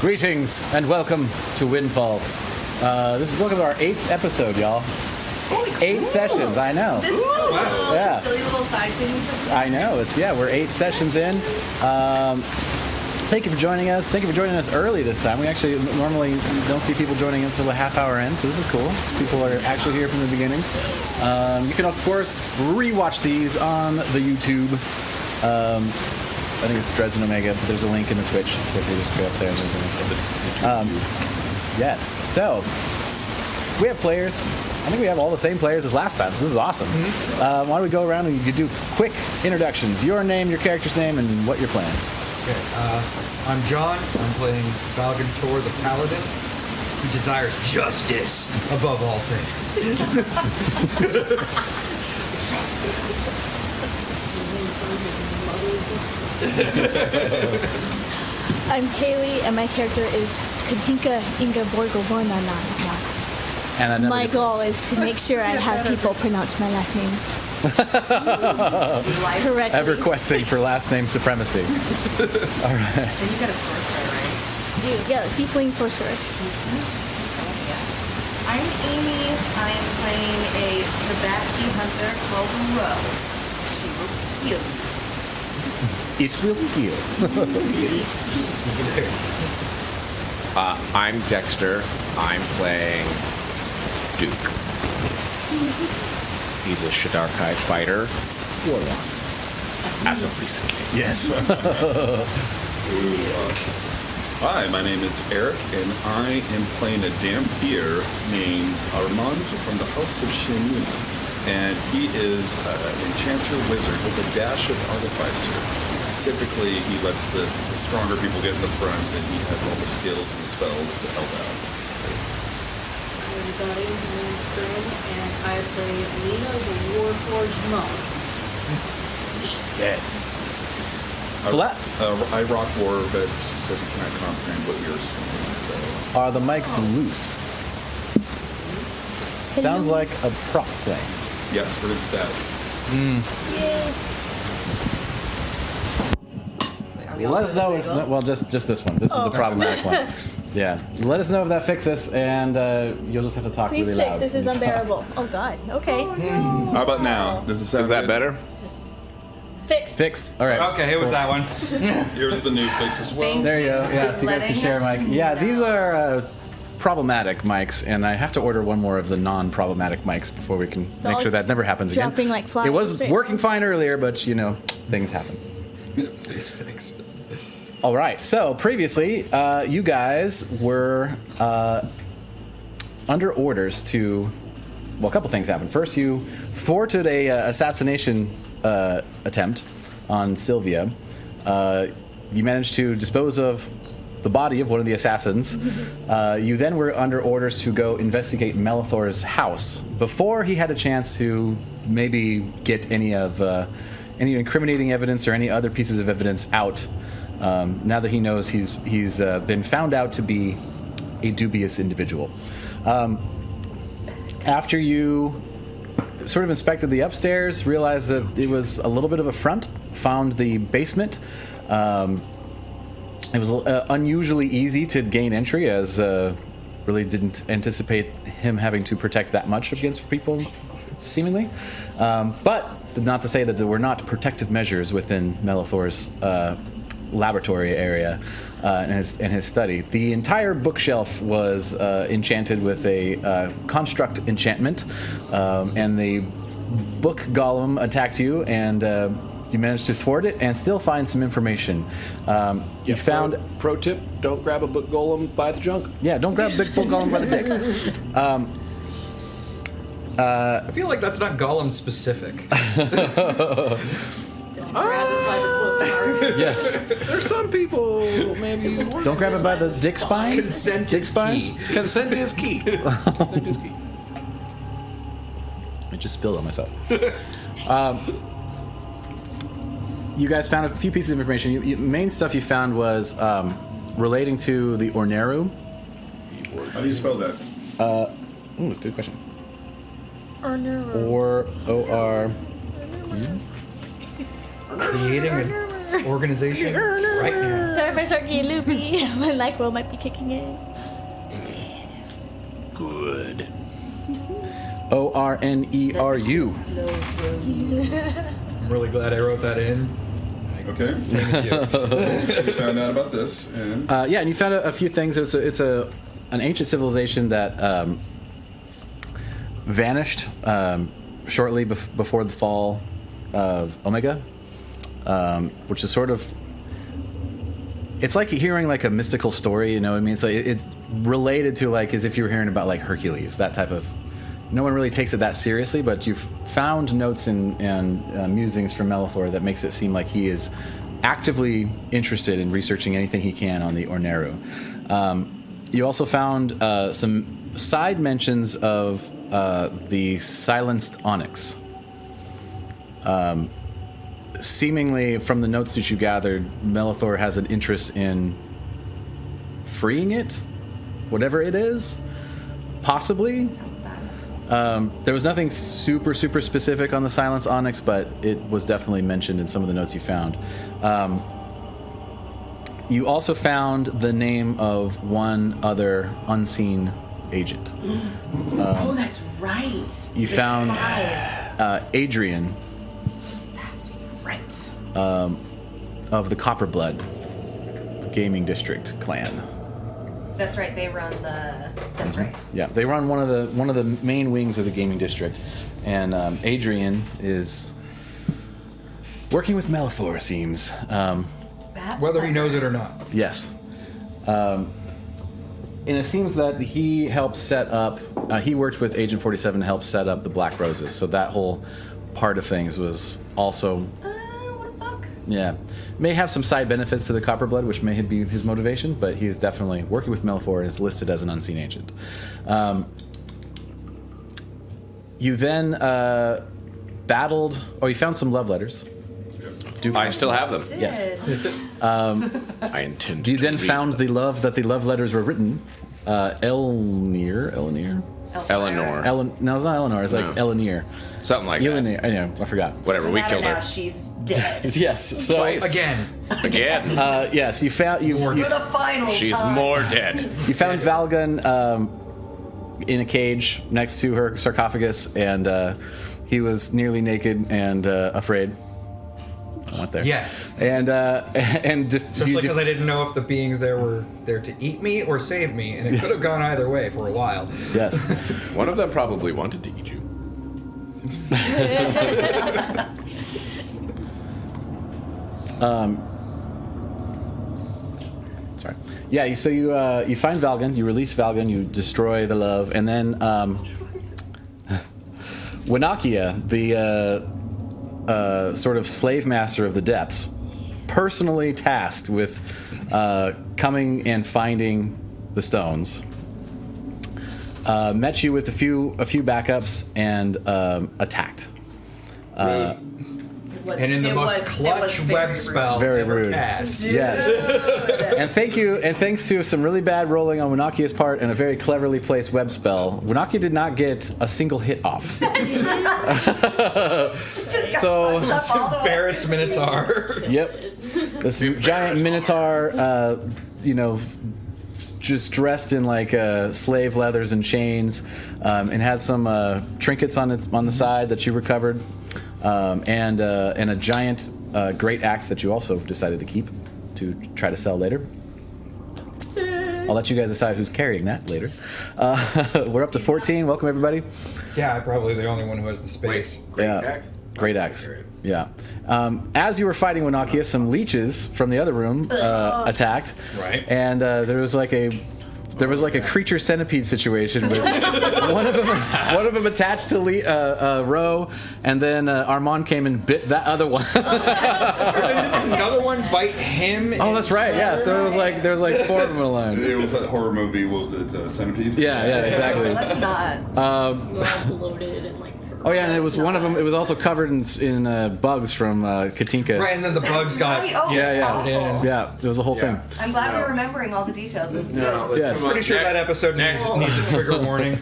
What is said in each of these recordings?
Greetings and welcome to Windfall. This is welcome to our 8th episode, y'all. Holy 8 sessions, I know. This is so cool. Yeah. Silly little side thing. I know, we're 8 sessions in. Thank you for joining us. Thank you for joining us early this time. We actually normally don't see people joining until the half hour in, so this is cool. People are actually here from the beginning. You can, of course, rewatch these on the YouTube. I think it's Dreads and Omega, but there's a link in the Twitch, so if you just go up there and there's a link. Yes, so we have players. I think we have all the same players as last time, so this is awesome. Why don't we go around and you do quick introductions, your name, your character's name, and what you're playing. Okay, I'm John. I'm playing Valgantor the Paladin, who desires justice above all things. I'm Kaylee, and my character is Katinka Inga Borgobornana. And My goal is to make sure I have people pronounce my last name correctly. Ever questing for last name supremacy. All right. And you got a sorcerer, right? Dude, yeah, tiefling sorcerer. I'm Amy. I am playing a Tabaxi hunter called Ro. She will heal you. It will heal. I'm Dexter. I'm playing Duke. He's a Shadarkai fighter. Warlock. As of recently. Yes. Hi, my name is Eric, and I am playing a Dampier named Armand from the House of Shinuna. And he is an enchanter wizard with a dash of artificer. Typically, he lets the stronger people get in the front, and he has all the skills and spells to help out. Hi everybody, my name is Bryn, and I play Lena the Warforged Monk. Yes. So I rock war, but it says you cannot comprehend what you're saying, so... are the mics loose? Sounds like a prop thing. Yeah, it's pretty static. Let us know if, well, just this one. This is the problematic one. Yeah. Let us know if that fixes, and you'll just have to talk Please really loud. fix. This is unbearable. Oh God. Okay. How about now? Does it sound Is that good? better? Fixed. Fixed. All right. Okay, here was that one. Here's the new fix as well. There you go. Yeah, so you guys can share a mic. Yeah, these are problematic mics, and I have to order one more of the non-problematic mics before we can make sure that never happens again. Jumping like flies. It was Right. working fine earlier, but you know, things happen. Face fix. All right. So previously, you guys were under orders to. Well, a couple things happened. First, you thwarted a assassination attempt on Sylvia. You managed to dispose of the body of one of the assassins. You then were under orders to go investigate Melithor's house before he had a chance to maybe get any any incriminating evidence or any other pieces of evidence out. Now that he knows he's been found out to be a dubious individual. After you sort of inspected the upstairs, realized that it was a little bit of a front, found the basement. It was unusually easy to gain entry, as really didn't anticipate him having to protect that much against people, seemingly. But not to say that there were not protective measures within Melithor's laboratory area in his study. The entire bookshelf was enchanted with a construct enchantment, and the book golem attacked you, and you managed to thwart it and still find some information. You found... Pro tip, don't grab a book golem by the junk. Yeah, don't grab a big book golem by the dick. I feel like that's not Gollum specific. Yes. There's some people, maybe... Don't grab it by the dick spine? Consent Dick is spine? key. Consent is key. Consent is key. I just spilled on myself. You guys found a few pieces of information. Main stuff you found was relating to the Orneru. How do you spell that? That's a good question. Orneru. Or O-R... Creating organization right now. Sorry if I start getting loopy. My NyQuil might be kicking in. Good. ORNERU. I'm really glad I wrote that in. Okay. Same as you. We found out about this, and Yeah, and you found a few things. It's an ancient civilization that vanished shortly before the fall of Omega, which is sort of, it's like hearing like a mystical story, you know what I mean? So it's related to like as if you were hearing about like Hercules, that type of. No one really takes it that seriously, but you've found notes and musings from Melithor that makes it seem like he is actively interested in researching anything he can on the Orneru. You also found some side mentions of the silenced onyx. Seemingly, from the notes that you gathered, Melithor has an interest in freeing it, whatever it is, possibly. Sounds bad. There was nothing super specific on the silenced onyx, but it was definitely mentioned in some of the notes you found. You also found the name of one other unseen agent. Oh, that's right. You The found spies. Adrian That's right. of the Copperblood Gaming District clan. That's right. They run the. That's right. Yeah, they run one of the main wings of the gaming district, and Adrian is working with Melithor. It seems. Whether he knows it or not. Yes. And it seems that he helped set up. He worked with Agent 47 to help set up the Black Roses. So that whole part of things was also. What a fuck. Yeah, may have some side benefits to the Copperblood, which may be his motivation, but he is definitely working with Melithor and is listed as an unseen agent. You then battled. Oh, you found some love letters. I still have them. Did. Yes. I intend You to then read found them. the love that the love letters were written. Elnir. No, it's not Eleanor. It's like No. Elenir. Something like that. Elenir. I know. I forgot. Whatever, Doesn't we matter killed now. her. She's dead. Yes. So Again. Again. yes, you found you. For the final She's time. more dead. You found Valgun in a cage next to her sarcophagus, and he was nearly naked and afraid. I went there. Yes. And Especially because I didn't know if the beings there were there to eat me or save me, and it could have gone either way for a while. yes. One of them probably wanted to eat you. Sorry. Yeah. So you find Valgun, you release Valgun, you destroy the love, and then Winakia, the sort of slave master of the depths, personally tasked with coming and finding the stones, met you with a few backups and attacked. And in the most clutch web spell Very ever rude. cast. Yes. And thanks to some really bad rolling on Winakia's part and a very cleverly placed web spell, Winakia did not get a single hit off. So, Embarrassed Minotaur. yep. This giant Minotaur, just dressed in like slave leathers and chains, and had some trinkets on the side that you recovered, and a giant great axe that you also decided to keep to try to sell later. I'll let you guys decide who's carrying that later. We're up to 14. Welcome everybody. Yeah, I'm probably the only one who has the space. Great Yeah. axe? Great axe. Yeah. As you were fighting Winakia, some leeches from the other room attacked. Right. And there was like a creature centipede situation with one of them attached to Ro, and then Armand came and bit that other one. Didn't another one bite him? Oh, that's right. Yeah. So it was like there was like 4 of them alone. it was that horror movie. What was it? Centipede. Yeah. Yeah. Exactly. Let's not. We're all bloated and like. Oh yeah, and it was one of them. It was also covered in bugs from Katinka. Right, and then the bugs got. Right. Oh, Yeah. Yeah. awful. Yeah. It was a whole thing. I'm glad we're remembering all the details. This is good. Yes. Pretty sure that episode needs a trigger warning.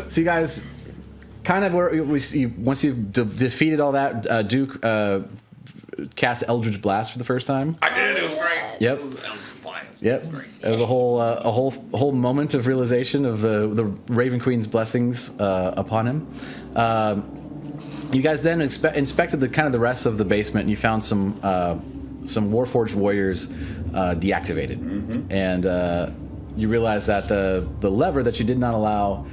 So you guys kind of where we see once you've defeated all that, Duke cast Eldritch Blast for the first time. I did. It was great. Yep. It was Blast. Yep. It was great. It was a whole moment of realization of the Raven Queen's blessings upon him. You guys then inspected the rest of the basement, and you found some Warforged warriors deactivated, and you realize that the lever that you did not allow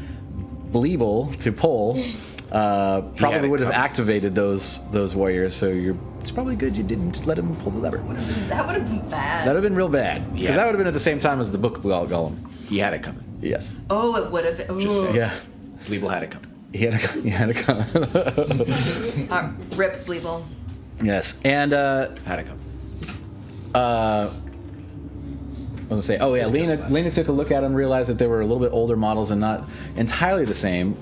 Bleeble to pull probably would have activated those warriors. So it's probably good you didn't let him pull the lever. That would have been bad. That would have been real bad because Yeah. that would have been at the same time as the book Golem. He had it coming. Yes. Oh, it would have been. Just Ooh. saying. Yeah. Bleeble had it coming. He had a come. Rip Bleeble. Yes, and Had it coming. I was gonna say, oh yeah, Lena took a look at them, realized that they were a little bit older models and not entirely the same.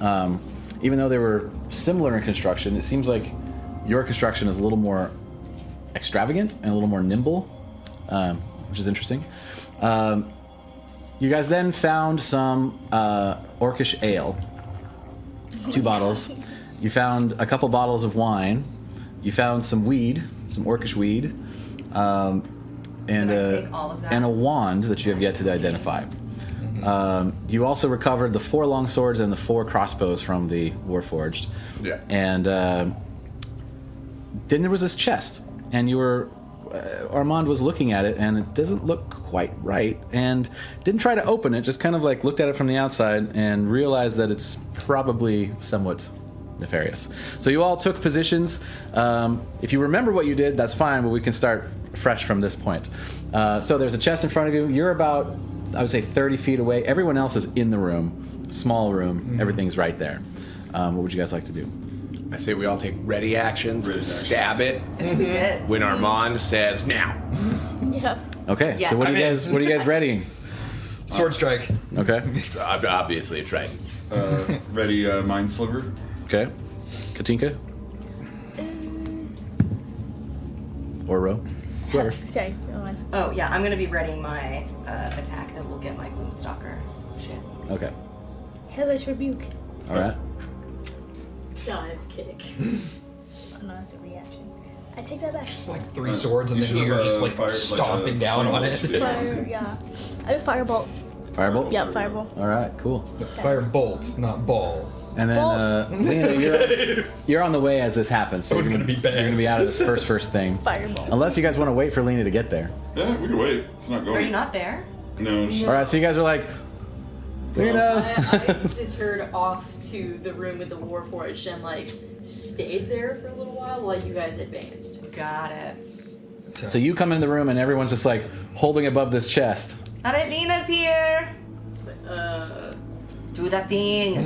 Even though they were similar in construction, it seems like your construction is a little more extravagant and a little more nimble, which is interesting. You guys then found some orcish ale, 2 bottles. You found a couple bottles of wine. You found some weed, some orcish weed, and Did I take all of that? and a wand that you have yet to identify. You also recovered the 4 long swords and the 4 crossbows from the Warforged. Yeah. And then there was this chest, and you were Armand was looking at it, and it doesn't look quite right, and didn't try to open it, just kind of like looked at it from the outside and realized that it's probably somewhat nefarious. So you all took positions. If you remember what you did, that's fine, but we can start fresh from this point. So there's a chest in front of you. You're about, I would say, 30 feet away. Everyone else is in the room, small room. Everything's right there. What would you guys like to do? I say we all take ready actions to stab it We did. when Armand says now. Yeah. Okay. Yes. So what are you guys readying? Sword strike. Okay. Obviously, it's right. Ready, Mind Sliver? Okay. Katinka? Or Ro? Whoever. Sorry, go on. Oh yeah, I'm gonna be readying my attack that will get my Gloomstalker shit. Okay. Hellish Rebuke. All right. Dive kick. Oh no, that's a reaction. I take that back. Just like 3 swords, and you then should you're have, just like fired, stomping a down on it. Fire, yeah. I do Firebolt. Firebolt? Yeah, Firebolt. All right, cool. Fire bolt, not ball. And then, Lena, you're on the way as this happens. So It was you're gonna be bad. You're going to be out of this first thing. Firebolt. Unless you guys want to wait for Lena to get there. Yeah, we can wait. It's not going. Are you not there? No. All right, so you guys are like, Lena. I deterred off to the room with the Warforged and like stayed there for a little while you guys advanced. Got it. So you come into the room and everyone's just like holding above this chest. Alright, Lena's here. It's like, Do that thing.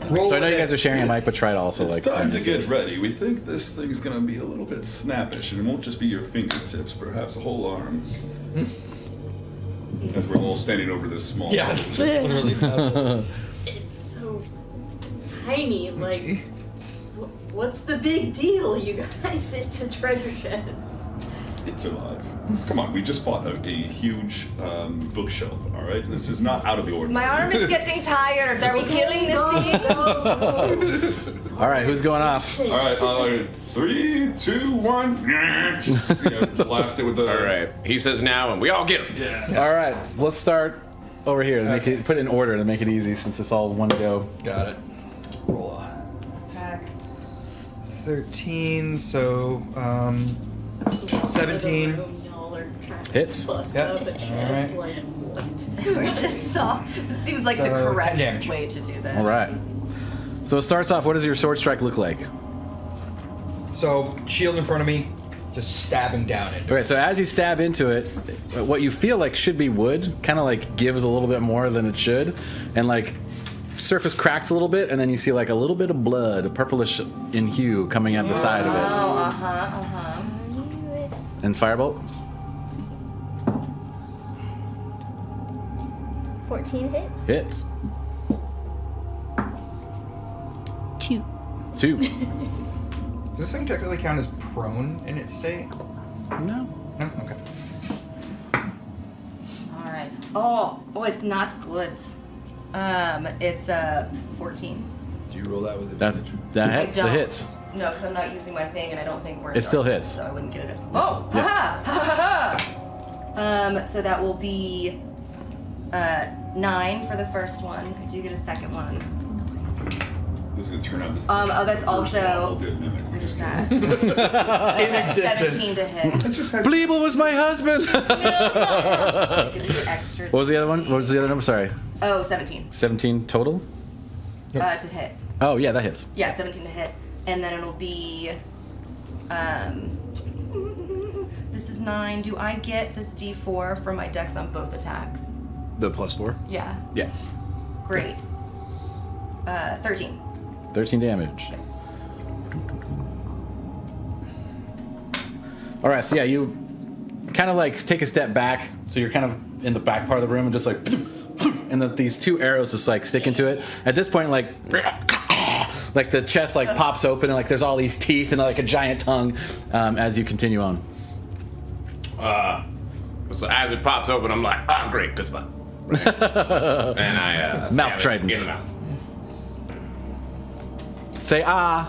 Roll So I know with you it. guys are sharing a mic, but try to also It's like. time to get ready. We think this thing's gonna be a little bit snappish, and it won't just be your fingertips, perhaps a whole arm. As we're all standing over this small. Yeah, it's literally that's it's so tiny. Like, what's the big deal, you guys? It's a treasure chest. It's alive. Come on, we just fought a huge bookshelf. All right, this is not out of the ordinary. My arm is getting tired. Are we killing this thing? All right, who's going off? All right, 3, 2, 1. Just, blast it with the. All right. He says now, and we all get him. All right, let's start over here. To make it, put it in order to make it easy since it's all one go. Got it. Roll attack. 13, so 17. Y'all are trying to Hits. bust Yep. up a chest. Alright. Like, what? We just saw. This seems like the So, 10 correct damage. way to do this. All right. So it starts off. What does your sword strike look like? So shield in front of me, just stabbing down into Okay, so as you stab into it, what you feel like should be wood kind of like gives a little bit more than it should, and like surface cracks a little bit, and then you see like a little bit of blood, a purplish in hue, coming out the side of it. Uh-huh. And firebolt. 14 hit. Hits. 2. 2. Does this thing technically count as prone in its state? No. No? Okay. Alright. Oh, it's not good. It's 14. Do you roll that with That advantage? that I don't. hits. No, because I'm not using my thing, and I don't think we're. It still dark, hits. So I wouldn't get it. Oh! Yeah. Ha ha! So that will be 9 for the first one. I do get a second one. This is gonna turn out this. That's first also. awful good mimic. What is that? In existence. 17 to hit. I just had. Bleeble was my husband. It's the extra. What was the other one? What was the other number? Sorry. Oh, 17 17 total? to hit. Oh, yeah, that hits. Yeah, 17 to hit. And then it'll be. This is 9. Do I get this d4 for my dex on both attacks? The +4? Yeah. Yeah. Great. 13. 13 damage. All right, so yeah, you kind of like take a step back, so you're kind of in the back part of the room and just like, and these 2 arrows just like stick into it. At this point, like the chest like pops open and like there's all these teeth and like a giant tongue as you continue on. So as it pops open, I'm like, ah, great, good spot. Right. And I Mouth stab it trident. in the mouth. Say Nat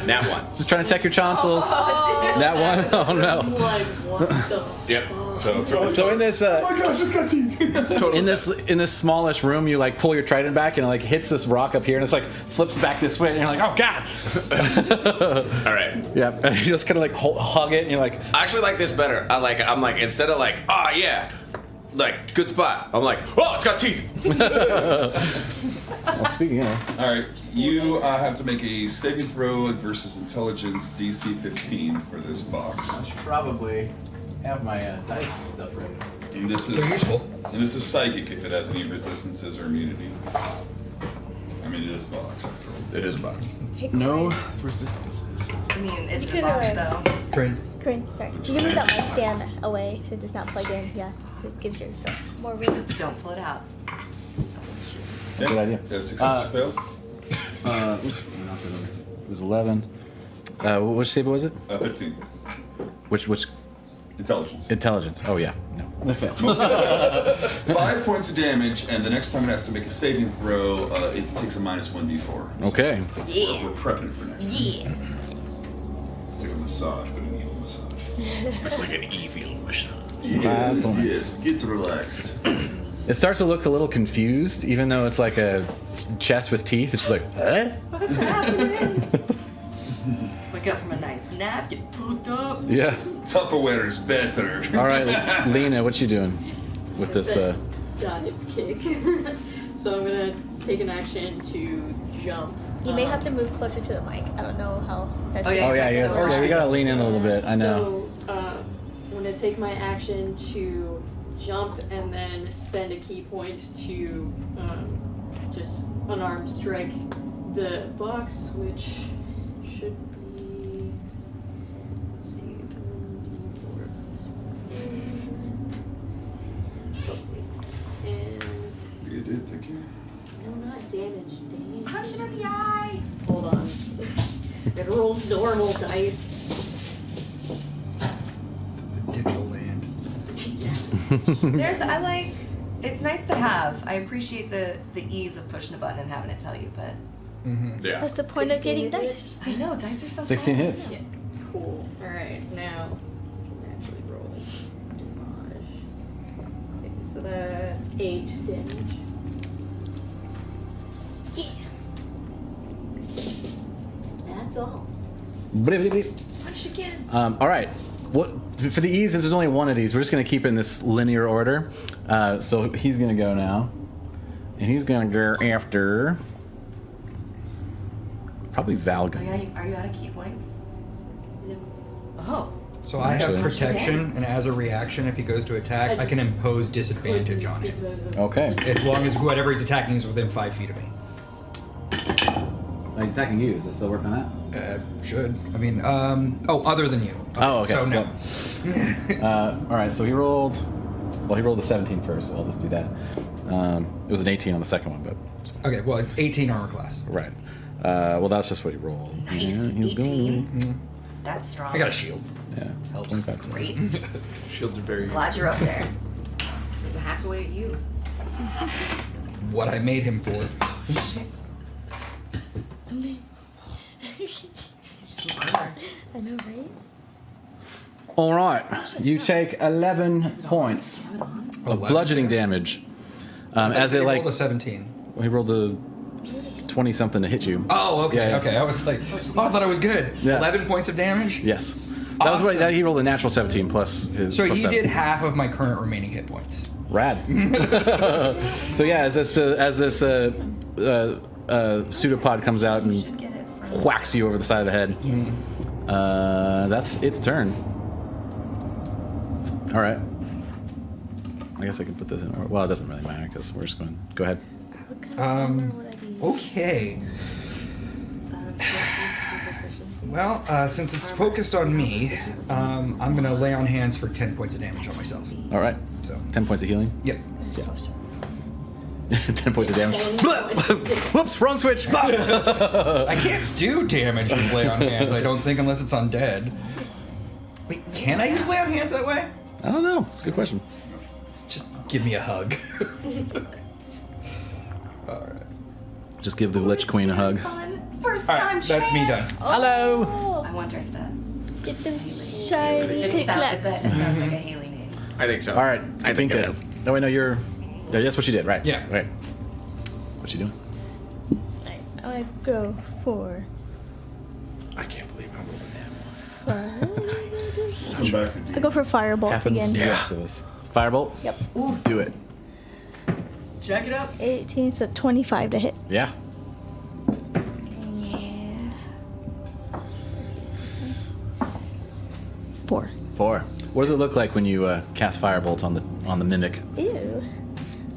1. Just trying to check your tonsils. That one? Oh I'm no. like, what the? Yep. So So in this Oh my gosh, it's got teeth. in this smallish room, you like pull your trident back and it like hits this rock up here and it's like flips back this way and you're like, oh god. all right. Yeah, and you just kind of like hug it and you're like, I actually like this better. I'm like instead of like, oh yeah, like good spot. I'm like, oh, it's got teeth. well, speaking of, All right, you have to make a saving throw versus intelligence DC 15 for this box. should probably have my dice and stuff ready. And this They're is useful. And this is psychic if it has any resistances or immunity. I mean, it is a box after all. It is a box. No resistances. I mean, it's You a could, box though. Crane. Corinne, sorry. You can move that mic stand away since it's not plugged in. Yeah, it gives yourself more room. Don't pull it out. Good idea. Success failed. It was 11. Which save was it? 15. Which Intelligence. intelligence? Oh yeah, no. 5 points of damage, and the next time it has to make a saving throw, it takes a -1d4. Okay. Yeah. We're prepping for next. Yeah. It's like a massage, but an evil massage. It's like an evil wish. 5 points. Yes, get relaxed. It starts to look a little confused, even though it's like a chest with teeth. It's just like, eh? What's happening? Wake up from a nice nap, get pooped up. Yeah. Tupperware is better. All right, Lena, what you doing with this? Dive kick. So I'm gonna take an action to jump. You may have to move closer to the mic. I don't know how that's Oh, yeah. Oh yeah, so yeah. You gotta lean in a little bit. I know. So I'm gonna take my action to jump and then spend a key point to just unarmed strike the box, which should be. Let's see. 1d4 and You did, thank you. no, not damage. Damage. Punch it in the eye. Hold on. It rolls normal dice. The digital land. It's nice to have. I appreciate the ease of pushing a button and having it tell you, but Yeah. That's the point of 16 getting hit? dice. I know dice are so 16 fun. hits. Yeah. Cool. Alright, now I can actually roll damage. Okay, so that's 8 damage. Yeah. That's all. Punch again. All right. What for the ease? Since there's only one of these, we're just gonna keep it in this linear order. So he's gonna go now, and he's gonna go after probably Valga. Are you out of key points? No. Oh. So I have Actually. protection, and as a reaction, if he goes to attack, I can impose disadvantage on him. Because of Okay. As long as whatever he's attacking is within 5 feet of me. He's attacking you. Is it still work on that? Should. I mean, other than you. Oh, okay. So no. All right. So he rolled. Well, he rolled a 17 first, so I'll just do that. It was an 18 on the second one, but Okay, well, it's 18 armor class. right. Well, that's just what he rolled. Nice. Yeah, he's 18. going- That's strong. I got a shield. Yeah. Helps. 25. Great. Shields are very Glad you're up there. We can hack away at you. what I made him for. I know, right? All right. You take 11 points of 11. bludgeoning damage. As it He like rolled a 17. he rolled a 20 something to hit you. Oh, okay, Yeah, yeah. okay. I was like, oh, I thought I was good. Yeah. 11 points of damage. Yes. That was what Awesome. he rolled a natural 17 plus his. So plus he 7. did half of my current remaining hit points. Rad. So yeah, as this pseudopod comes out and Should get it from. whacks you over the side of the head. That's its turn. All right. I guess I can put this in. Well, it doesn't really matter because we're just going. Go ahead. Okay. Well, since it's focused on me, I'm gonna lay on hands for 10 points of damage on myself. All right. So, 10 points of healing. yep. 10 points of damage. Whoops! Wrong switch. I can't do damage with lay on hands, I don't think, unless it's undead. Wait, can I use lay on hands that way? I don't know. It's a good question. Just give me a hug. Alright. Just give the Lich Queen a hug. Fun. First Alright, time that's me done. Hello. I wonder if that's. Get them shiny It sounds like clicks. a Haley name. I think so. All right. I think it is. No, wait, no, you're. Yeah, that's what you did, right? Yeah. Right. What you doing? I go for I can't believe I rolled five. Come back to I go for firebolt Happens again. to the rest of us. Firebolt. Yep. Do it. Jack it up. 18, so 25 to hit. Yeah. And 4. 4. What does it look like when you cast firebolt on the mimic? Ew.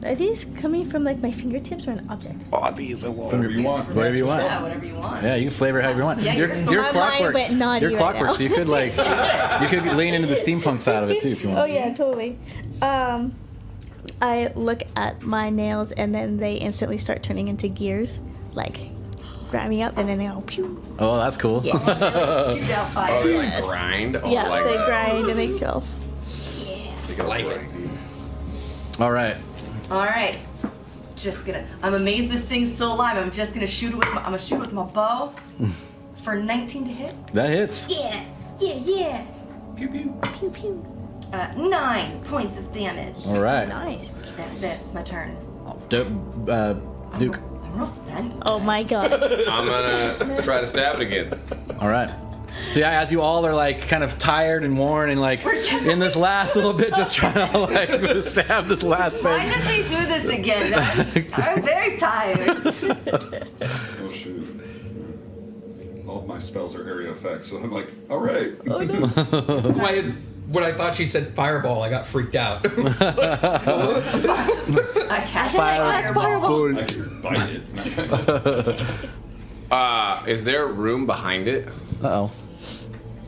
Are these coming from like my fingertips or an object? Oh, these are whatever you want. Whatever you want. Yeah, whatever you want. Yeah, you can flavor it however you want. Yeah, you're so- you're My clockwork. mind went naughty You're right clockwork, now. so you could like you could lean into the steampunk side of it too if you want. Oh yeah, totally. I look at my nails and then they instantly start turning into gears, like grab me up and then they go pew. Oh, that's cool. Shoot out Oh, fire. they like grind. Oh, Yeah, like they grind and they go. Yeah. They go like it. All right. All right. Just gonna. I'm amazed this thing's still alive. I'm just gonna shoot it with. I'm gonna shoot with my bow for 19 to hit. That hits. Yeah. Yeah. Yeah. Pew pew. Pew pew. 9 points of damage. All right. Nice. That's it. It's my turn. Duke. I'm real spent. Oh my god. I'm gonna try to stab it again. All right. So yeah, as you all are like kind of tired and worn and like We're just- in this last little bit, just trying to like stab this last Why thing. did they do this again? I'm very tired. Oh shoot. All of my spells are area effects, so I'm like, all right. Oh no. That's why when I thought she said fireball, I got freaked out. I cast I cast fireball. I can bite it. Is there room behind it? Uh-oh.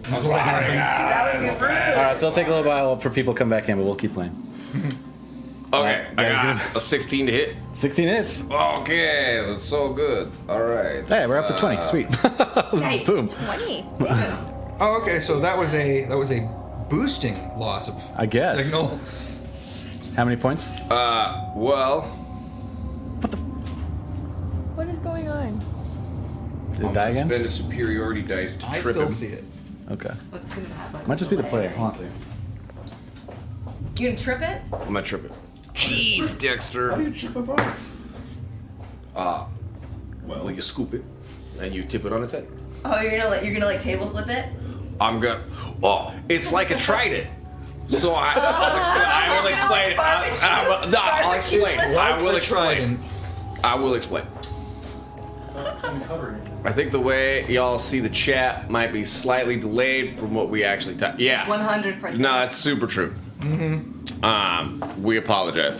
This is what happens. All right, so it'll take a little while for people to come back in, but we'll keep playing. Okay, I guys got a 16 to hit. 16 hits. Okay, that's so good. All right. Hey, we're up to 20. Sweet. Nice. Boom. 20. Oh, okay. So that was a boosting loss of I guess. signal. How many points? Well, What is going on? Did I'm it die gonna again? spend a superiority dice to I trip still him. see it. Okay. What's gonna happen? Might just be the player. Honestly. You gonna trip it? I'm gonna trip it. Jeez, How do Dexter. you chip a box? Well, Well, you scoop it and you tip it on its head. Oh, you're gonna like table flip it? I'm gonna. Oh, it's like a trident. So I will explain. I'll explain. I will explain. I will explain. I think the way y'all see the chat might be slightly delayed from what we actually type. Yeah. 100%. No, that's super true. Mm-hmm. We apologize.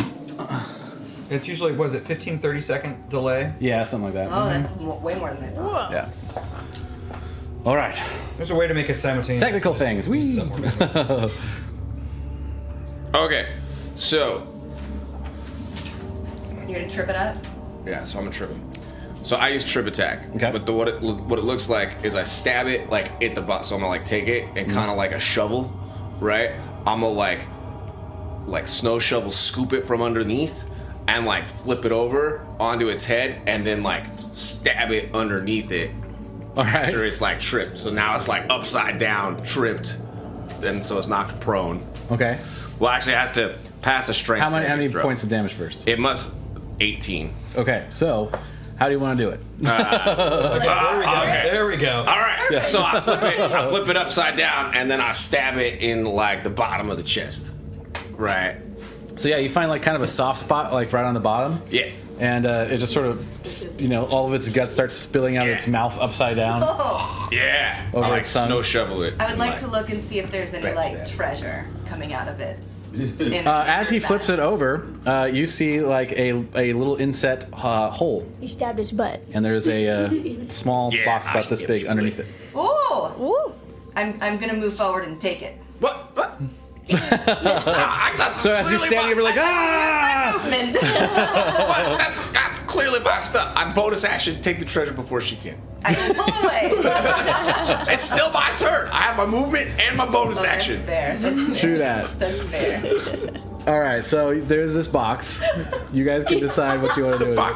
It's usually, was it 15, 30 second delay? Yeah, something like that. Oh, that's way more than I thought. Yeah. All right. There's a way to make a simultaneous. Technical things. We. Somewhere. Okay, so You're gonna trip it up? yeah, so I'm gonna trip him. So I use trip attack. Okay. But what it looks like is I stab it like at the butt. So I'm gonna like take it and kind of like a shovel, right? I'm gonna like snow shovel scoop it from underneath, and like flip it over onto its head and then like stab it underneath it. All right. After it's like tripped. So now it's like upside down, tripped, and so it's knocked prone. Okay. Well, actually, it has to pass a strength. How many throw. points of damage first? It must 18. Okay, so how do you want to do it? Okay. There we go. All right. So I flip it upside down, and then I stab it in like the bottom of the chest. Right. So yeah, you find like kind of a soft spot, like right on the bottom. Yeah. And it just sort of, all of its guts starts spilling out of its mouth upside down. Yeah. Over I like its tongue. snow shovel it. I would and, like to look and see if there's any like that. treasure coming out of its. As he flips it over, you see like a little inset hole, You stabbed his butt. and there's a small Yeah, box I about should this give big it underneath it. Oh, Ooh. I'm gonna move forward and take it. What? I got So as you're standing over, like Movement. That's clearly my stuff. I bonus action take the treasure before she can. I can pull away. It's still my turn. I have my movement and my bonus That's action. fair. That's fair. True that. That's fair. All right, so there's this box. You guys can decide what you want to do with it. Fuck.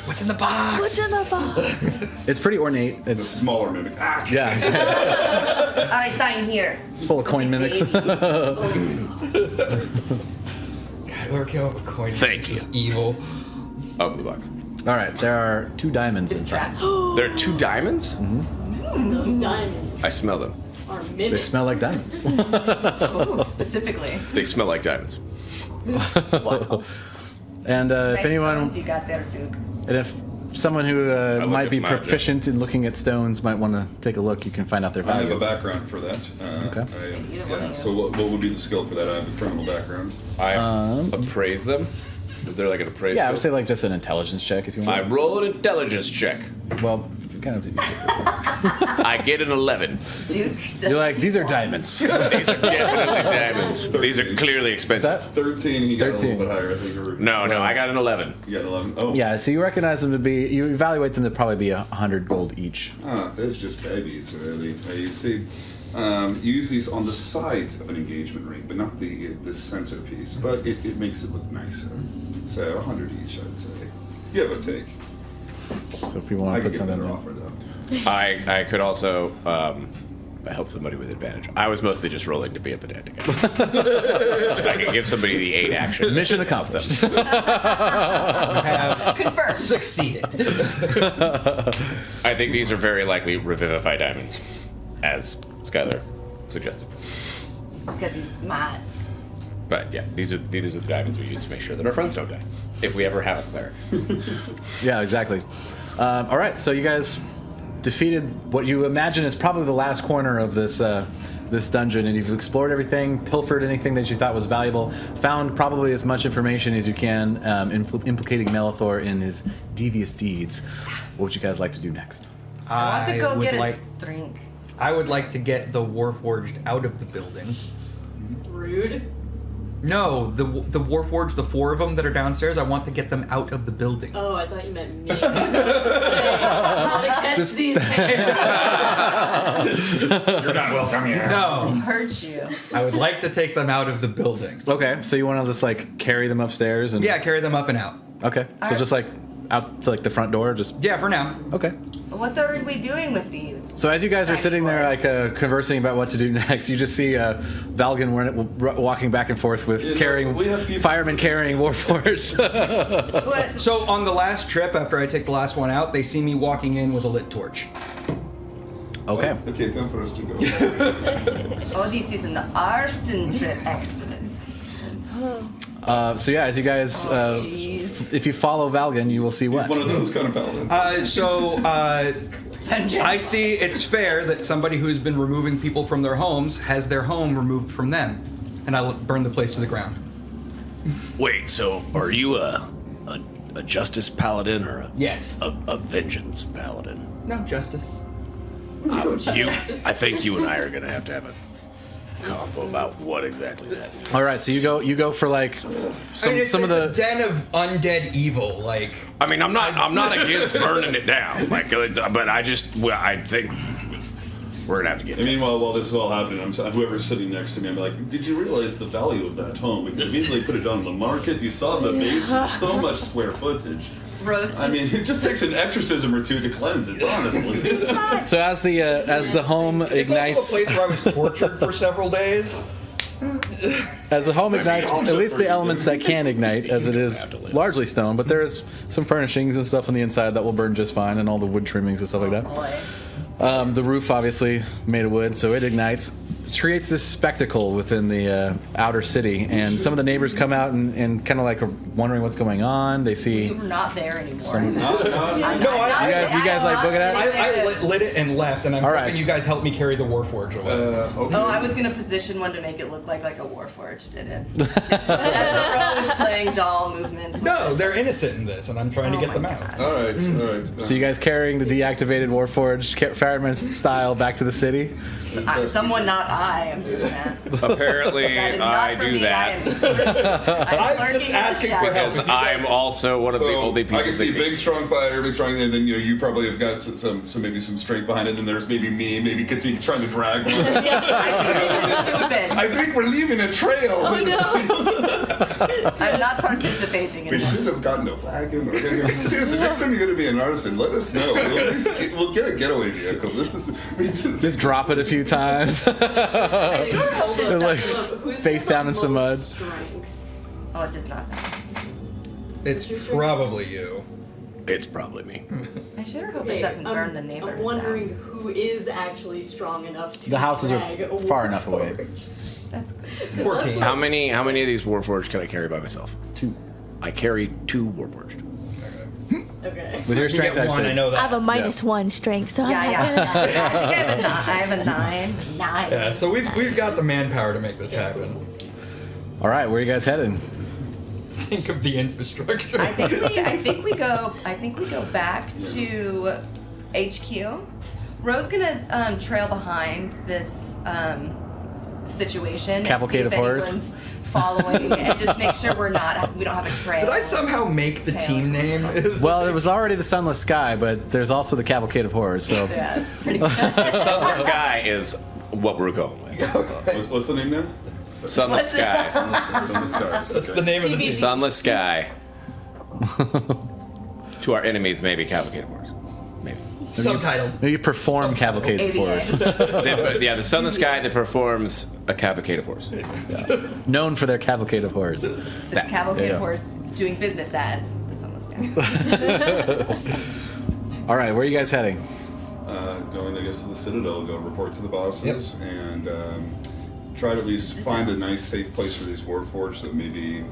What's in the box? What's in the box? It's pretty ornate. The It's smaller mimic. Ah, yeah, All right, fine. Here. it's full of coin mimics. God, whoever came up with a coin Thank is evil. Open the box. All right, there are 2 diamonds It's inside. trapped. There are 2 diamonds? Those diamonds I smell them. are They mimics. smell like diamonds. Ooh, specifically. They smell like diamonds. And if Nice anyone, stones you got there, Duke. and if someone who look might at be magic. proficient in looking at stones might want to take a look, you can find out their I have a value. background for that. Okay. Yeah. So what would be the skill for that? I have a criminal background. I appraise them. Is there like an appraise? Yeah, I would say like just an intelligence check if you I want. roll an intelligence check. Well, you kind of. I get an 11. Duke. You're like, these are diamonds. These are definitely diamonds. These are clearly Is expensive. that? 13. He got a 13. little bit higher, I think. Or, No, I got an 11. You got 11. Oh. Yeah, so you recognize them to be, you evaluate them to probably be 100 gold each. Ah, there's just babies, really. You see, use these on the sides of an engagement ring, but not the centerpiece. But it makes it look nicer. So 100 each, I'd say. Give or take. So if you want I to could put get a something better in. offer, though. I could also help somebody with advantage. I was mostly just rolling to be a pedantic. I can give somebody the 8 action. Mission accomplished. Have Confirmed. succeeded. I think these are very likely Revivify diamonds, as Skylar suggested. Because he's smart. But yeah, these are the diamonds we use to make sure that our friends don't die. If we ever have a cleric. Yeah, exactly. All right, so you guys defeated what you imagine is probably the last corner of this this dungeon, and you've explored everything, pilfered anything that you thought was valuable, found probably as much information as you can implicating Melithor in his devious deeds. What would you guys like to do next? I want to go would get a like. drink. I would like to get the Warforged out of the building. Rude. No, the Warforged, the 4 of them that are downstairs. I want to get them out of the building. Oh, I thought you meant me. I was about to say, how to catch these You're not welcome here. No, Hurt you. I would like to take them out of the building. Okay, so you want to just like carry them upstairs and Yeah, carry them up and out. Okay, so Alright. just like out to like the front door, just Yeah, for now. okay. What are we doing with these? So as you guys are Shiny sitting there, boy. like conversing about what to do next, you just see Valgan walking back and forth with Yeah, carrying we have people- firemen carrying Warforged. What? So on the last trip, after I take the last one out, they see me walking in with a lit torch. Okay. Okay, time for us to go. Oh, this is an arson trip. Excellent. So yeah, as you guys, Jeez. if you follow Valgan, you will see He's what. one of those kind of paladins. I see it's fair that somebody who's been removing people from their homes has their home removed from them, and I burn the place to the ground. Wait, so are you a justice paladin or Yes. a vengeance paladin? No justice. I think you and I are gonna have a combo about what exactly that means. All right, so you go for like some it's of the. a den of undead evil. Like I mean, I'm not against burning it down, like, but I think We're gonna have to get. And meanwhile, while this is all happening, whoever's sitting next to me, I'm like, did you realize the value of that home? We could have easily put it on the market. You saw the basement, so much square footage. Rose just... I mean, it just takes an exorcism or two to cleanse it, honestly. So as the home It's ignites, also a place where I was tortured for several days. as the home ignites, at least the elements that can ignite, as it is largely stone, but there is some furnishings and stuff on the inside that will burn just fine, and all the wood trimmings and stuff like that. Boy. The roof obviously made of wood, so it ignites. It creates this spectacle within the outer city, and some of the neighbors come out and kind of like are wondering what's going on. They see. We're not there anymore. Some- No, You guys like book it out? I lit it and left, and I'm All hoping right. you guys help me carry the Warforge away. Okay. Oh, I was gonna position one to make it look like a Warforged, didn't it? That's what Rose playing doll movement. No, they're innocent in this, and I'm trying to Oh get them my out. God. All right. So you guys carrying the deactivated Warforged fireman style back to the city? Someone not I am doing that. Apparently, That is I not for do me. that I'm just asking for help. because I'm also one of the So only people. I can see that big, strong fighter, big, strong, and then you probably have got some maybe some strength behind it. And there's maybe me, maybe Katsiki trying to drag one. I think we're leaving a trail. I'm not participating in We this. should have gotten a wagon. Seriously, next time you're going to be an artisan, let us know. We'll get a getaway vehicle. Just drop it a few times. I sure hope this It's like doesn't... Who's face got down the in some most mud. strength? Oh, it does not. It's probably you. It's probably me. I sure hope Okay, it doesn't burn the neighborhood I'm wondering down. who is actually strong enough to The houses are drag a far enough away. Warforged. That's good. 14. How many of these Warforged can I carry by myself? 2. I carry 2 Warforged. Okay. With your You strength, get one, actually. I know I have a that. -1 strength, so I'm Yeah, not yeah. gonna- I have a 9. 9. Yeah, so we've got the manpower to make this happen. All right, where are you guys heading? Think of the infrastructure. I think we go back to HQ. Ro's gonna trail behind this situation. Cavalcade and of see if horrors. anyone's following and just make sure we don't have a trail. Did I somehow make the team name? Well, it was already the Sunless Sky, but there's also the Cavalcade of Horrors. So Yeah, it's pretty good. Sunless Sky is what we're going with. What's the name now? Sunless Sky. Sunless Stars. That's the name of the TBD. team. Sunless Sky. To our enemies, maybe Cavalcade of Horrors. Maybe. Subtitled. you perform Cavalcades of ABA. Horrors. The Sunless Sky that performs a Cavalcade of Horrors. Known for their Cavalcade of Horrors. This cavalcade Yeah. of horse doing business as the Sunless Sky. All right, where are you guys heading? Going, I guess, to the Citadel, go report to the bosses, and try to at least find a nice, safe place for these Warforged that maybe.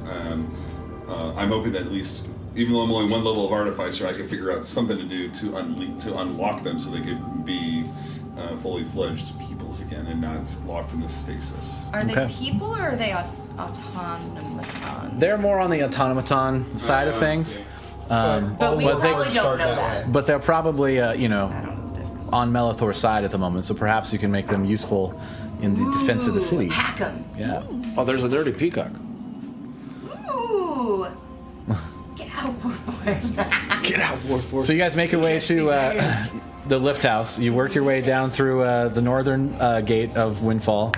I'm hoping that at least, even though I'm only one level of Artificer, I can figure out something to do to unlock them so they could be fully fledged peoples again and not locked in this stasis. Are they Okay. people or are they automaton? They're more on the automaton side of things. But we Well, they probably would don't start know that that. way. But they're probably, I don't know the difference. on Melithor's side at the moment, so perhaps you can make them useful in the defense of the city. Hack 'em. Yeah. Oh, there's a dirty peacock. Ooh. Get out, Warforged. Get out, Warforged. So you guys make your way to the lift house. You work your way down through the northern gate of Windfall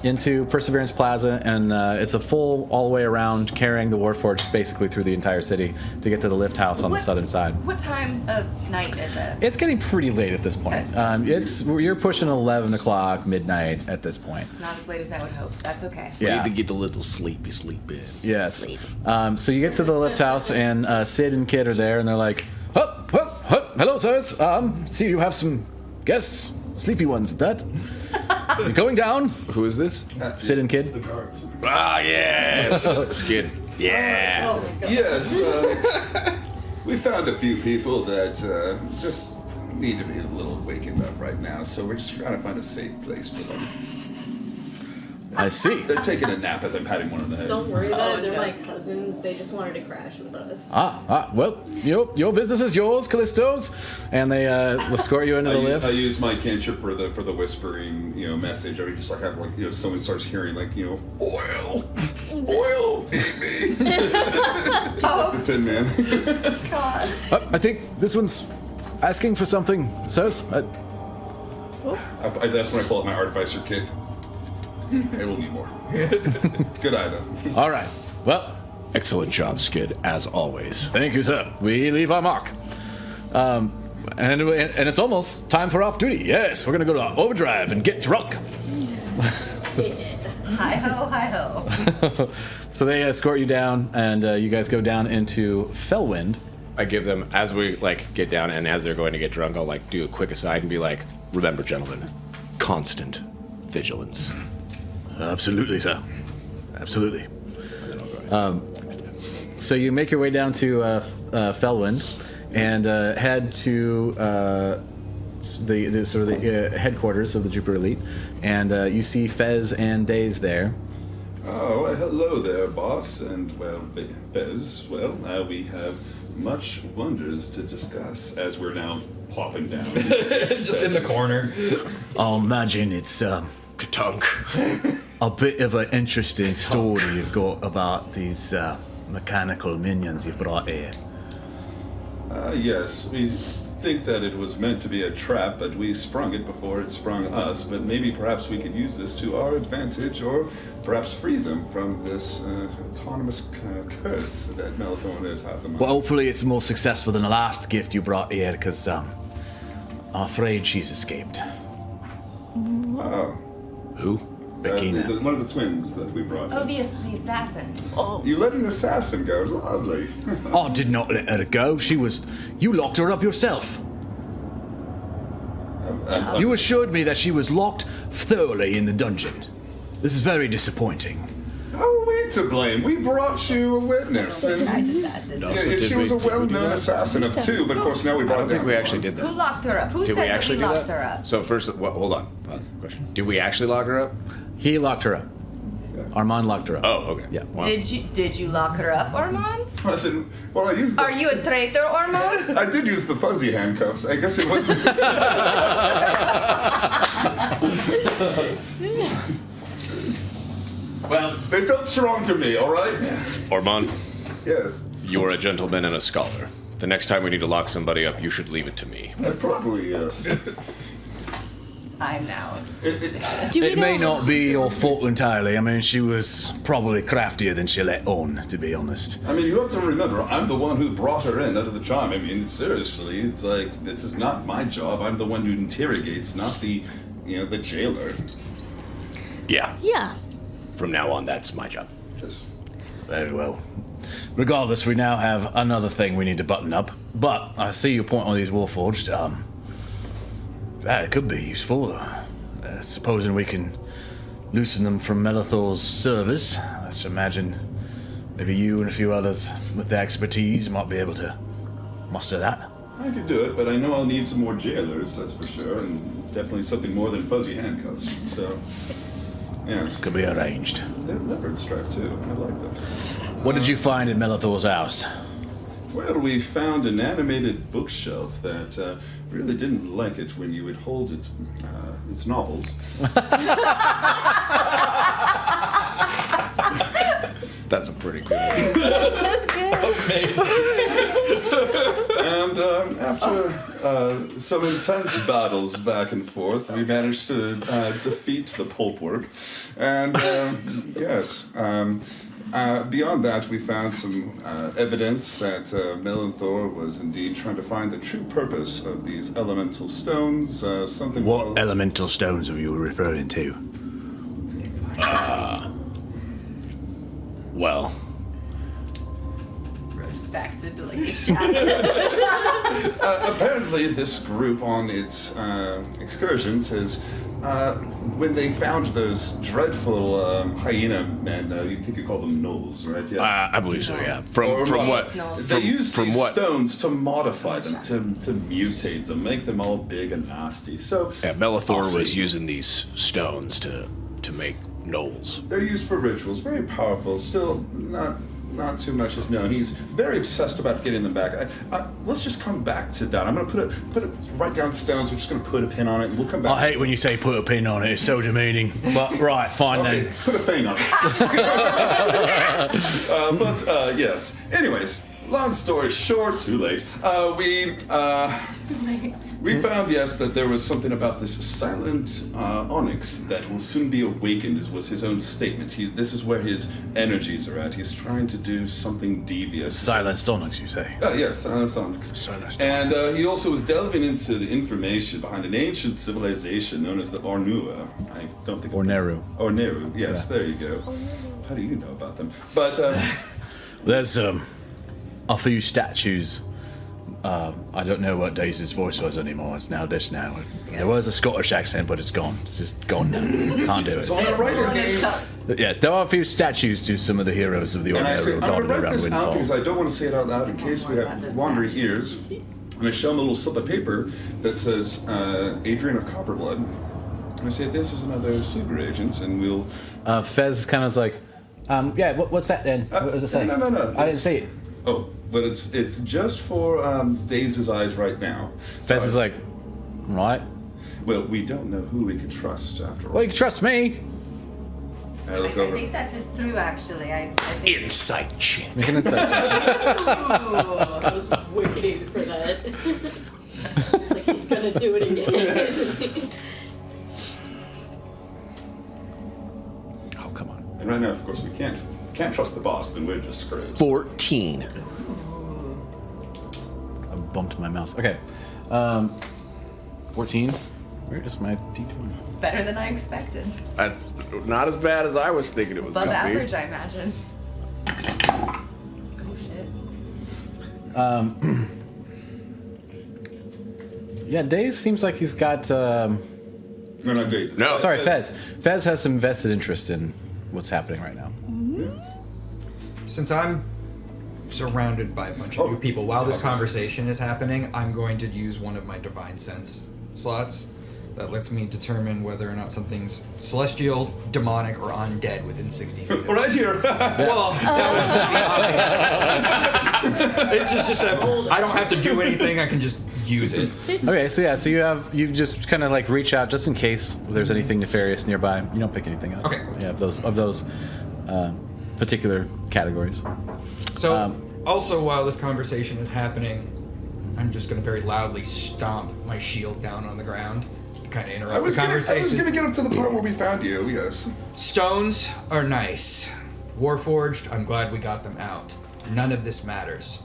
into Perseverance Plaza, and it's a full all the way around, carrying the Warforged basically through the entire city to get to the lift house on the What- southern side. What time of night is it? It's getting pretty late at this point. You're pushing 11 o'clock, midnight at this point. It's not as late as I would hope. That's okay. Yeah. get a little sleepy sleep in. Yes. So you get to the lift house, and Sid and Kid are there, and they're like, "Hup, hup, hup. Hello, sirs. See you have some guests, sleepy ones at that. You're going down." Who is this? Sid and Kid. The guards. Ah, yes. Skid. Yeah. Oh my god. Yes, we found a few people that just need to be a little wakened up right now, so we're just trying to find a safe place for them. I see. They're taking a nap as I'm patting one on the head. Don't worry about it. They're no. my cousins. They just wanted to crash with us. Well, your business is yours, Callistos, and they escort you into the lift. I use my cantrip for the whispering, message. I mean, just like have someone starts hearing oil, feed me. It's in, man. God. I think this one's asking for something, sirs. That's when I pull out my artificer kit. I will need more. Good eye, though. All right. Well, Excellent job, Skid, as always. thank you, sir. We leave our mark. And it's almost time for off duty. Yes, we're going to go to overdrive and get drunk. Hi ho, hi ho. So they escort you down, and you guys go down into Fellwind. I give them, as we get down and as they're going to get drunk, I'll do a quick aside and be like, remember, gentlemen, constant vigilance. Absolutely, sir. Absolutely. And then I'll go ahead. So you make your way down to Fellwind and head to the headquarters of the Jupiter Elite, and you see Fez and Daze there. Oh, well, hello there, boss. And, well, Fez, we have much wonders to discuss as we're now popping down. Just in the corner. I'll imagine it's Katunk. a bit of an interesting story you've got about these mechanical minions you've brought here. Yes, we think that it was meant to be a trap, but we sprung it before it sprung us. But maybe perhaps we could use this to our advantage, or perhaps free them from this autonomous curse that Melathorn has had them on. Well, hopefully it's more successful than the last gift you brought here, because I'm afraid she's escaped. Oh. Who? Bekina. One of the twins that we brought. Oh, the assassin. You let an assassin go. Lovely. I did not let her go. You locked her up yourself. You assured me that she was locked thoroughly in the dungeon. This is very disappointing. How are we to blame? We brought you a witness. I And did that. No. yeah, So did she we- was a did we do well-known that? assassin of two, but of course now we I brought don't think down we one. actually did Who that. locked her up? Who Did said we actually that do we locked that? her up? So first, hold on. Pause. Question. Did we actually lock her up? He locked her up. Armand locked her up. Oh, okay. Yeah. Wow. Did you lock her up, Armand? I said, well, I used the, Are you a traitor, Armand? I did use the fuzzy handcuffs. I guess it wasn't. Well, They felt strong to me, all right? Ormond, Yes. you're a gentleman and a scholar. The next time we need to lock somebody up, you should leave it to me. Probably, yes. I'm now suspicious. Do we It may know- not be your fault entirely. I mean, she was probably craftier than she let on, to be honest. I mean, you have to remember, I'm the one who brought her in out of the charm. I mean, seriously, it's like, this is not my job. I'm the one who interrogates, not the jailer. Yeah. Yeah. From now on, that's my job. Just, Very well. Regardless, we now have another thing we need to button up. But I see your point on these Warforged. It could be useful. Supposing we can loosen them from Melathor's service. I should imagine maybe you and a few others with the expertise might be able to muster that. I could do it, but I know I'll need some more jailers, that's for sure, and definitely something more than fuzzy handcuffs. So, yes. Could be arranged. They're leopard strap too. I like them. What did you find in Melathor's house? Well, we found an animated bookshelf that really didn't like it when you would hold its novels. That's a pretty good one. And after some intense battles back and forth, we managed to defeat the pulpwork. And yes, beyond that, we found some evidence that Melanthor was indeed trying to find the true purpose of these elemental stones. Something. What called- elemental stones are you referring to? Well, Just backs into like the shadow. Apparently, this group on its excursions has, when they found those dreadful hyena men, you think you call them gnolls, right? Yes. I believe so. Yeah. Or From what? what? No. They used from these what? stones to modify them, to mutate them, make them all big and nasty. So Yeah, Melathor was Awesome. using these stones to make gnolls. they're used for rituals, very powerful. Still, not too much is known. He's very obsessed about getting them back. Let's just come back to that. I'm gonna put it write down stones. We're just gonna put a pin on it, and we'll come back. I hate when you say put a pin on it. It's so demeaning. But right, fine Okay, then. put a feint on it. But yes. Anyways, long story short, too late. We found, yes, that there was something about this silent onyx that will soon be awakened, was his own statement. This is where his energies are at. He's trying to do something devious. Silenced onyx, you say? Yes, silent onyx. And he also was delving into the information behind an ancient civilization known as the Ornua. I don't think... Orneru. Orneru, yes, there you go. How do you know about them? But... There's a few statues. I don't know what Daisy's voice was anymore. It's now this now. There was a Scottish accent, but it's gone. It's just gone now. Can't do it. so I'm going to write your name. Yes, there are a few statues to some of the heroes of the And I say, Orneru I'm going dotted to write around this out because Windfall. I don't want to say it out loud in case we have wandering ears. And I show him a little slip of paper that says Adrian of Copperblood. And I say, this is another super agent, and we'll... Fez kind of like, yeah, what's that then? What does it say? No. I didn't see it. Oh, but it's just for Daze's eyes right now. So Fez is like, right. well, we don't know who we can trust after all. Well, you can trust me. I look I over. think that is true, actually. I think Insight check. Make an insight. I was waiting for that. It's like he's gonna do it again, isn't he? Oh, come on. And right now, of course, we can't trust the boss. Then we're just screwed. 14. I bumped my mouse. Okay. 14. Where is my D20? better than I expected. That's not as bad as I was thinking it was Above going to average, be. I imagine. Oh shit. Yeah, Daze seems like he's got. No, not Daze. No. Sorry, Fez. Fez has some vested interest in what's happening right now. Since I'm surrounded by a bunch of new people while this conversation is happening, I'm going to use one of my divine sense slots that lets me determine whether or not something's celestial, demonic, or undead within 60 feet of me. Right here. Well, that was obvious. It's just that I don't have to do anything. I can just use it. Okay, so yeah, so you just kind of like reach out just in case there's anything nefarious nearby. You don't pick anything up. Okay. Yeah, of those particular categories. So, also while this conversation is happening, I'm just going to very loudly stomp my shield down on the ground to kind of interrupt I was the conversation. gonna get up to the part where we found you. Yes. Stones are nice. Warforged, I'm glad we got them out. None of this matters.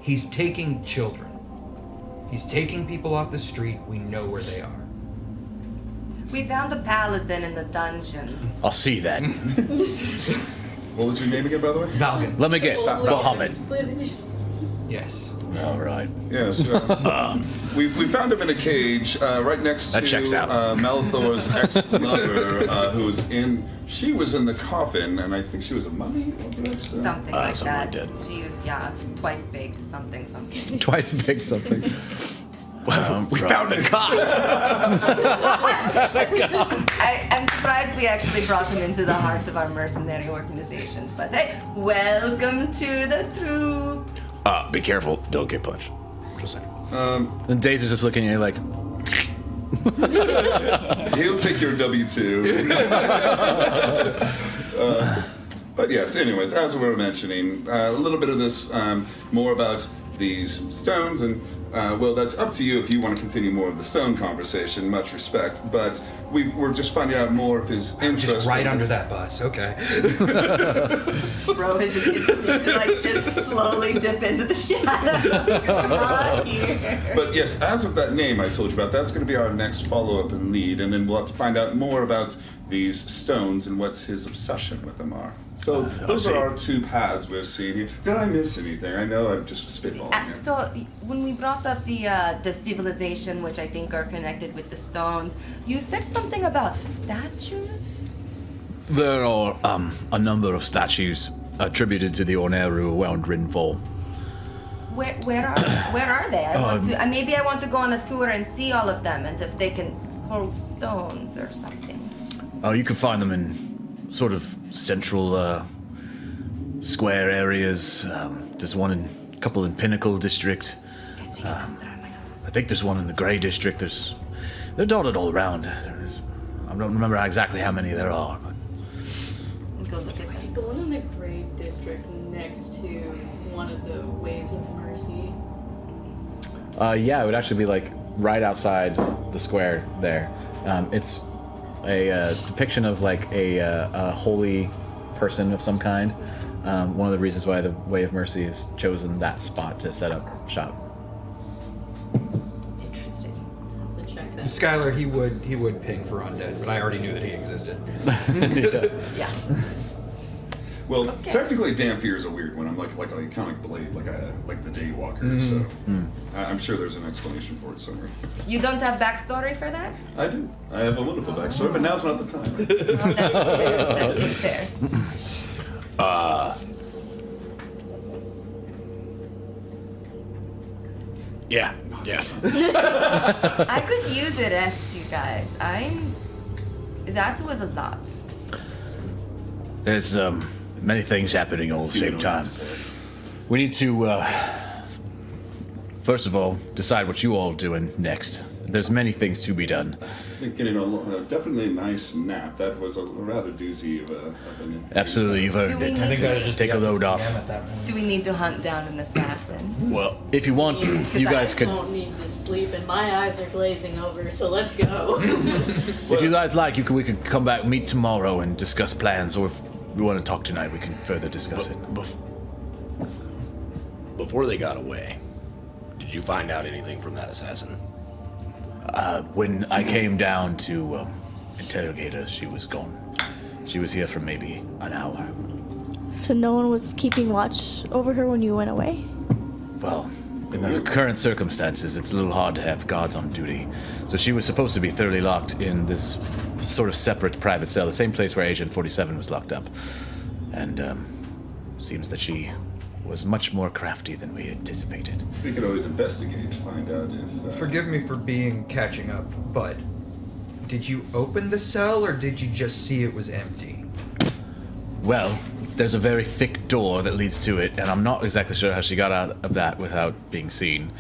He's taking children. He's taking people off the street. We know where they are. We found a paladin in the dungeon. I'll see that. What was your name again, by the way? Valgan. Let me guess, Muhammad. Yes. All right. Yes. We found him in a cage right next That to checks out. Malthor's ex-lover, who was in. She was in the coffin, and I think she was a mummy. Or perhaps, Something like someone that. did. She was, twice baked, something. Twice big something. We found a cop. I'm surprised we actually brought him into the heart of our mercenary organization. But hey, welcome to the troop. Be careful. Don't get punched. Just saying. And Daze is just looking at you like, He'll take your W-2. But yes, anyways, as we were mentioning, a little bit of this, more about these stones, and well, that's up to you if you want to continue more of the stone conversation. Much respect, but we're just finding out more of his interest. Just right in under this. that bus. Okay. Bro has just continued to just slowly dip into the shadows. Not here. But yes, as of that name I told you about, that's going to be our next follow-up and lead, and then we'll have to find out more about these stones and what's his obsession with them are. So those are our two paths we're seeing here. Did I miss anything? I know I'm just spitballing here. So when we brought up the civilization, which I think are connected with the stones, you said something about statues. there are a number of statues attributed to the Orneru around Windfall. Where are they? I want to. Maybe I want to go on a tour and see all of them, and if they can hold stones or something. Oh, you can find them in sort of central square areas. There's one in a couple in Pinnacle District. I think there's one in the Grey District. They're dotted all around. I don't remember exactly how many there are. Go look at Is them. the one in the Grey District next to one one of the ways of mercy? Yeah, it would actually be like right outside the square there. It's a depiction of like a holy person of some kind. One of the reasons why the Way of Mercy has chosen that spot to set up shop. Interesting. I'll have to check that. Skylar, he would ping for undead, but I already knew that he existed. Yeah. Well, Okay. technically, Dampier is a weird one. I'm like a iconic blade, like the Daywalker. So I'm sure there's an explanation for it somewhere. You don't have backstory for that? I do. I have a wonderful backstory, but now's not the time. Oh, that's fair. That's fair. Yeah. I could use a rest, you guys. That was a lot. There's many things happening all at the same time. We need to, first of all, decide what you all are doing next. There's many things to be done. I think getting definitely a nice nap. That was a rather doozy of an. Absolutely, you've Do earned we it. need I think that would just Take be a up to load off. DM at that point. Do we need to hunt down an assassin? Well, if you want, you guys I could. don't need to sleep, and my eyes are glazing over. So let's go. If you guys like, we could come back, meet tomorrow, and discuss plans. Or if we want to talk tonight, we can further discuss it. Before they got away, did you find out anything from that assassin? When I came down to interrogate her, she was gone. She was here for maybe an hour. So no one was keeping watch over her when you went away? Well, in the current circumstances, it's a little hard to have guards on duty. So she was supposed to be thoroughly locked in this sort of separate private cell, the same place where Agent 47 was locked up. And seems that she was much more crafty than we anticipated. We could always investigate, find out if. Forgive me for catching up, but did you open the cell or did you just see it was empty? Well, there's a very thick door that leads to it, and I'm not exactly sure how she got out of that without being seen.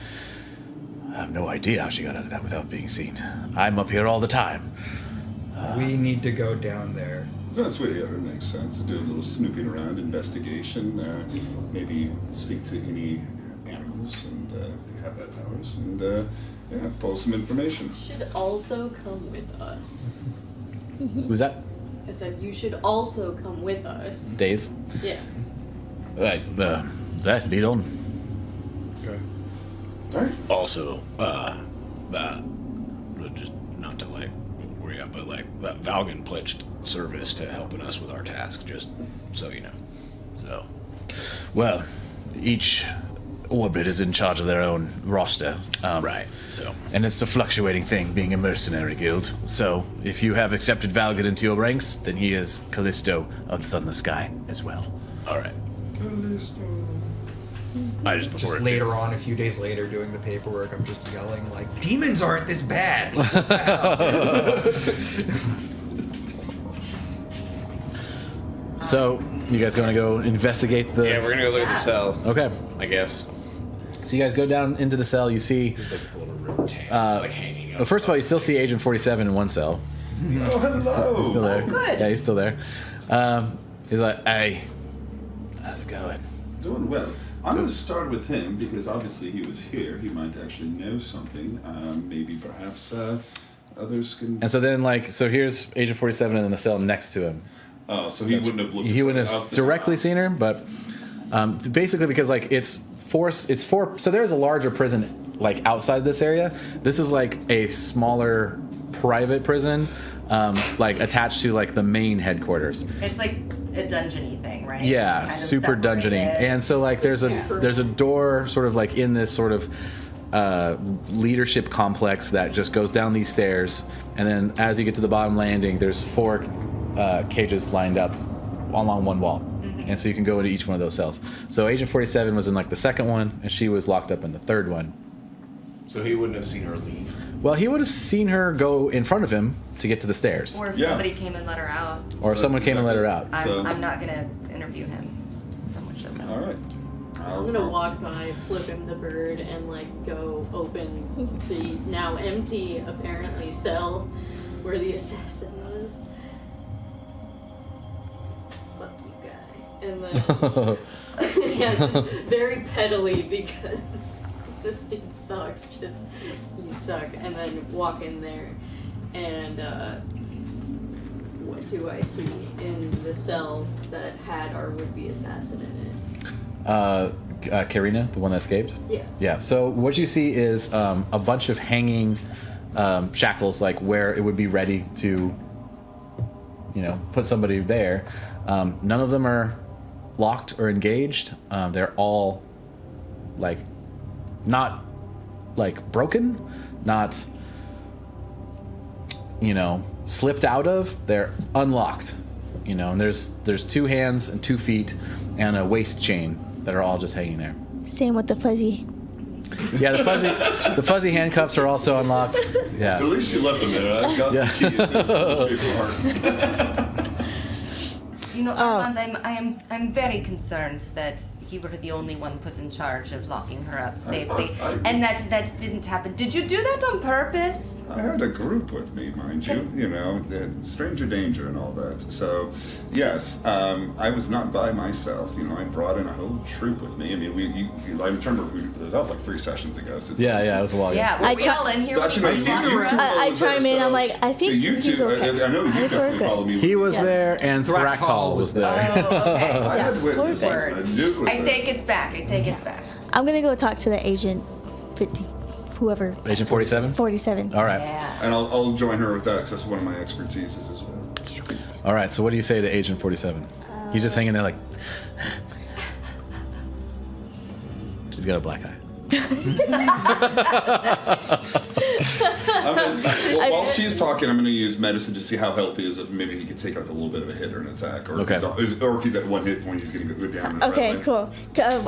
I have no idea how she got out of that without being seen. I'm up here all the time. We need to go down there. That's what it makes sense. Do a little snooping around, investigation, maybe speak to any animals, and if they have that powers, and pull some information. Should also come with us. Who's that? I said you should also come with us. Days? Yeah. Right, that, lead on. Okay. All right. Also, just not to like worry out, but like Valgan pledged service to helping us with our task, just so you know. So, Well, each orbit is in charge of their own roster. right. So, And it's a fluctuating thing, being a mercenary guild. So, if you have accepted Valgad into your ranks, then he is Callisto of the Sun in the Sky as well. all right. I just Just later on, a few days later, doing the paperwork, I'm just yelling like, "Demons aren't this bad!" Like, what the hell? So, you guys going to go investigate the... Yeah, we're gonna go look at the cell. Okay. I guess. So you guys go down into the cell, you see... There's like a little river tank, just like hanging up. Well, first of all, you still see Agent 47 in one cell. Oh, hello. He's still there. good. Yeah, he's still there. He's like, hey, how's it going? Doing well. I'm going to start with him because obviously he was here. He might actually know something. Maybe perhaps others can. And so then, so here's Agent 47 in the cell next to him. Oh, so he wouldn't have looked. He wouldn't out have the- directly seen her, but basically because it's four. So there's a larger prison outside this area. This is a smaller private prison, attached to the main headquarters. It's like a dungeony thing, right? Yeah, Kind of super dungeony. separated. And so there's a door sort of in this sort of leadership complex that just goes down these stairs, and then as you get to the bottom landing, there's 4 cages lined up along one wall. And so you can go into each one of those cells. So Agent 47 was in the second one, and she was locked up in the third one. So he wouldn't have seen her leave. Well, he would have seen her go in front of him to get to the stairs. Or if Yeah. somebody came and let her out. Or if So someone that's came and let her out. So- I'm not gonna interview him. Someone should know. All right. I'm gonna walk by, flip him the bird, and go open the now empty, apparently, cell where the assassin was. Fuck you, guy. and then yeah, just very pettily because this dude sucks. Just you suck, and then walk in there, and what do I see in the cell that had our would-be assassin in it? Karina, the one that escaped. Yeah. Yeah. So what you see is a bunch of hanging shackles, like where it would be ready to, put somebody there. None of them are locked or engaged. They're all like not like broken, not slipped out of. They're unlocked. And there's 2 hands and 2 feet and a waist chain that are all just hanging there. Same with the fuzzy. Yeah, the fuzzy handcuffs are also unlocked. Yeah. At least you left them there. I've got the keys. It's shape of heart. Armand, I'm very concerned that you were the only one put in charge of locking her up safely, and that didn't happen. Did you do that on purpose? I had a group with me, mind you. Stranger danger and all that. So, yes, I was not by myself. I brought in a whole troop with me. I mean, I remember that was like 3 sessions ago. So Yeah, it was a while ago. Yeah, were we all in here? So actually, I chime in. I'm like, I think you he's two, okay. I know you definitely follow me. He was there, and Thractal Thractal was there. Oh, okay. I had witnesses. Word. I knew it was I there. take it back. I'm gonna go talk to the agent, 50, whoever. Agent 47? 47. All right. Yeah. And I'll join her with that because that's one of my expertises as well. All right. So what do you say to Agent 47? He's just hanging there like. He's got a black eye. While she's talking, I'm going to use medicine to see how healthy he is. If maybe he could take like a little bit of a hit or an attack, or Okay. if he's at 1 hit point, he's going to go down. in the Okay, red cool.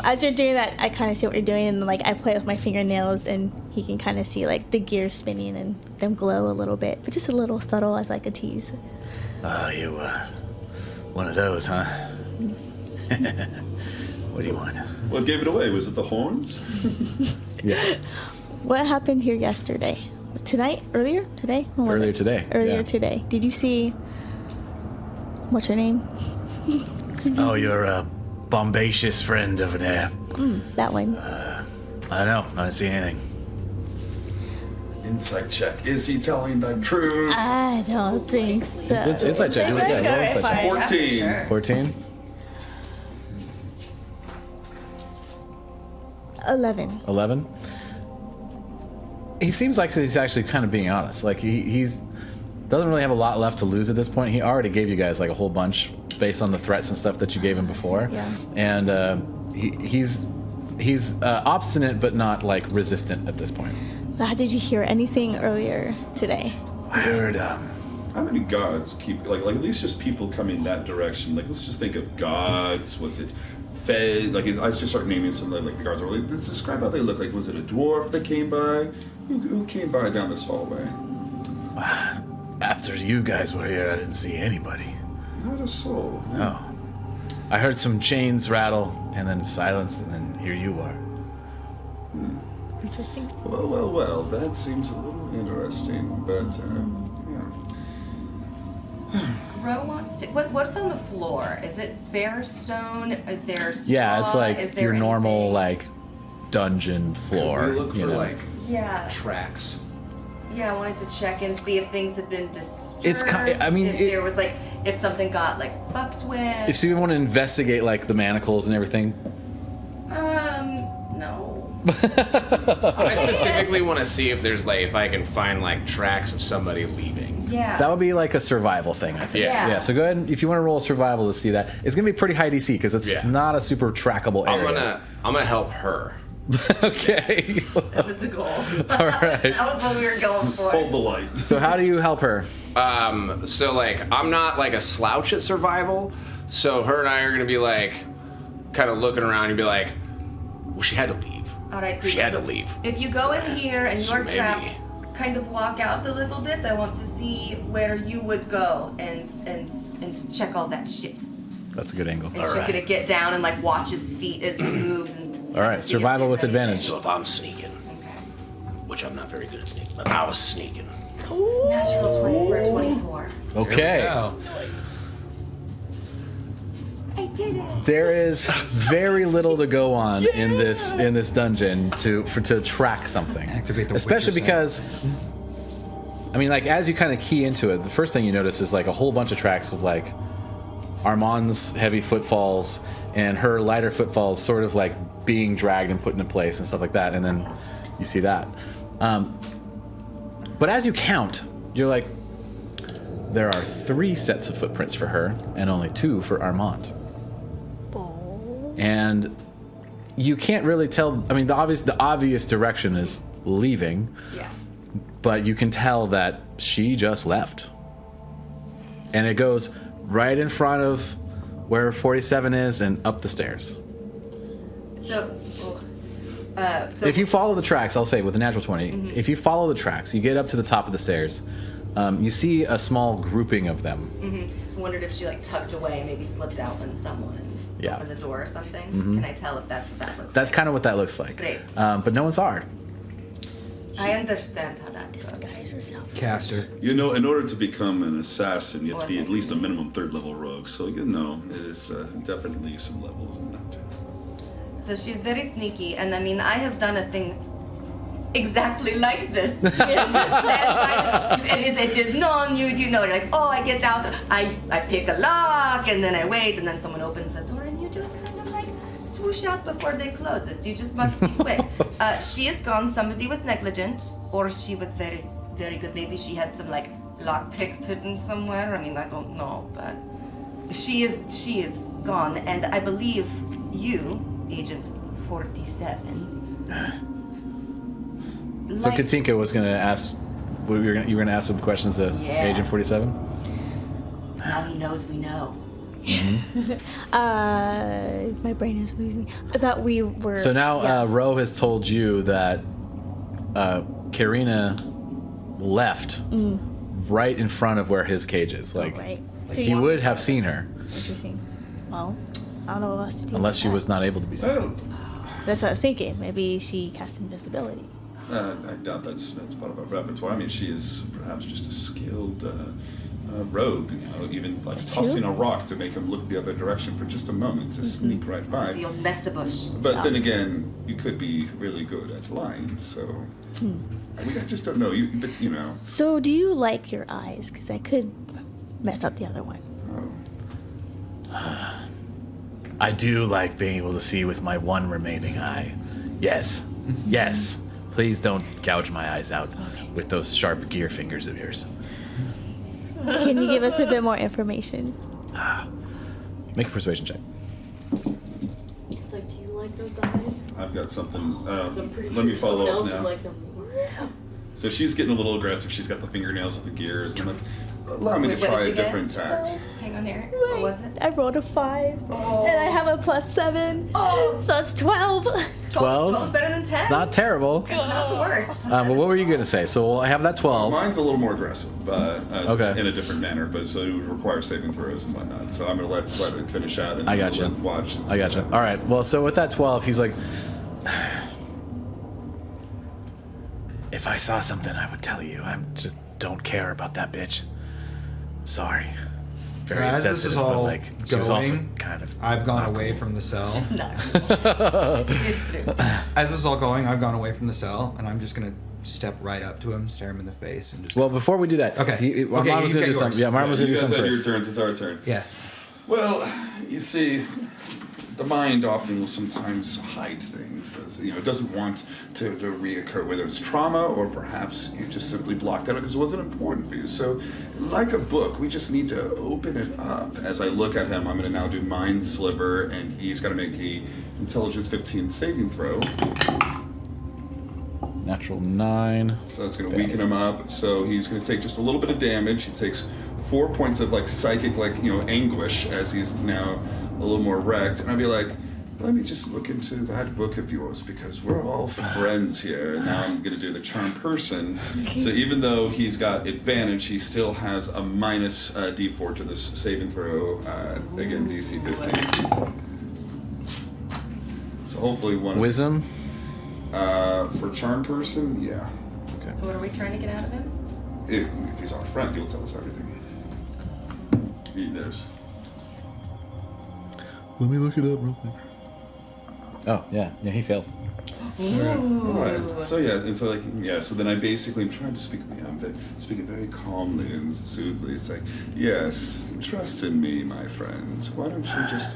As you're doing that, I kind of see what you're doing, and like I play with my fingernails, and he can kind of see like the gears spinning and them glow a little bit, but just a little subtle as like a tease. Oh, you one of those, huh? What do you want? What gave it away? Was it the horns? Yeah. What happened here yesterday? Tonight? Earlier? Today? When was Earlier it? today. Earlier Yeah. today. Did you see? What's her name? Oh, your bombacious friend over there. That one. I don't know. I didn't see anything. Insight check. Is he telling the truth? I don't think so. It's inside check. Inside check? Yeah, Okay, inside check. fine. 14. Sure. 14. 11. 11. He seems like he's actually kind of being honest. Like he's doesn't really have a lot left to lose at this point. He already gave you guys like a whole bunch based on the threats and stuff that you gave him before. Yeah. And he's obstinate but not like resistant at this point. Did you hear anything earlier today? I heard How many gods keep like at least just people coming that direction? Like let's just think of gods. Was it fed? Like I just start naming some like the guards. Or like, let's describe how they look. Like was it a dwarf that came by? Who came by down this hallway? after you guys were here, I didn't see anybody. Not a soul. No. I heard some chains rattle and then silence, and then here you are. Interesting. Well. That seems a little interesting, but yeah. Ro wants to. What's on the floor? Is it bare stone? Is there straw? Yeah, it's Is like there your normal anything? like dungeon floor. We look you for know. like Yeah. tracks. Yeah, I wanted to check and see if things had been disturbed. It's I mean, if there was like if something got like fucked with. If you want to investigate like the manacles and everything. No. I specifically want to see if there's like if I can find like tracks of somebody leaving. Yeah. That would be like a survival thing, I think. Yeah. Yeah. So go ahead and if you want to roll survival to see that, it's gonna be pretty high DC because it's Yeah. not a super trackable area. I'm gonna help her. Okay. That was the goal. All right. That was what we were going for. Hold the light. So how do you help her? So like I'm not like a slouch at survival, so her and I are gonna be like kind of looking around and be like, well, she had to leave. All right. She had to so leave. If you go in here and So you're maybe- trapped, kind of walk out a little bit. I want to see where you would go and check all that shit. That's a good angle. And she's gonna get down and like watch his feet as he moves and. All right, see if survival there's with anything. advantage. So if I'm sneaking, Okay. which I'm not very good at sneaking, but I was sneaking. Natural 20 for a 24. Okay. Wow. I did it. There is very little to go on in this dungeon to track something. Activate the especially Witcher because, I mean, like as you kind of key into it, the first thing you notice is like a whole bunch of tracks of like Armand's heavy footfalls and her lighter footfalls, sort of like being dragged and put into place and stuff like that, and then you see that. But as you count, you're like, there are 3 sets of footprints for her and only 2 for Armand. And you can't really tell. I mean, the obvious direction is leaving. Yeah. But you can tell that she just left. And it goes right in front of where 47 is and up the stairs. So If you follow the tracks, I'll say with a natural 20, if you follow the tracks, you get up to the top of the stairs, you see a small grouping of them. I wondered if she like tucked away, maybe slipped out when someone opened the door or something. Can I tell if that's what that looks That's like? kind of what that looks like. Great. But no one saw her. I understand how that goes. Disguise herself. Caster. You know, in order to become an assassin, you have to be at least a minimum 3rd level rogue. So, you know, there's definitely some levels in that. So she's very sneaky, and I mean, I have done a thing exactly like this. It is known, you know, like, oh, I get out, I pick a lock, and then I wait, and then someone opens the door, and you just kind of like swoosh out before they close it. You just must be quick. She is gone. Somebody was negligent, or she was very, very good. Maybe she had some like lock picks hidden somewhere. I mean, I don't know, but she is gone, and I believe you, Agent 47. So Katinka was going to ask, you were going to ask some questions to Yeah. Agent 47? Now he knows we know. My brain is losing. I thought we were. So now yeah. Ro has told you that Karina left right in front of where his cage is. Like, right. like So he you- would have seen her, Interesting. Well, I don't know what else to do. unless with she that. was not able to be seen. Oh, That's what I was thinking. Maybe she cast invisibility. I doubt that's part of our repertoire. I mean, she is perhaps just a skilled rogue, you know, even like That's tossing true. a rock to make him look the other direction for just a moment to sneak right by. The old Messabush. But then again, you could be really good at lying, so I mean, I just don't know. But you know, So, do you like your eyes? Because I could mess up the other one. I do like being able to see with my one remaining eye. Yes. Yes. Please don't gouge my eyes out with those sharp gear fingers of yours. Can you give us a bit more information? Make a persuasion check. It's like, do you like those eyes? I've got something. 'Cause I'm pretty Let me sure someone follow else up would now. like them more. So she's getting a little aggressive. She's got the fingernails with the gears. I'm like, allow me Wait, to what try did a you get? different tact. Hang on, Eric. What was it? I rolled a 5, and I have a +7, so that's 12. 12? 12's better than 10? Not terrible. It's not the worst. But what were you going to say? So I have that 12. Mine's a little more aggressive, Okay. in a different manner, but so it would require saving throws and whatnot. So I'm gonna let it finish out. And I then gotcha. we'll watch. And I see gotcha. what All right. Well, so with that 12, he's like, if I saw something, I would tell you. I just don't care about that bitch. Sorry. It's very As this insensitive, is but all like, she was also going, kind of. I've gone not away cool. from the cell. No. Just through. As this is all going, I've gone away from the cell, and I'm just gonna step right up to him, stare him in the face, and just. Well, before we do that, Okay. Marmon Okay, was you going to do get something. yours. Yeah, Marmon was going to you do guys something have your first. turns. It's our turn. Yeah. Well, you see, the mind often will sometimes hide things. As, you know, it doesn't want to reoccur, whether it's trauma or perhaps you just simply blocked out because it wasn't important for you. So, like a book, we just need to open it up. As I look at him, I'm going to now do Mind Sliver, and he's got to make a Intelligence 15 saving throw. Natural 9. So that's going to weaken him up. So he's going to take just a little bit of damage. He takes 4 points of like psychic, like, you know, anguish as he's now a little more wrecked. And I'd be like, let me just look into that book of yours because we're all friends here. And now I'm going to do the charm person. So even though he's got advantage, he still has a minus D4 to this saving throw. Again, DC 15. So hopefully one. Wisdom? For charm person, yeah. Okay. What are we trying to get out of him? If he's our friend, he'll tell us everything. He knows. Let me look it up real quick. Oh, yeah, he fails. Alright. So yeah, it's like so then I basically am trying to speak it very calmly and soothingly. It's like, yes, trust in me, my friend. Why don't you just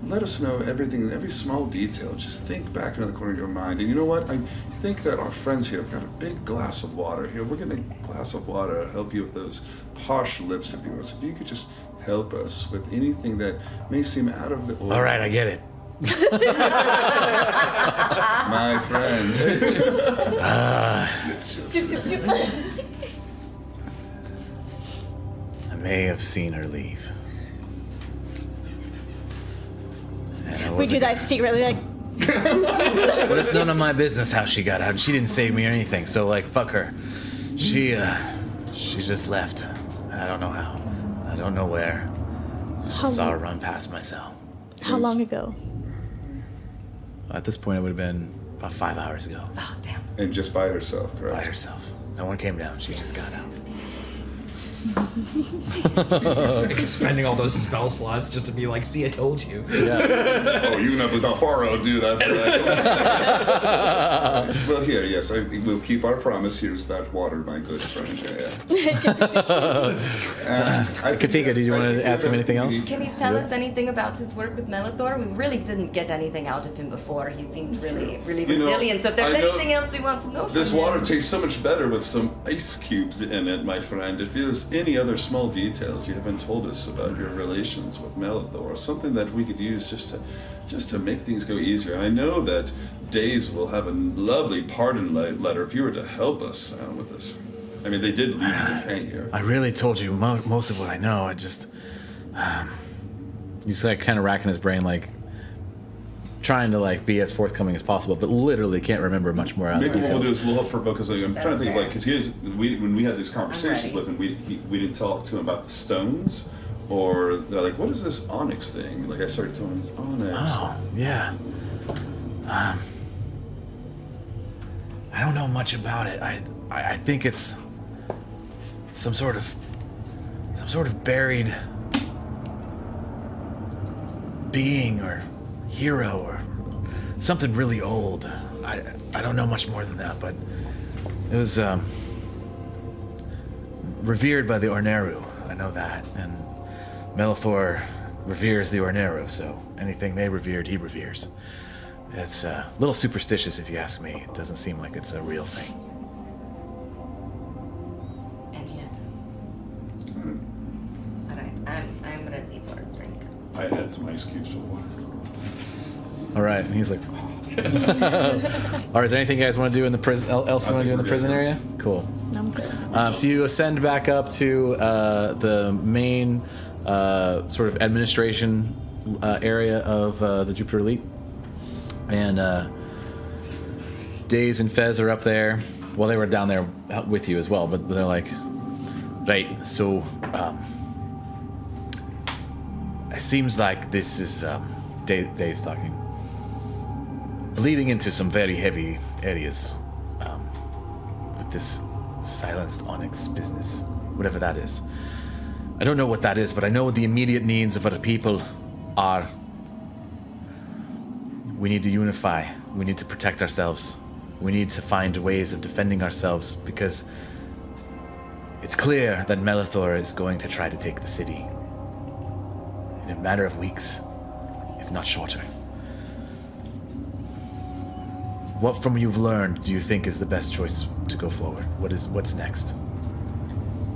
let us know everything, every small detail. Just think back into the corner of your mind. And you know what? I think that our friends here have got a big glass of water here. We're getting a glass of water to help you with those harsh lips of yours. If you could just help us with anything that may seem out of the order. All right, I get it. My friend. I may have seen her leave. We do that secretly, like, But it's none of my business how she got out. She didn't save me or anything, so like, fuck her. She just left. I don't know how. I don't know where. I just saw her run past my cell. how long ago? At this point, it would have been about 5 hours ago. Oh, damn. And just by herself, correct? By herself. No one came down. She just got out. Expending all those spell slots just to be like, see, I told you. Yeah. Oh, you never thought Faro would do that for that. Well, here, yes, we'll keep our promise. Here's that water, my good friend. Katika, did you want to ask him anything else? Can you tell us anything about his work with Melithor? We really didn't get anything out of him before. He seemed really, really You know, resilient. So if there's I know anything else we want to know from This him. water tastes so much better with some ice cubes in it, my friend. If there's any other small details you haven't told us about your relations with Melithor, something that we could use just to make things go easier. I know that Days will have a lovely pardon letter if you were to help us with this. I mean, they did leave you to hang here. I really told you most of what I know. I just... he's like kind of racking his brain, like trying to like be as forthcoming as possible, but literally can't remember much more out of the Maybe what we'll details. do is we'll help provoke us. I'm trying to think of like, because when we had these conversations ready. with him, we didn't talk to him about the stones, or they're like, what is this onyx thing? Like I started telling him it's onyx. Oh, yeah. I don't know much about it. I think it's some sort of buried being or hero or something really old. I don't know much more than that, but it was revered by the Orneru. I know that, and Melithor reveres the Orneru, so anything they revered, he reveres. It's a little superstitious, if you ask me. It doesn't seem like it's a real thing. And yet. Alright, I'm ready for a drink. I had some ice cubes to the water. All right, and he's like, all right, is there anything you guys want to do in the prison? Else you want to do in the prison area? Cool. I'm good. So you ascend back up to the main sort of administration area of the Jupiter Elite, and Daze and Fez are up there. Well, they were down there with you as well, but they're like, right. So it seems like this is Daze talking. Bleeding into some very heavy areas with this silenced onyx business, whatever that is. I don't know what that is, but I know what the immediate needs of our people are. We need to unify. We need to protect ourselves. We need to find ways of defending ourselves because it's clear that Melithor is going to try to take the city in a matter of weeks, if not shorter. What from you've learned do you think is the best choice to go forward? What's next?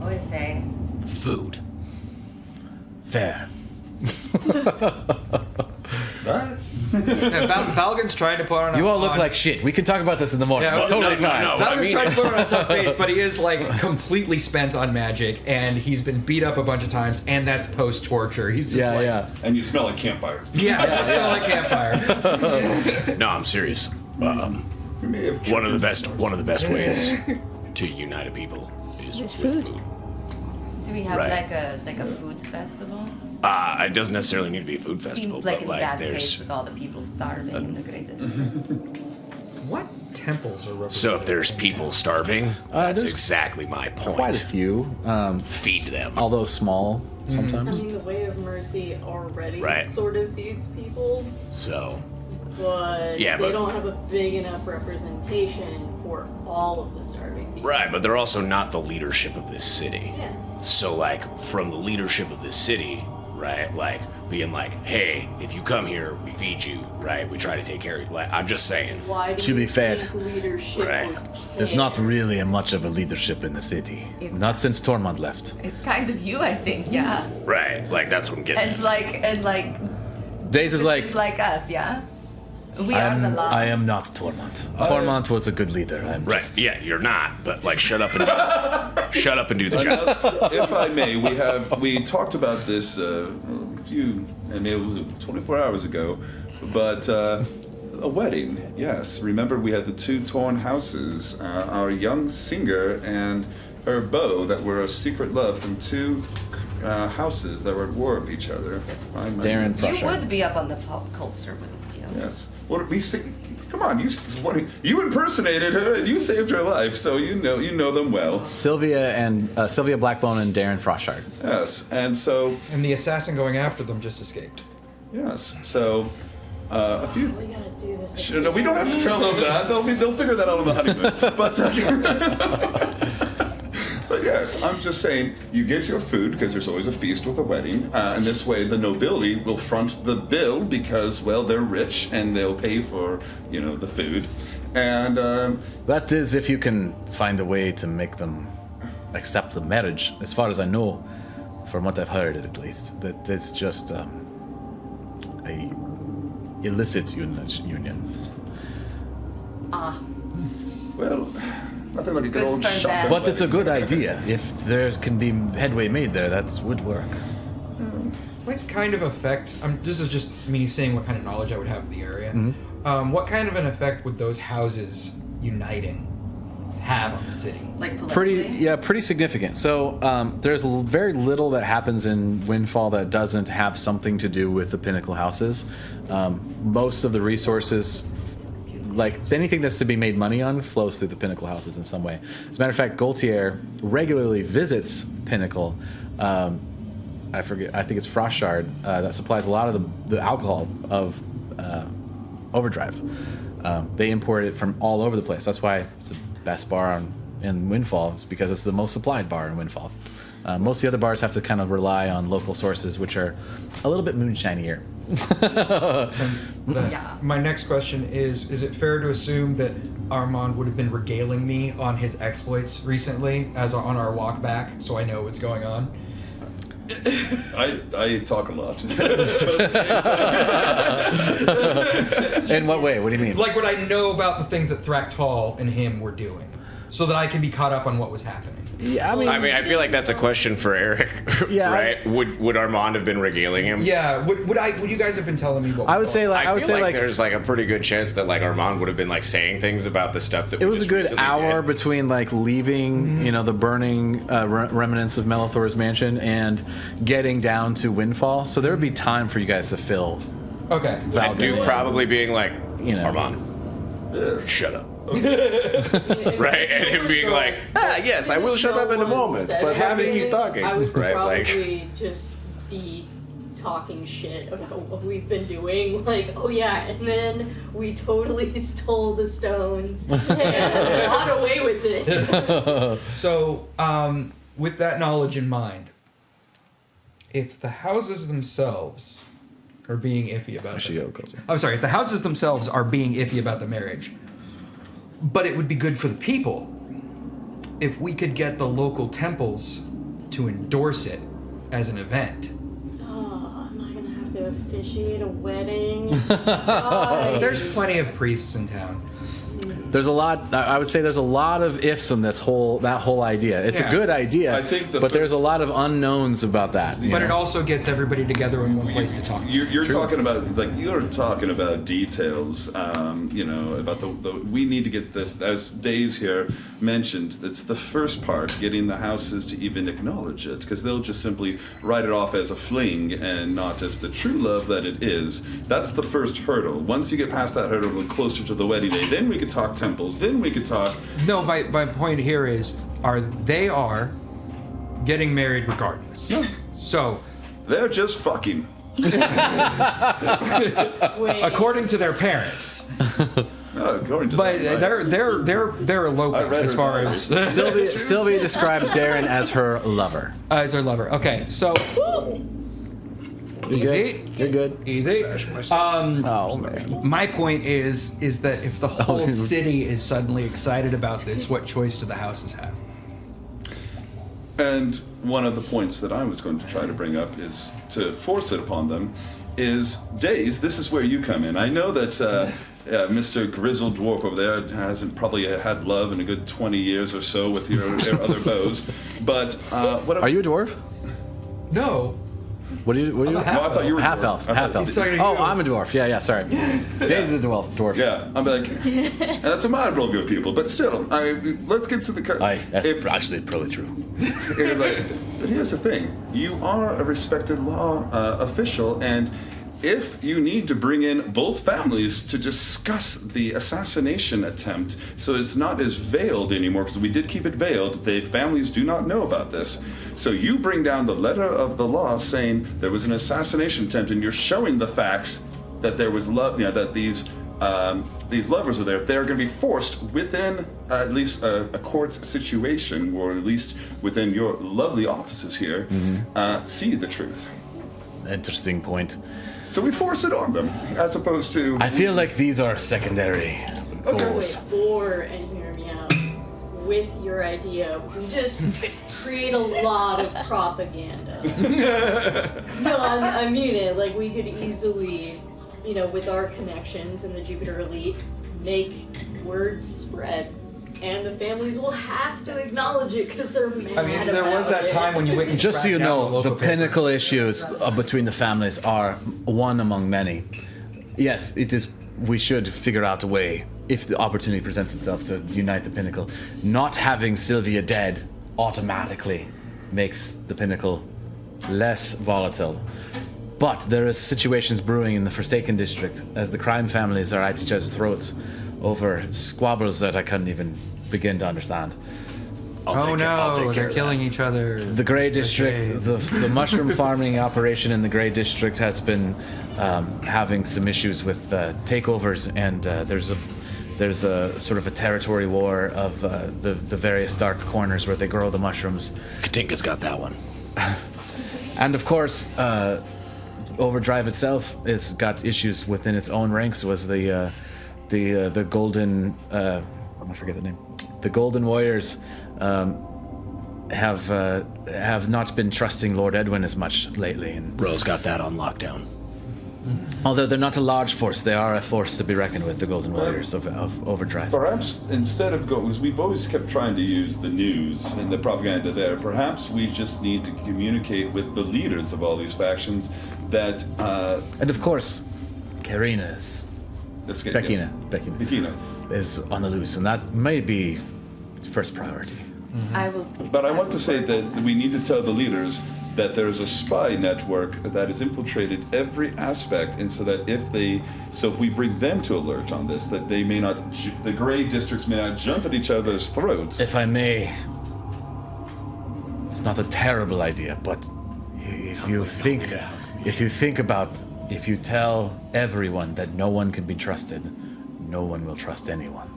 Oy vey. Food. Fair. Valgan's trying to put on. You all look like shit. We can talk about this in the morning. Yeah, it's totally no, fine. no. Valgan's trying to put on a tough face, but he is like completely spent on magic, and he's been beat up a bunch of times, and that's post torture. He's just Yeah, like, yeah. And you smell like campfire. yeah, just smell like campfire. No, I'm serious. We may have One of the best ways to unite a people is It's with food. food. Do we have Right. like a food festival? It doesn't necessarily need to be a food festival, Seems like but in like bad there's taste with all the people starving in the greatest. What temples are represented? So if there's in people town? starving, that's there's exactly my point. Quite a few, Feed them. although small I sometimes. mean, the way of mercy already Right. sort of feeds people, So, but Yeah, they but- don't have a big enough representation for all of the starving people. right, but they're also not the leadership of this city. Yeah. So, like, from the leadership of this city, right, like, being like, hey, if you come here, we feed you, right? We try to take care of you. Like, I'm just saying. Why do To you be fair, think leadership right. would There's not care? really much of a leadership in the city. Not since Tormund left. It's kind of you, I think. Yeah. Right, like, that's what I'm getting And at. like Days is like, it's like us. Yeah. We are the law. I am not Tormund. Tormund was a good leader. I'm Right, just, yeah, you're not, but, like, shut up and do the job. If I may, we talked about this it was 24 hours ago, but a wedding, yes. Remember, we had the two torn houses, our young singer and her beau that were a secret love from two houses that were at war with each other. Darren you Flusher. would be up on the pop culture, wouldn't you? Yes. What did we sing? Come on, you impersonated her and you saved her life, so you know them well. Sylvia Blackbone and Darren Froshard. Yes, and so And the assassin going after them just escaped. yes, so a few. We gotta do this. Sure, no, we don't have to tell them that. They'll figure that out on the honeymoon. But yes, I'm just saying, you get your food because there's always a feast with a wedding, and this way the nobility will front the bill because, well, they're rich and they'll pay for, the food, and That is if you can find a way to make them accept the marriage. As far as I know, from what I've heard at least, that it's just a illicit union. well, nothing like a good Good old for shotgun. them. But it's a good idea. If there can be headway made there, that would work. What kind of effect? This is just me saying what kind of knowledge I would have of the area. What kind of an effect would those houses uniting have on the city? Like politically. Pretty significant. So there's very little that happens in Windfall that doesn't have something to do with the Pinnacle houses. Most of the resources, like anything that's to be made money on, flows through the Pinnacle houses in some way. As a matter of fact, Gaultier regularly visits Pinnacle. I think it's Froshard that supplies a lot of the alcohol of Overdrive. They import it from all over the place. That's why it's the best bar in Windfall, is because it's the most supplied bar in Windfall. Most of the other bars have to kind of rely on local sources, which are a little bit moonshinier. Yeah. My next question is it fair to assume that Armand would have been regaling me on his exploits recently as on our walk back, so I know what's going on? I talk a lot. In what way? What do you mean? Like, would I know about the things that Thraktal and him were doing, so that I can be caught up on what was happening? Yeah, I mean, I feel like that's a question for Eric, Yeah. right? Would Armand have been regaling him? Yeah. Would you guys have been telling me what? Was I would say going on? I feel like there's like a pretty good chance that like Armand would have been like saying things about the stuff that it we was a just good recently hour did. between like leaving, the burning remnants of Melithor's mansion and getting down to Windfall. So there would be time for you guys to fill. Okay. And Duke Valden. probably being like, You know. Armand, shut up. Right? And him being like, yes, I will shut up in a moment, but let me keep talking. I would Right? probably just be talking shit about what we've been doing. Like, oh yeah, and then we totally stole the stones and got away with it. So, with that knowledge in mind, if the houses themselves are being iffy about if the houses themselves are being iffy about the marriage, but it would be good for the people if we could get the local temples to endorse it as an event. Oh, am I gonna have to officiate a wedding? God. There's plenty of priests in town. There's a lot. I would say there's a lot of ifs on that whole idea. It's Yeah. a good idea, I think but there's a lot of unknowns about that. But it also gets everybody together in one place to talk. You're talking about you're talking about details. About the we need to get the, as Dave's here mentioned. It's the first part, getting the houses to even acknowledge it, because they'll just simply write it off as a fling and not as the true love that it is. That's the first hurdle. Once you get past that hurdle and closer to the wedding day, then we could talk temples. Then we could talk. No, my point here is, they are getting married regardless. So, They're just fucking. Wait. according to their parents, According to but them, right? they're eloping I read as her far mind. as Sylvia described Darren as her lover. as their lover. Okay, so easy, You're good. easy. Oh man. My point is that if the whole city is suddenly excited about this, what choice do the houses have? And one of the points that I was going to try to bring up is to force it upon them is Days, this is where you come in. I know that Mr. Grizzled Dwarf over there hasn't probably had love in a good 20 years or so with your other bows, but what Are you a dwarf? No. What do you? I'm a No, I thought you were half dwarf. elf. I thought- Half elf. He's talking to Oh, you. I'm a dwarf. Yeah, sorry. Dave's a dwarf. Yeah, I'm like, and that's a admirable view of people, but still, let's get to the. That's if- actually probably true. It was like, but here's the thing: you are a respected law official, and if you need to bring in both families to discuss the assassination attempt, so it's not as veiled anymore, because we did keep it veiled. The families do not know about this. So you bring down the letter of the law saying there was an assassination attempt, and you're showing the facts that there was love, that these lovers are there. They're going to be forced within at least a court situation, or at least within your lovely offices here, see the truth. Interesting point. So we force it on them, as opposed to. I feel like these are secondary goals. And hear me out. With your idea, we just create a lot of propaganda. No, I mean it. Like, we could easily, with our connections in the Jupiter elite, make words spread. And the families will have to acknowledge it because they're mad. I mean, there was that time when you went and Just so you tracked down know, the local paper. pinnacle issues between the families are one among many. Yes, it is. We should figure out a way, if the opportunity presents itself, to unite the pinnacle. Not having Sylvia dead automatically makes the pinnacle less volatile. But there is situations brewing in the Forsaken district as the crime families are at each other's throats over squabbles that I couldn't even begin to understand. Oh no, they're killing each other. The Grey District, the mushroom farming operation in the Grey District has been having some issues with takeovers, and there's a sort of a territory war of the various dark corners where they grow the mushrooms. Katinka's got that one. And of course, Overdrive itself has got issues within its own ranks. Was the Golden I forget the name. The Golden Warriors have not been trusting Lord Edwin as much lately, and Bro's got that on lockdown. although they're not a large force, they are a force to be reckoned with. The Golden Warriors of Overdrive. Perhaps instead of because we've always kept trying to use the news and the propaganda there, perhaps we just need to communicate with the leaders of all these factions that. And of course, Karina's Beckina is on the loose, and that may be first priority. I will. But I want to say that we need to tell the leaders that there's a spy network that has infiltrated every aspect, and so that if we bring them to alert on this, that they may not, the Grey Districts may not jump at each other's throats. If I may, it's not a terrible idea, but if you tell everyone that no one can be trusted, no one will trust anyone.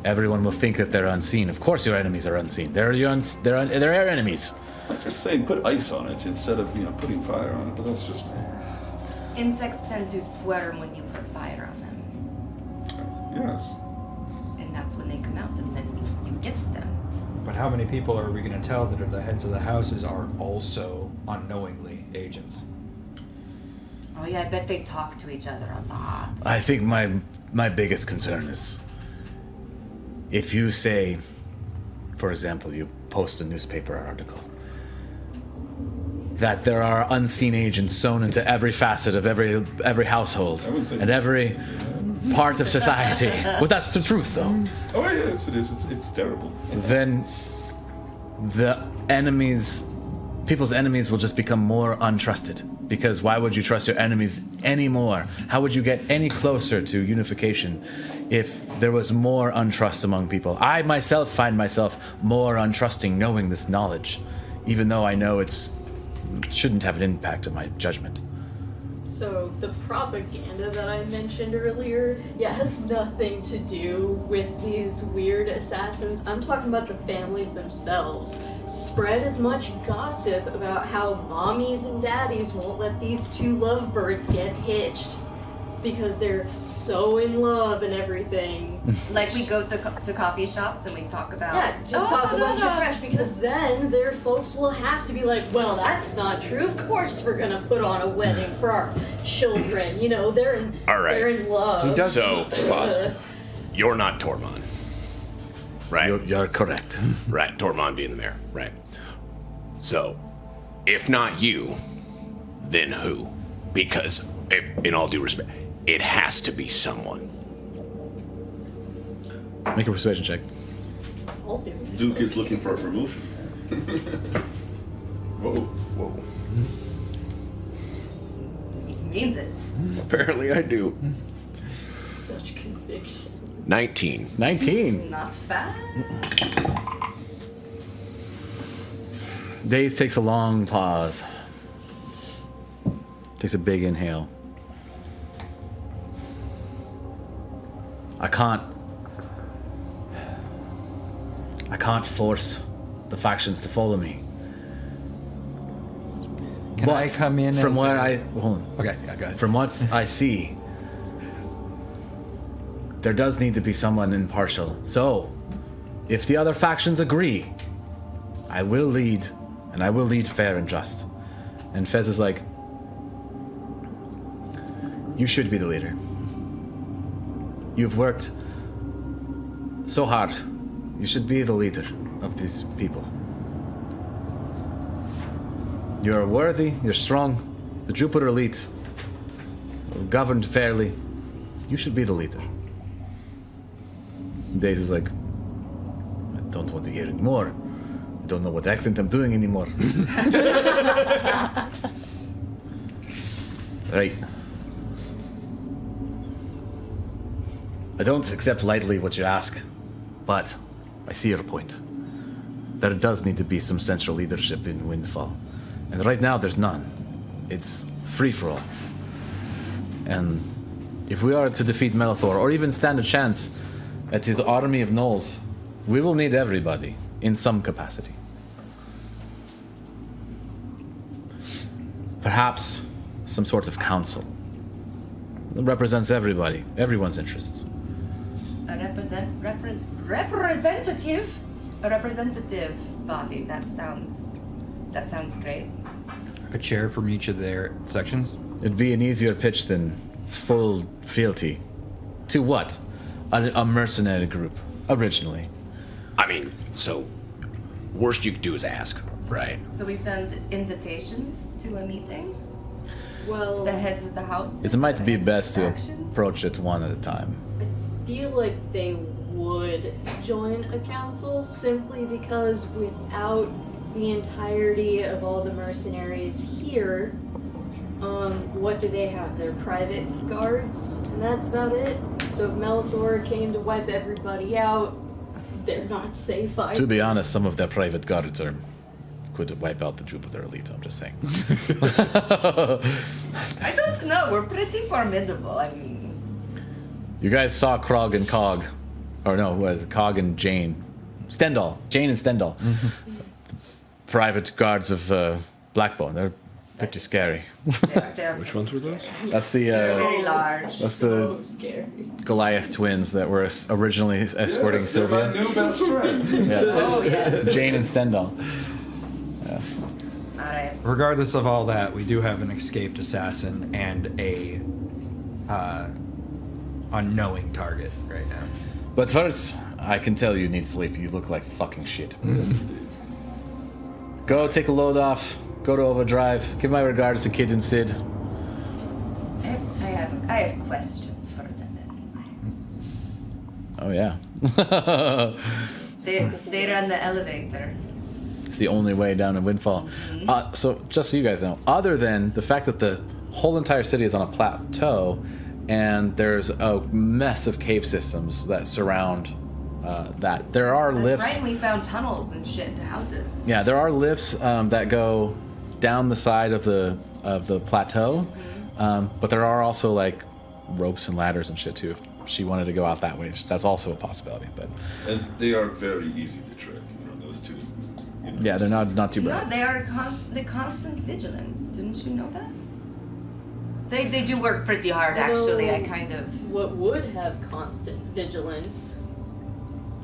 Everyone will think that they're unseen. Of course, your enemies are unseen. They're our enemies. I'm just saying, put ice on it instead of putting fire on it. But that's just me. Insects tend to squirm when you put fire on them, Yes. and that's when they come out, and then you get to them. But how many people are we going to tell that are the heads of the houses are also unknowingly agents? Oh yeah, I bet they talk to each other a lot. I think my biggest concern is if you say, for example, you post a newspaper article that there are unseen agents sewn into every facet of every household I wouldn't say and every part of society. Well, that's the truth, though. Oh yes, it is. It's terrible. Then the enemies people's enemies will just become more untrusted. Because why would you trust your enemies anymore? How would you get any closer to unification if there was more untrust among people? I myself find myself more untrusting knowing this knowledge, even though I know it shouldn't have an impact on my judgment. So the propaganda that I mentioned earlier, has nothing to do with these weird assassins. I'm talking about the families themselves. Spread as much gossip about how mommies and daddies won't let these two lovebirds get hitched because they're so in love and everything. Like we go to coffee shops and we talk about... Yeah, just talk a bunch of trash, because then their folks will have to be like, well, that's not true. Of course we're gonna put on a wedding for our children. You know, they're in love. So, pause. You're not Tormund, right? You're correct. Right, Tormund being the mayor, right. So, if not you, then who? Because, in all due respect, it has to be someone. Make a persuasion check. I'll do it. Duke is looking for a promotion. Whoa. He means it. Apparently I do. Such conviction. 19. 19. Not bad. Daze takes a long pause. Takes a big inhale. I can't force the factions to follow me. Can I come in from as where a- hold on. Okay, yeah, go ahead. From what I see, there does need to be someone impartial. So, if the other factions agree, I will lead, and I will lead fair and just. And Fez is like, you should be the leader. You've worked so hard. You should be the leader of these people. You're worthy, you're strong, the Jupiter elite, governed fairly. You should be the leader. Daze is like, I don't want to hear anymore. I don't know what accent I'm doing anymore. Right. I don't accept lightly what you ask, but I see your point. There does need to be some central leadership in Windfall. And right now, there's none. It's free-for-all. And if we are to defeat Melithor, or even stand a chance at his army of gnolls, we will need everybody in some capacity. Perhaps some sort of council that represents everybody, everyone's interests. A representative body. That sounds great. A chair from each of their sections. It'd be an easier pitch than full fealty. To what? A mercenary group, originally. I mean, so, worst you could do is ask, right? So we send invitations to a meeting. Well, The heads of the house. It might be best to factions? approach it one at a time. I feel like they would join a council simply because without the entirety of all the mercenaries here, what do they have? Their private guards, and that's about it. So if Melithor came to wipe everybody out, they're not safe either. To be honest, some of their private guards could wipe out the Jupiter elite, I'm just saying. I don't know. We're pretty formidable. I mean, You guys saw Krog and Cog. Or no, was it Cog and Jane? Stendhal. Jane and Stendhal. Private guards of Blackbone. They're pretty scary. they're Which ones were those? That's the very large. that's the So scary. Goliath twins that were originally escorting Yes, they're my Sylvia. new best friend. Oh yes. Jane and Stendhal. All right. Regardless of all that, we do have an escaped assassin and a unknowing target right now. But first, I can tell you need sleep. You look like fucking shit. Go take a load off. Go to overdrive. Give my regards to Kid and Sid. I have questions for them anyway. Oh yeah. They run the elevator. It's the only way down to Windfall. So just so you guys know, other than the fact that the whole entire city is on a plateau, and there's a mess of cave systems that surround that. There are That's lifts. right, and we found tunnels and shit to houses. Yeah, there are lifts that go down the side of the plateau, but there are also like ropes and ladders and shit too. If she wanted to go out that way, that's also a possibility. But And they are very easy to trick. Those two. yeah, they're not too No, bad. they are the constant vigilance. Didn't you know that? They do work pretty hard, actually. I kind of. What would have constant vigilance?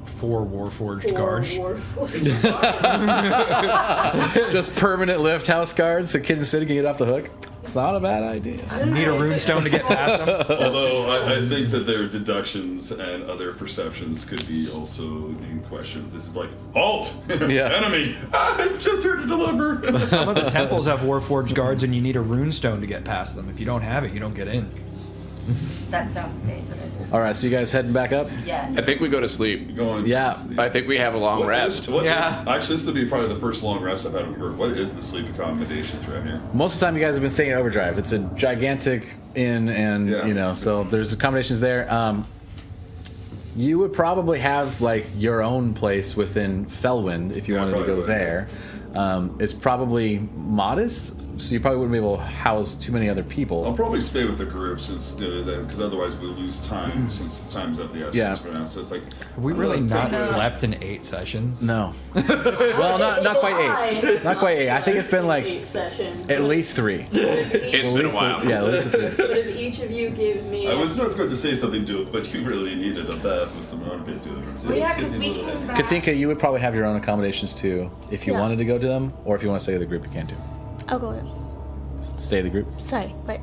4 Warforged for guards. Warforged guards. Just permanent lift house guards so kids in the city can get off the hook. It's not a bad idea. Need a runestone to get past them. Although I think that their deductions and other perceptions could be also in question. This is like, halt! Yeah. Enemy! I'm just here to deliver! Some of the temples have Warforged guards, and you need a runestone to get past them. If you don't have it, you don't get in. That sounds dangerous. All right, so you guys heading back up? Yes. I think we go to sleep. Going Yeah. I think we have a long rest. Actually, this would be probably the first long rest I've had with her. What is the sleep accommodations right here? Most of the time, you guys have been staying at Overdrive. It's a gigantic inn, and Yeah. so there's accommodations there. You would probably have like your own place within Felwind if you wanted to probably go would, there. It's probably modest, so you probably wouldn't be able to house too many other people. I'll probably stay with the group since because otherwise we'll lose time since time's of the essence Yeah. for now. So it's like Have we really I'll not take- slept in 8 sessions? No. Well, not quite 8. Not quite 8. I think it's been like 8 sessions. at least 3. It's been a while. Yeah, at least 3. But if each of you give me I was not going to say something, Duke, but you really needed a bath with some armpit deodorant. Well, yeah, because we came back. Katinka, you would probably have your own accommodations too if you Yeah. wanted to go to them, or if you want to stay with the group, you can too. I'll go in. Stay with the group. Sorry, but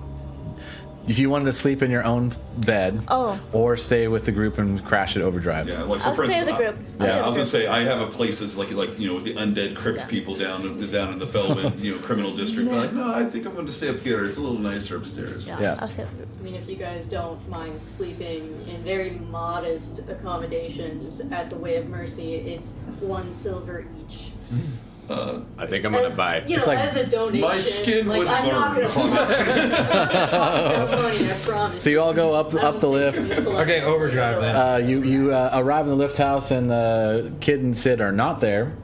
If you wanted to sleep in your own bed, Oh. or stay with the group and crash at Overdrive. Yeah, like so I'll for stay with instance, the group. Yeah, I'll stay I was with gonna the say I have a place that's like with the undead crypt people down in the Felwyn criminal district. But like, no, I think I'm going to stay up here. It's a little nicer upstairs. group. Yeah. I'll stay with the group. I mean, if you guys don't mind sleeping in very modest accommodations at the Way of Mercy, it's 1 silver each. I think I'm gonna As, buy. you know, like- as a donation. My skin like, would I'm not burn. gonna put money, I promise. So you all go up I up the will take lift. Nicola. Okay, Overdrive then. You arrive in the lift house, and Kid and Sid are not there.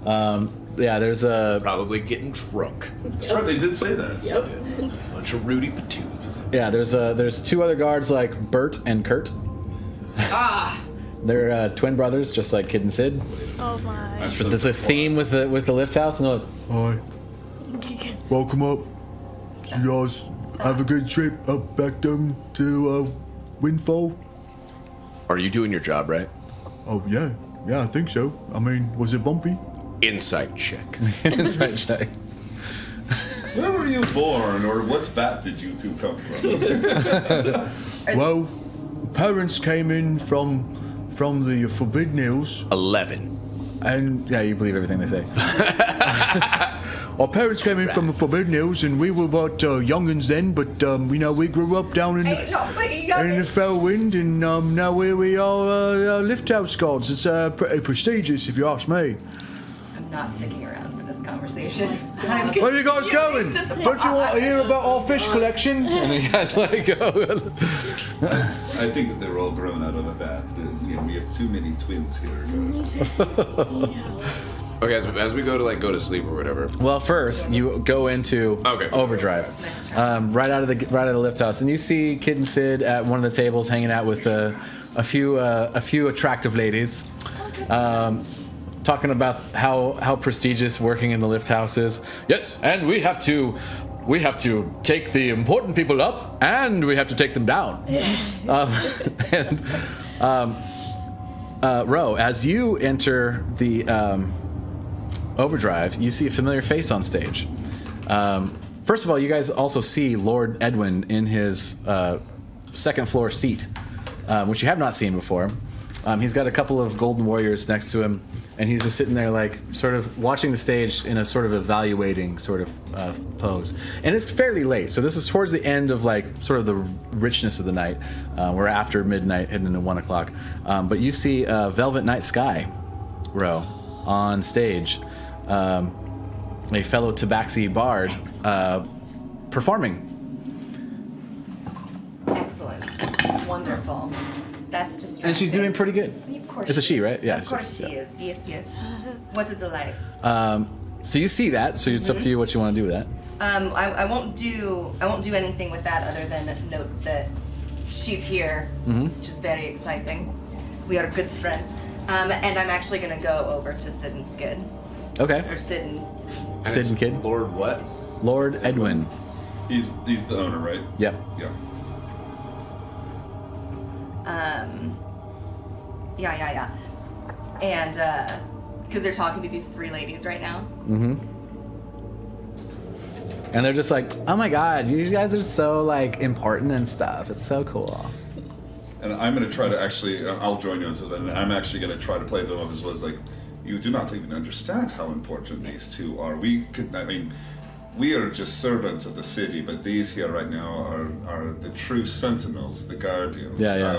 Yeah, there's a Probably getting drunk. That's right, they did say that. Yep. Bunch of Rudy Patoos. there's 2 other guards like Bert and Kurt. They're twin brothers, just like Kid and Sid. Oh my. But there's a theme with the lift house, and they're like, Hi. Welcome up. You guys have a good trip up back down to Windfall? Are you doing your job right? Oh, yeah. Yeah, I think so. I mean, was it bumpy? Insight check. inside check. Where were you born, or what bat did you two come from? Well, parents came in from the Forbidden Hills, 11. And yeah, you believe everything they say. our parents came in from the Forbidden Hills, and we were about youngins then, but we grew up down in Hey, no, but you got in the this. Fellwind, and now here we are, lift house guards. It's pretty prestigious, if you ask me. I'm not sticking around for this conversation. Where are you guys going? Don't you want to hear about our fish collection? And then you guys let it go. I think that they're all grown out of a bat. We have too many twins here, guys. Okay, as we go to sleep or whatever. Well, first you go into Okay. Overdrive, right out of the lift house, and you see Kid and Sid at one of the tables hanging out with a few attractive ladies, talking about how prestigious working in the lift house is. Yes, and we have to take the important people up, and we have to take them down. Ro, as you enter the Overdrive, you see a familiar face on stage. First of all, you guys also see Lord Edwin in his second floor seat, which you have not seen before. He's got a couple of golden warriors next to him, and he's just sitting there, like, sort of watching the stage in a sort of evaluating sort of pose. And it's fairly late, so this is towards the end of, like, sort of the richness of the night. We're after midnight, heading into 1 o'clock. But you see Velvet Night Sky, Ro, on stage. a fellow Tabaxi bard, performing. Excellent. Wonderful. That's distracting. And she's doing pretty good. Of course. It's a she, right? Yeah. Of course she is. Yes, yes. What a delight. So you see that. So it's up to you what you want to do with that. I won't do anything with that other than note that she's here, which is very exciting. We are good friends. And I'm actually gonna go over to Sid and Skid. Okay. Or Sid and Sid and Kid. Lord what? Lord Edwin. He's the owner, right? Yep. Yeah. Yeah. And because they're talking to these three ladies right now. And they're just like, oh my god, you guys are so like important and stuff. It's so cool. And I'm going to try to actually, I'll join you in this, and I'm actually going to try to play them up as well as like, you do not even understand how important these two are. We are just servants of the city, but these here right now are the true sentinels, the guardians. Yeah.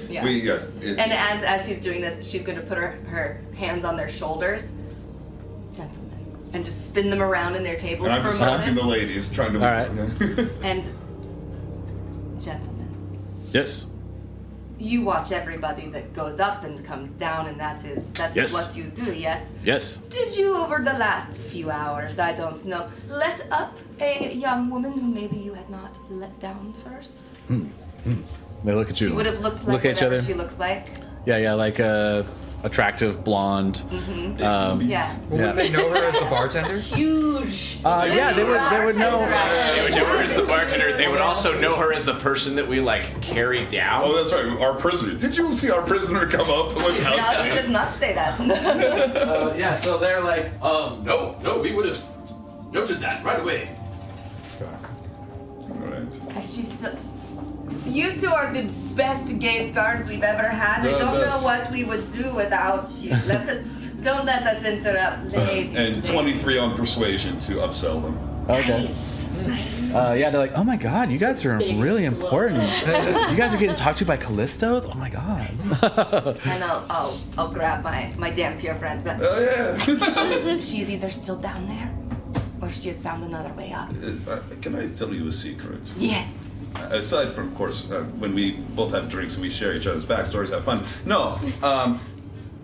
Yes. And as he's doing this, she's going to put her hands on their shoulders, gentlemen, and just spin them around in their tables And I'm for just a talking moment. the ladies, trying to. All right. And gentlemen, Yes. you watch everybody that goes up and comes down, and that is Yes. what you do. Yes. Yes. Did you, over the last few hours, I don't know, let up a young woman who maybe you had not let down first? They look at you. She would have looked like Look at each whatever other. she looks like. Yeah, like attractive blonde. Yeah. Would they know her as the bartender? Huge. Yeah, they would know. They would know her as the bartender. They would also know her as the person that we like carry down. Oh, that's right. Our prisoner. Did you see our prisoner come up? No, she does not say that. Yeah, so they're like, No, we would have noted that right away. All right. She's still... You two are the best gate guards we've ever had. I The don't know best. what we would do without you. Don't let us interrupt, ladies. And 23 on persuasion to upsell them. okay. Nice. Yeah, they're like, oh my god, you guys are Big really blow. important. You guys are getting talked to by Callistos? Oh my god. And I'll grab my damn pure friend. But Oh yeah. she's either still down there, or she has found another way up. Can I tell you a secret? Yes. Aside from, of course, when we both have drinks and we share each other's backstories, have fun. No,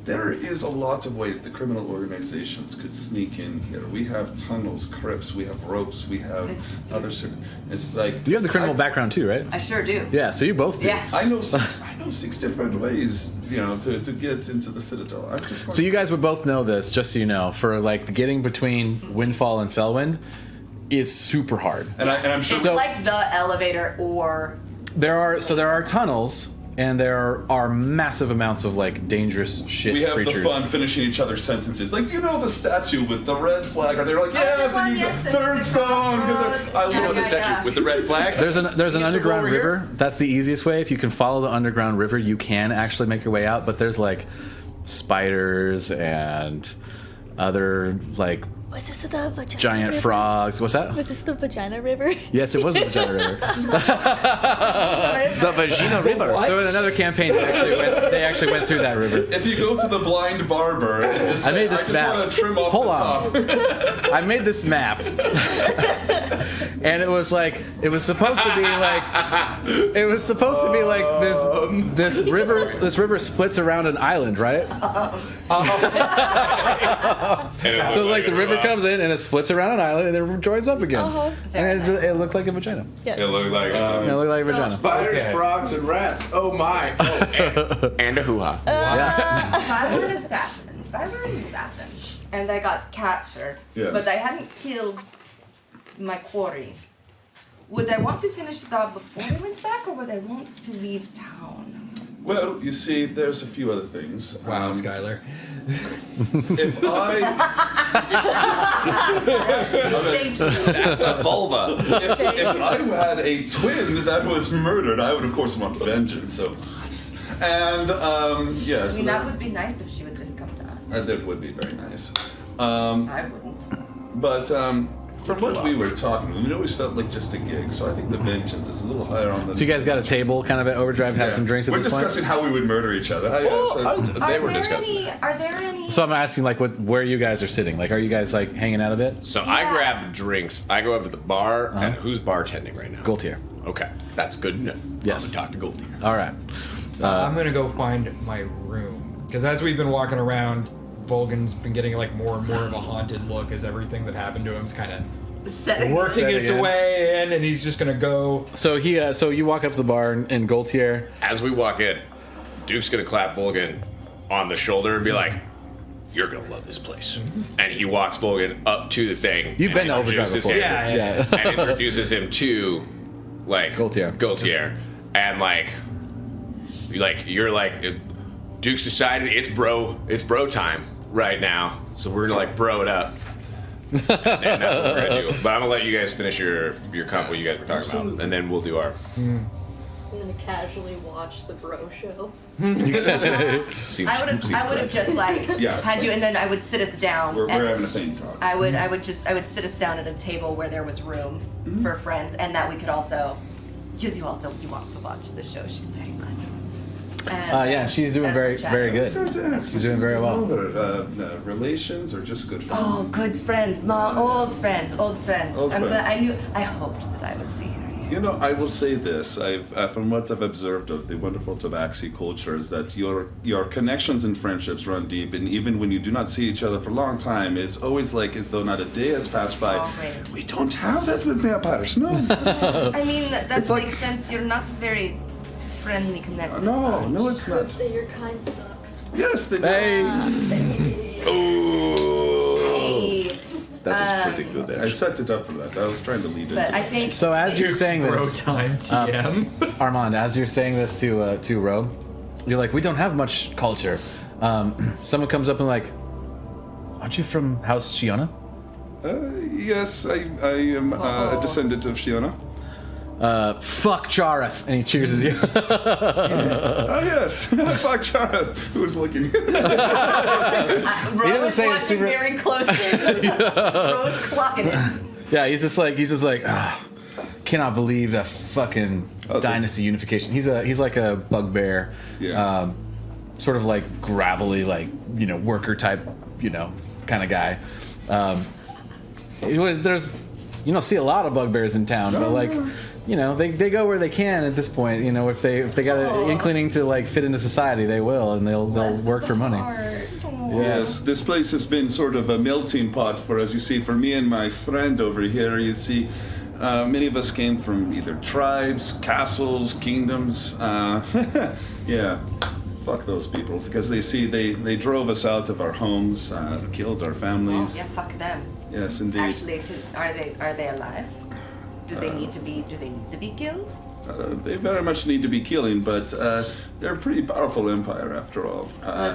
there is a lot of ways the criminal organizations could sneak in here. We have tunnels, crypts, we have ropes, we have other. It's like You have the criminal background too, right? I sure do. Yeah, so you both do. Yeah. I know 6 different ways, to get into the Citadel. I'm just So you guys would both know this, just so you know, for like getting between Windfall and Felwind is super hard. and I'm sure. It's So- like the elevator or... There are tunnels, and there are massive amounts of like dangerous shit We have creatures. the fun finishing each other's sentences. Like, do you know the statue with the red flag? Or they're like, yes, the one, and you yes, go, the third stone. crossroads. I Yeah, You know love the yeah, statue yeah. with the red flag? There's an Used to underground go over river. here? That's the easiest way. If you can follow the underground river, you can actually make your way out. But there's like spiders and other like Was this the vagina giant river? frogs. What's that? Was this the vagina river? Yes, it was the Vagina River. The Vagina River. So in another campaign, they actually went through that river. If you go to the blind barber, and just I made say, this I just map. want to trim off Hold the on. top. I made this map, and it was supposed to be like this river. This river splits around an island, right? So like the river comes in and it splits around an island and then joins up again, and it looked like a vagina. It looked like It looked like a vagina. spiders, frogs, and rats. Oh my. Oh, and a hoo-ha. Yes. If I were an assassin, and I got captured, Yes. but I hadn't killed my quarry, would I want to finish the job before I went back, or would I want to leave town? Well, you see, there's a few other things. Wow, Skylar. If I Thank you. That's a vulva. if I had a twin that was murdered, I would of course want vengeance. So, and yes, I mean, that would be nice if she would just come to us. that would be very nice. I wouldn't. But From what we were talking, it always felt like just a gig. So I think the vengeance is a little higher on the. So you guys got a table kind of at Overdrive, have some drinks at We're this point? discussing how we would murder each other. They were discussing. Are there any? So I'm asking, like, where you guys are sitting. Like, are you guys, like, hanging out a bit? So I grab drinks. I go up to the bar, and who's bartending right now? Gaultier. Okay, that's good to know. Yes. I'm gonna talk to Gaultier. All right. I'm gonna go find my room because as we've been walking around, Volgan's been getting like more and more of a haunted look as everything that happened to him's kind of Setting. working Setting its in. way in, and he's just gonna go. So so you walk up to the bar, and Gaultier. As we walk in, Duke's gonna clap Volgan on the shoulder and be like, "You're gonna love this place." And he walks Volgan up to the thing. You've and been to Overdrive introduces before. him- Yeah. and introduces him to like Gaultier, and like you're like Duke's decided it's bro time right now, so we're like bro it up. And that's what we're gonna do. But I'm gonna let you guys finish your what you guys were talking about, and then we'll do our. I'm gonna casually watch the bro show. I would have just like Yeah. had you, and then I would sit us down. We're and having a thing talk. I would sit us down at a table where there was room for friends, and that we could also, because you want to watch the show. She's very good. And, Yeah, she's doing as very, we're chatting. very I was good. going to ask, She's doing very well. Relations or just good friends? Oh, good friends, old friends. Old I'm glad, friends. I hoped that I would see her here. You know, I will say this. From what I've observed of the wonderful Tabaxi culture, is that your connections and friendships run deep, and even when you do not see each other for a long time, it's always like as though not a day has passed by. Always. We don't have that with vampires, no. I mean, that It's like- makes sense. You're not very friendly connected. no, it's Could not. say your kind sucks. Yes, they do. Hey. Hey, That was pretty good. I set it up for that. I was trying to lead but it. I think So as you're saying Bro this, time TM. Armand, as you're saying this to Rogue, you're like, we don't have much culture. Someone comes up and like, aren't you from House Shiona? Yes, I am a descendant of Shiona. Fuck Chareth, and he cheers you. Oh yes, fuck Charlotte, who was looking. Rose doesn't say it's watching super- very closely. Rose clocking it. Yeah, he's just like, cannot believe that fucking dynasty unification. He's like a bugbear, Yeah. sort of like gravelly, like worker type, kind of guy. There's you don't see a lot of bugbears in town, but like. They go where they can at this point. If they got an inclining to like fit into society, they will, and they'll work for money. Yes, this place has been sort of a melting pot as you see, for me and my friend over here. You see, many of us came from either tribes, castles, kingdoms. Yeah, fuck those people, because they drove us out of our homes, killed our families. Oh, yeah, fuck them. Yes, indeed. Actually, are they alive? Do they need to be killed? They very much need to be killing, but they're a pretty powerful empire after all.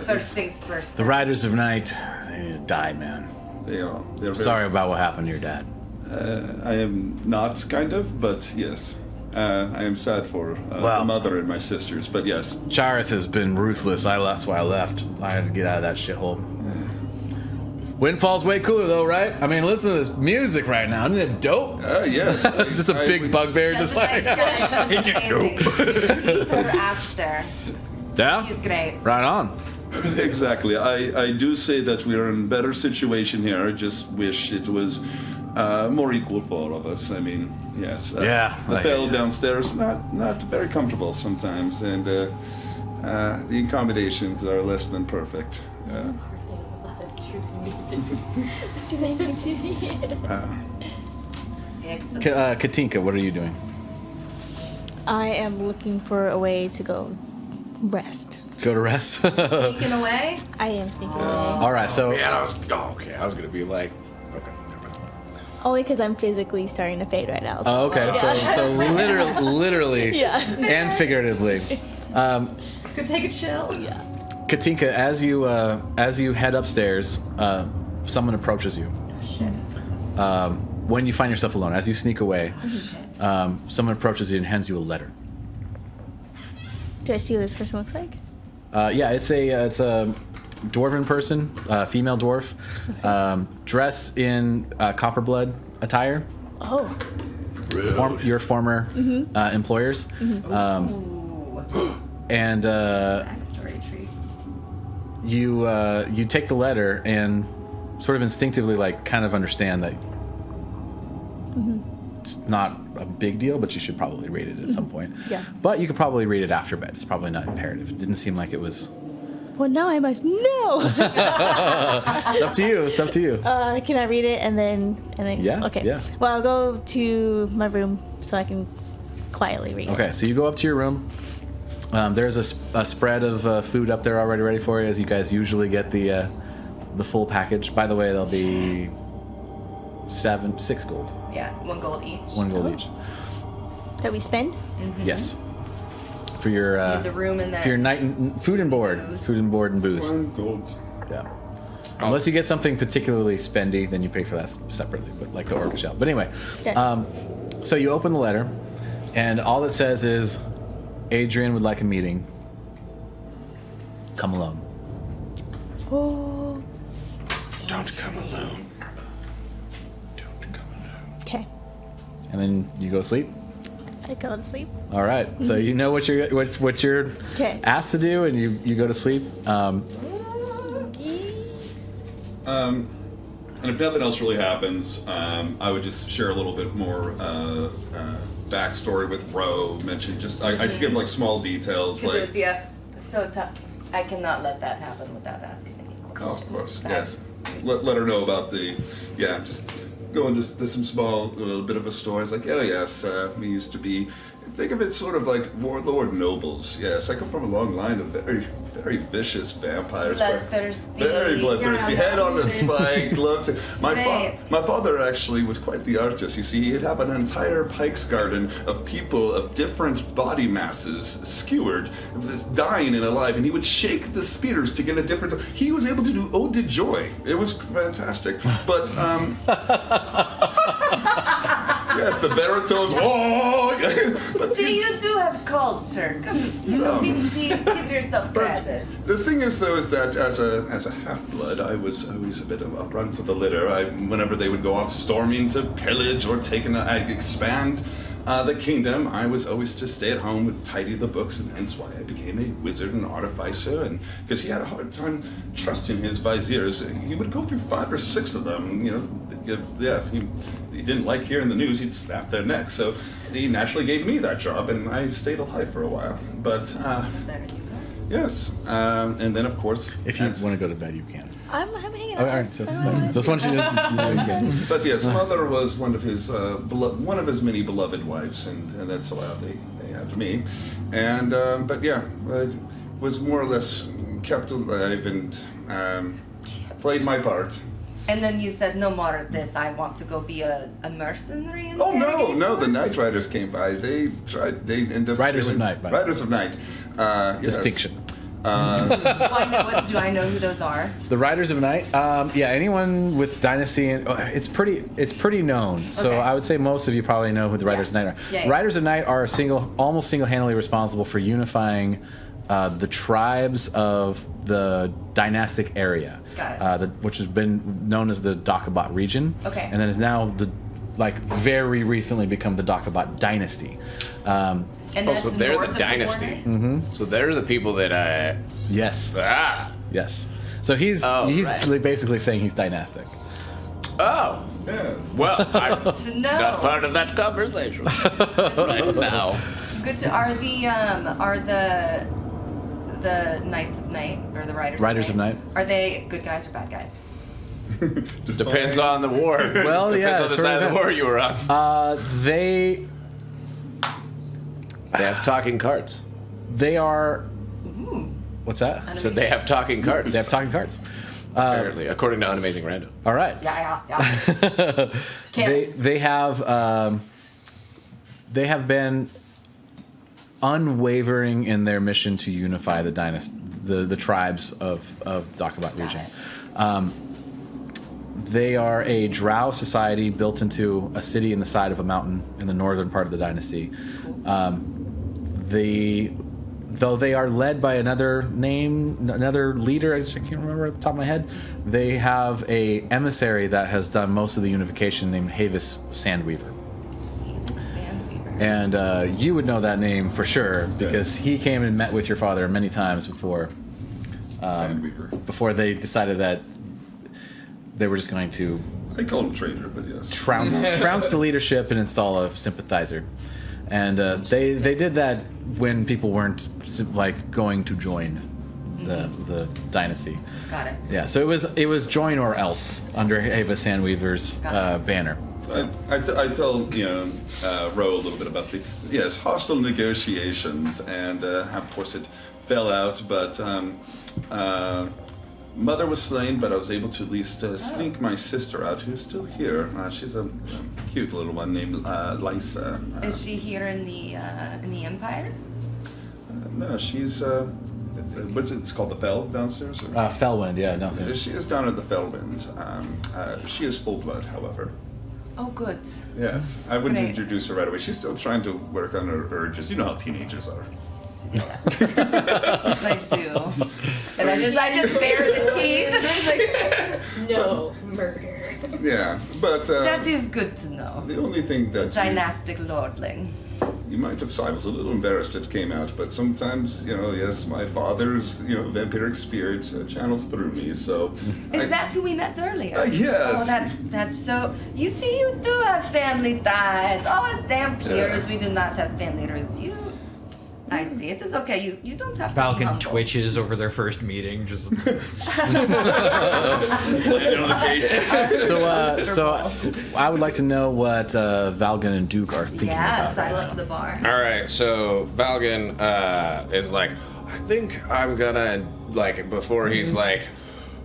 First things first. The Riders of Night, they need to die, man. They're very, Sorry about what happened to your dad. I am not, kind of, but yes. I am sad for my mother and my sisters, but yes. Chareth has been ruthless. That's why I left. I had to get out of that shithole. Windfall's way cooler though, right? I mean, listen to this music right now. Isn't it dope? Yes. Just a big bugbear, just like. Amazing. You should meet her after. Yeah? She's great. Right on. Exactly. I do say that we are in a better situation here. I just wish it was more equal for all of us. I mean, yes. Yeah, The I fellow hear ya. downstairs, not very comfortable sometimes, and the accommodations are less than perfect. Excellent. Katinka, what are you doing? I am looking for a way to go rest. Go to rest? Sneaking away? I am sneaking away. All right, so Man, I was gonna be like, okay, never mind. Only because I'm physically starting to fade right now. Oh, okay, so literally Yeah. and figuratively. Go take a chill. Yeah. Katinka, as you head upstairs, someone approaches you. Shit. When you find yourself alone, as you sneak away, someone approaches you and hands you a letter. Do I see what this person looks like? Yeah, it's a dwarven person, female dwarf, dress in copper blood attire. Oh. Your former employers. And Backstory treats. you take the letter and sort of instinctively like kind of understand that it's not a big deal, but you should probably read it at some point. Yeah. But you could probably read it after bed. It's probably not imperative. It didn't seem like it was. Well, now I must know. It's up to you. It's up to you. Can I read it and then? Yeah, Okay. yeah. Well, I'll go to my room so I can quietly read. Okay, so you go up to your room. There's a spread of food up there already ready for you, as you guys usually get the full package. By the way, there'll be 6 gold. Yeah, 1 gold each. 1 gold each. That we spend? Yes. For your The room and for your then night food and board, food and board and booze. 1 gold. Yeah. Unless you get something particularly spendy, then you pay for that separately, but like the orc shell. But anyway, Okay. so you open the letter, and all it says is, Adrian would like a meeting. Come alone. Oh. Don't come alone. Don't come alone. Okay. And then you go to sleep. I go to sleep. All right. So you know what you're Okay. asked to do, and you go to sleep. And if nothing else really happens, I would just share a little bit more backstory with Ro. Mention I give like small details like. I cannot let that happen without asking any questions. Oh, of course, yes. Let her know about just go into some small little bit of a story. It's like, oh yes, we used to be. Think of it sort of like warlord nobles. Yes, I come from a long line of very, very vicious vampires. Bloodthirsty. Very bloodthirsty. Yeah, Head on a spike. Loved to. Right. My father actually was quite the artist. You see, he'd have an entire pikes garden of people of different body masses skewered, this dying and alive, and he would shake the spears to get a different. He was able to do Ode de Joy. It was fantastic. But yes, the baritones. Oh, but See, you do have culture. Come, give yourself credit. the thing is, though, is that as a half-blood, I was always a bit of a run to the litter. Whenever they would go off storming to pillage or expand the kingdom, I was always to stay at home and tidy the books, and hence why I became a wizard and artificer. And because he had a hard time trusting his viziers, he would go through 5 or 6 of them. You know, if he didn't like hearing the news, he'd snap their neck. So he naturally gave me that job, and I stayed alive for a while. But There you go. yes, and then of course, If you want to go to bed, you can. I'm hanging Oh, out. all right. Sorry. Just want you to. but yes, mother was one of his many beloved wives, and that's why they had me. And but yeah, I was more or less kept alive and played my part. And then you said, no more of this. I want to go be a mercenary. Oh no! The Night Riders came by. They ended up Riders of Night, by the way. Riders of Night. Yes. Distinction. Do I know who those are? The Riders of Night. Yeah, anyone with Dynasty, and it's pretty known. So Okay. I would say most of you probably know who the Riders of Night are. Yeah, yeah. Riders of Night are almost single-handedly responsible for unifying the tribes of the dynastic area, Got it. which has been known as the Dakabat region. Okay. And then is now very recently become the Dakabat dynasty. And Oh, that's so they're north the of the dynasty. border? Mm-hmm. So they're the people that Yes. Yes. So he's right. basically saying he's dynastic. Oh. Yes. Well, I'm To know. not part of that conversation right now. Good to, are the Knights of Night or the Riders of Night. Are they good guys or bad guys? Depends on the war. Well, Depends yeah, on it the sort side of of the war you were on. They They have talking cards. They are. What's that? So they have talking cards. They have talking cards. Apparently, according to Unamazing Random. All right. Yeah. They have been unwavering in their mission to unify the the tribes of Dakabat region. They are a drow society built into a city in the side of a mountain in the northern part of the dynasty. though they are led by another leader, I can't remember at the top of my head. They have a emissary that has done most of the unification named Havis Sandweaver. And you would know that name for sure because he came and met with your father many times before. Sandweaver. Before they decided that they were just going to I call him traitor, but yes. trounce the leadership and install a sympathizer. And they did that when people weren't like going to join the dynasty. Got it. Yeah, so it was join or else under Ava Sandweaver's banner. So I tell Ro a little bit about the hostile negotiations, and of course it fell out, but mother was slain, but I was able to at least sneak my sister out, who's still here. She's a cute little one named Lysa. Is she here in the Empire? No, she's it's called the Fell downstairs. Or? Fellwind, yeah, downstairs. She is down at the Fellwind. She is full blood, however. Oh, good. Yes, I wouldn't Great. introduce her right away. She's still trying to work on her urges. You know how teenagers are. I do. And I just bare the teeth. And I was like, No, murder. Yeah, but that is good to know. the only thing that Dynastic lordling. you might have saw, I was a little embarrassed it came out, but sometimes, yes, my father's, vampiric spirit channels through me, so... Is that who we met earlier? Yes. Oh, that's so... You see, you do have family ties. Oh, as vampires, we do not have family roots. I see. It is okay. You don't have to be Falcon humble. twitches over their first meeting. Just So I would like to know what Valgan and Duke are thinking Yeah, about. sidle up to the bar. All right, so Valgan is like, I think I'm gonna like before he's like,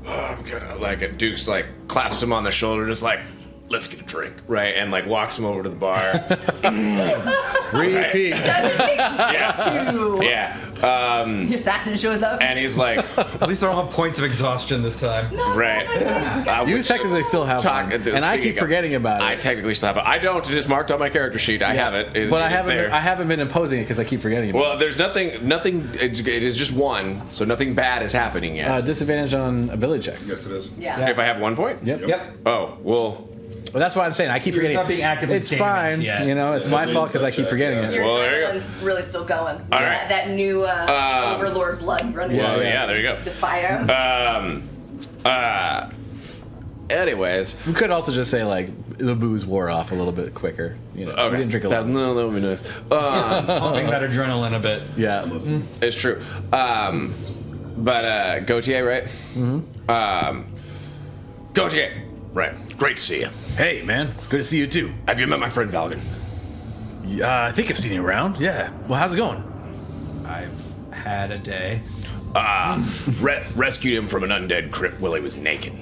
I'm gonna like Duke's like claps him on the shoulder, just like, let's get a drink, right, and like walks him over to the bar. Repeat. Yeah. The assassin shows up. And he's like, at least I don't have points of exhaustion this time. right. You technically still have one, and I keep forgetting about it. I technically still have it. I don't. It is marked on my character sheet. I have it. But It's there. I haven't been imposing it because I keep forgetting about Well, there's nothing. It is just one, so nothing bad is happening yet. it. Disadvantage on ability checks. Yes, it is. Yeah. If I have 1 point. Yep. Yep. Oh well. Well, that's what I'm saying. I keep forgetting. not being actively It's damaged fine. yet. It's my fault because I keep forgetting it. Your Well, there you go. adrenaline's really still going. All right. That new Overlord blood running Well, through yeah. There you go. the fire. Anyways. We could also just say like the booze wore off a little bit quicker. We didn't drink a lot. No, that would be nice. Pumping that adrenaline a bit. Yeah. It's true. But Gautier, right? Mm-hmm. Gautier, right? Great to see you. Hey, man, it's good to see you too. Have you met my friend Valgan? I think I've seen you around. Yeah. Well, how's it going? I've had a day. Rescued him from an undead crypt while he was naked.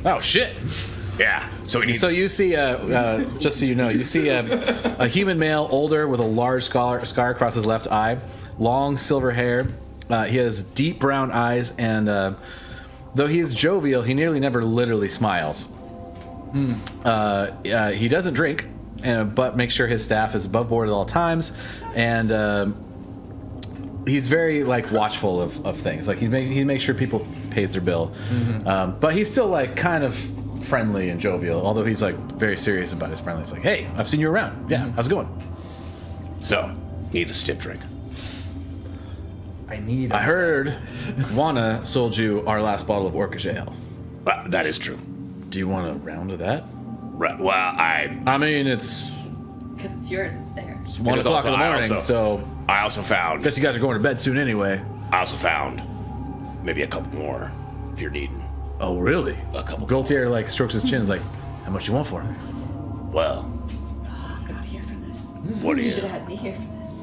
Oh shit. Yeah. So he needs. So you see, just so you know, you see a human male, older, with a large scar across his left eye, long silver hair. He has deep brown eyes, and though he is jovial, he nearly never literally smiles. He doesn't drink, but makes sure his staff is above board at all times, and he's very like watchful of things. Like he makes sure people pays their bill, but he's still like kind of friendly and jovial. Although he's like very serious about his friendly. He's like, "Hey, I've seen you around. Yeah, how's it going?" So needs a stiff drink. I heard Juana sold you our last bottle of Orcish Ale. That is true. Do you want a round of that? Right. Well, I mean, it's Because it's yours, it's there. 1 is o'clock in also- the I morning, also- so I also found. guess you guys are going to bed soon anyway. I also found maybe a couple more if you're needing. Oh, really? A couple. Gaultier like strokes his chin, is like, "How much you want for it?" Well, I'm not here for this. what are You you? should have had me here for this.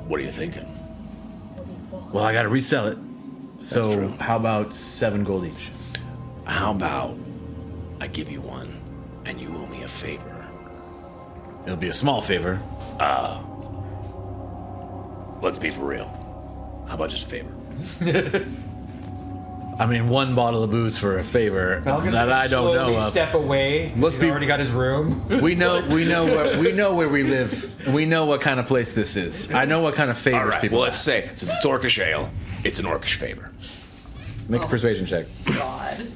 What are you thinking? Well, I got to resell it. So true. how about 7 gold each? How about I give you one, and you owe me a favor? It'll be a small favor. Let's be for real. How about just a favor? I mean, one bottle of booze for a favor Falcon's that gonna I don't know slowly of. step away. Must He's be- already got his room. We know where we live. And we know what kind of place this is. I know what kind of favors All right. people Well, let's ask. say since it's orcish ale, it's an orcish favor. Make a persuasion check. God.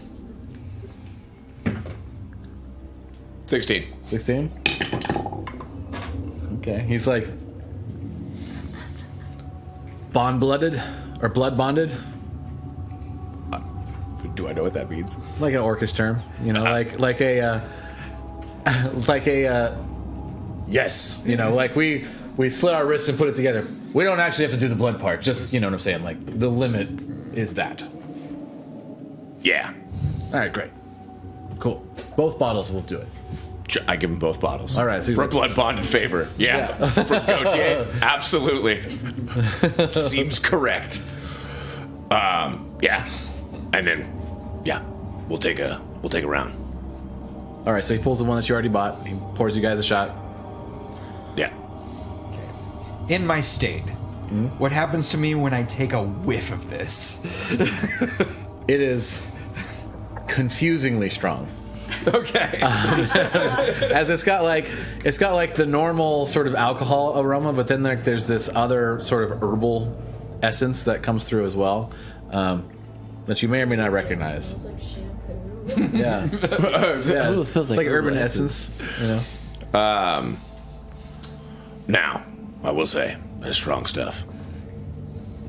16. 16? Okay. He's like bond-blooded or blood-bonded. Do I know what that means? Like an orcish term, you know, like a yes, you know, like we slit our wrists and put it together. We don't actually have to do the blood part. Just, you know what I'm saying? Like the limit is that. Yeah. All right, great, cool. Both bottles will do it. Sure, I give him both bottles. All right, so he's for like- blood bonded favor. Yeah. For Gautier. Absolutely. Seems correct. Yeah. And then, yeah, we'll take a round. All right, so he pulls the one that you already bought. He pours you guys a shot. Yeah. In my state, what happens to me when I take a whiff of this? It is confusingly strong. Okay. As it's got like the normal sort of alcohol aroma, but then there's this other sort of herbal essence that comes through as well, that you may or may not recognize. Smells like shampoo. Yeah, yeah. Ooh, it smells like urban herbal essence. You know. Now, I will say, that's strong stuff.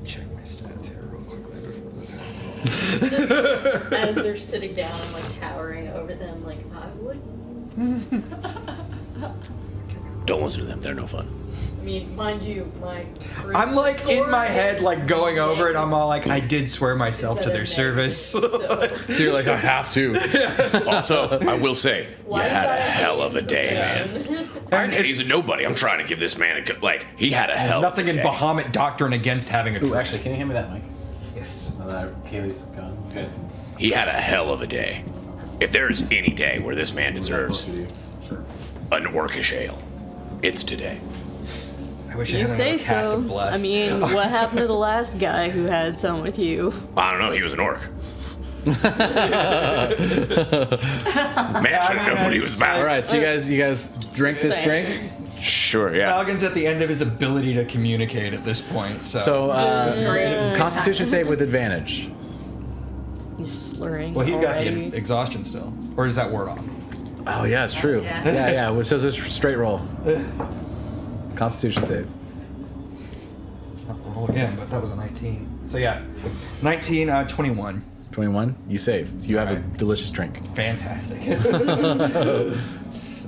Check my stats here real quickly before this happens. As they're sitting down, I'm like towering over them, like I would. Don't listen to them. They're no fun. I mean, mind you, my. I'm like in my head, is like going over it. I'm all like, I negative did swear myself to their service. So, So you're like, I have to. Also, I will say, you why had a did I hell of a use day, the man. gun? And He's it's a nobody. I'm trying to give this man he had a hell nothing of a in day. Bahamut doctrine against having a Ooh, drink. actually, can you hand me that mic? Yes. Now that Kaylee's gone, you guys can. He had a hell of a day. If there is any day where this man deserves Sure. an orcish ale, it's today. I wish I You had say another cast so. of I bless. mean, what happened to the last guy who had some with you? I don't know. He was an orc. Man, I should have known what he was about. All right, so you guys drink this drink. Sure, yeah. Falcon's at the end of his ability to communicate at this point. So, Constitution save with advantage. He's slurring. well, he's got already. the exhaustion still, or does that ward off? Oh yeah, it's true. Yeah. Yeah, which is a straight roll. Constitution save. I'll roll again, but that was a 19. So yeah, 19, 21. 21. You save. You have a Alright. delicious drink. Fantastic.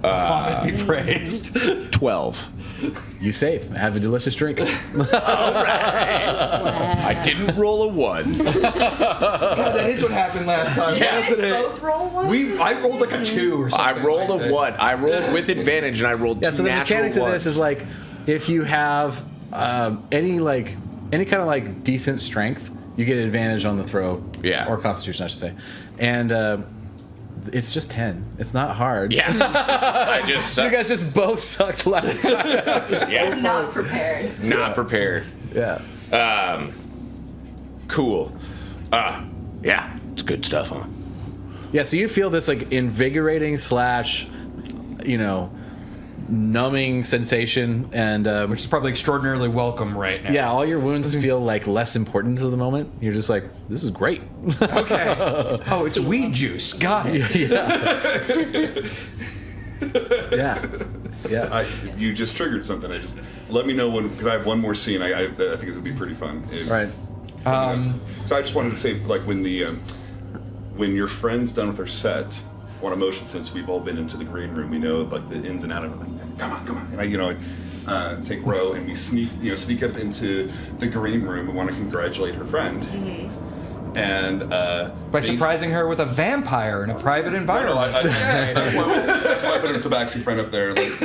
Bahamut be praised. 12. You save. Have a delicious drink. I didn't roll a 1. God, that is what happened last time, wasn't it? Both roll ones? I rolled like a 2 or something. I rolled like a that. 1. I rolled with advantage and I rolled 2 Yeah. So the natural mechanics of this ones. is like, if you have any kind of like decent strength, you get advantage on the throw. Yeah. Or Constitution, I should say. And it's just 10. It's not hard. Yeah. I just You guys just both sucked last time. yeah, Not prepared. not prepared. Yeah. Cool. Yeah, it's good stuff, huh? Yeah, so you feel this like invigorating / numbing sensation, and Which is probably extraordinarily welcome right now. yeah, all your wounds feel like less important to the moment. You're just like, this is great. Okay. Oh, it's weed juice. Got it. Yeah. You just triggered something. Let me know when, because I have one more scene. I think this would be pretty fun. Right. So I just wanted to say, like, when when your friend's done with her set, on a motion, since we've all been into the green room, we know like the ins and outs of it. Like, come on, and I take Ro and we sneak up into the green room and want to congratulate her friend. And By surprising her with a vampire in a private environment. that's why I put a tabaxi friend up there, like,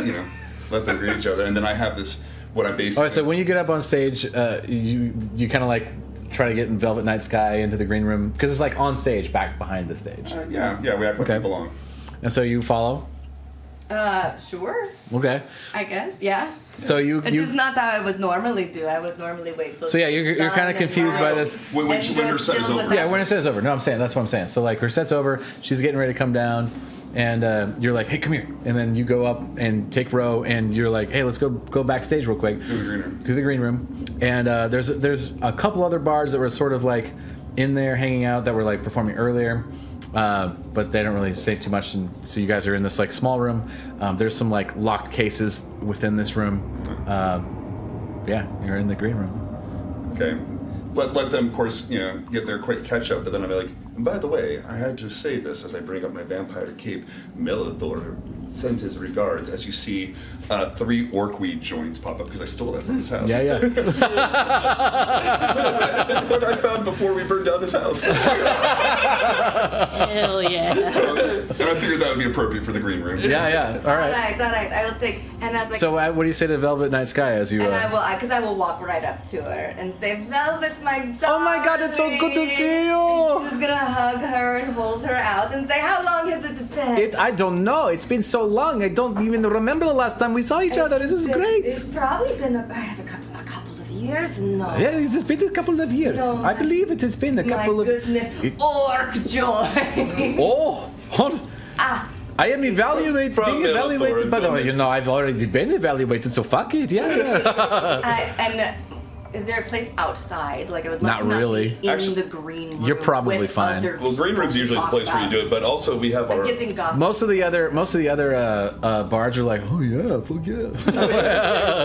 let them greet each other. And then I have this, what I basically... All right, so when you get up on stage, you kind of like try to get in Velvet Night Sky into the green room, because it's like on stage, back behind the stage. yeah, we act like Okay. we belong. And so you follow? Sure. Okay. I guess, yeah. So you It is not how I would normally do. I would normally wait till. So yeah, you're kind of confused by this. When her set is over. Yeah, when her set is over. No, I'm saying that's what I'm saying. So like her set's over, she's getting ready to come down, and you're like, hey, come here, and then you go up and take row, and you're like, hey, let's go backstage real quick to the green room, and there's a couple other bards that were sort of like in there hanging out that were like performing earlier. But they don't really say too much, and so you guys are in this like small room. There's some like locked cases within this room. Yeah, you're in the green room. Okay. Let them, of course, get their quick catch up, but then I'll be like, and by the way, I had to say this as I bring up my vampire cape. Melithor sends his regards as you see 3 orcweed joints pop up because I stole that from his house. Yeah. What I found before we burned down his house. Hell yeah. And I figured that would be appropriate for the green room. Yeah. All right. All right. I will take. And I was like. So what do you say to Velvet Night Sky as you? And I will, because I will walk right up to her and say, Velvet, my darling. Oh my God, it's so good to see you. She's gonna hug her and hold her out and say, how long has it been? I don't know. It's been so long. I don't even remember the last time we saw each other. This is great. It's probably been a couple of years. No. Yeah, it's been a couple of years. No, I believe it has been a couple my of. goodness. Orc joy. Oh, I am being evaluated by the way. I've already been evaluated, so fuck it. Yeah. Is there a place outside? Like I would love Not to not really. be in Actually, the green room. you're probably with fine. other Well, green room's people to usually the talk place where you about. do it, but also we have our. I'm getting gossip. Most of the other bards are like, oh yeah, fuck yeah.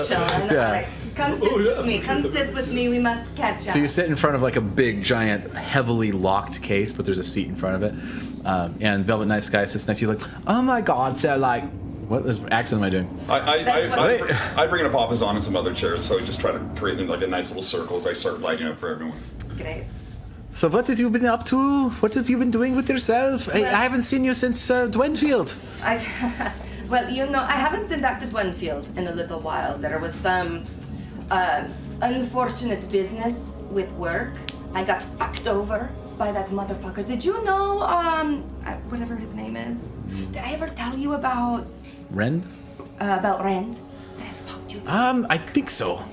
Chilling. Yeah. All right. Come sit with me. Come sit with me. We must catch up. So you sit in front of like a big, giant, heavily locked case, but there's a seat in front of it. And Velvet Night Sky sits next to you like, oh my God, so like, what accent am I doing? I bring in a papasan and some other chairs, so I just try to create like a nice little circle as I start lighting up for everyone. Great. So what have you been up to? What have you been doing with yourself? I haven't seen you since Dwenfield. Well, I haven't been back to Windfall in a little while. There was some unfortunate business with work. I got fucked over by that motherfucker. Did you know, whatever his name is? Did I ever tell you about Rend? About Rand? Did I ever talk to you about I think so.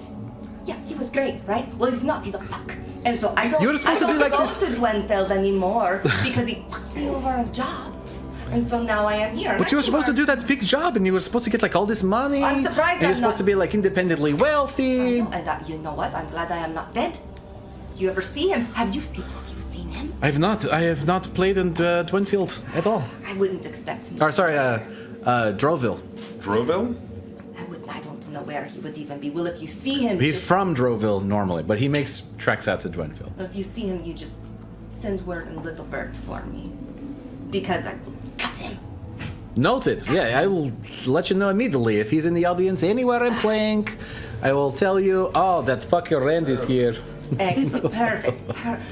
Yeah, he was great, right? Well, he's not. He's a fuck. And so I don't, You were supposed to I don't be like go this- to Dwenfeld anymore because he fucked me over a job. And so now I am here. But you were supposed to do that big job, and you were supposed to get like all this money. I'm surprised and you're I'm supposed not- to be like independently wealthy. And you know what? I'm glad I am not dead. You ever see him? Have you seen him? I have not played in Dwenfield at all. I wouldn't expect him. Or sorry, Droville. Droville? I don't know where he would even be. Well, if you see him, He's just- from Droville normally, but he makes treks out to Dwenfield. If you see him, you just send word in Little Bird for me, because I got him. Noted. Yeah, I will let you know immediately if he's in the audience anywhere I'm playing. I will tell you. Oh, that fucker Rand is here. Excellent. Perfect.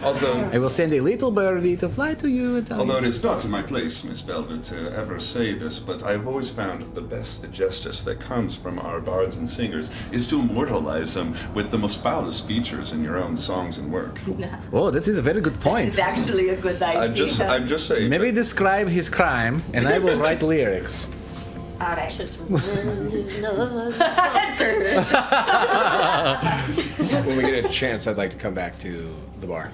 Although I will send a little birdie to fly to you and tell Although you. it is not in my place, Miss Velvet, to ever say this, but I've always found the best justice that comes from our bards and singers is to immortalize them with the most foulest features in your own songs and work. Oh, that is a very good point. It's actually a good idea. I'm just saying. Maybe describe his crime, and I will write lyrics. All right. Just wind is not. When we get a chance, I'd like to come back to the bar.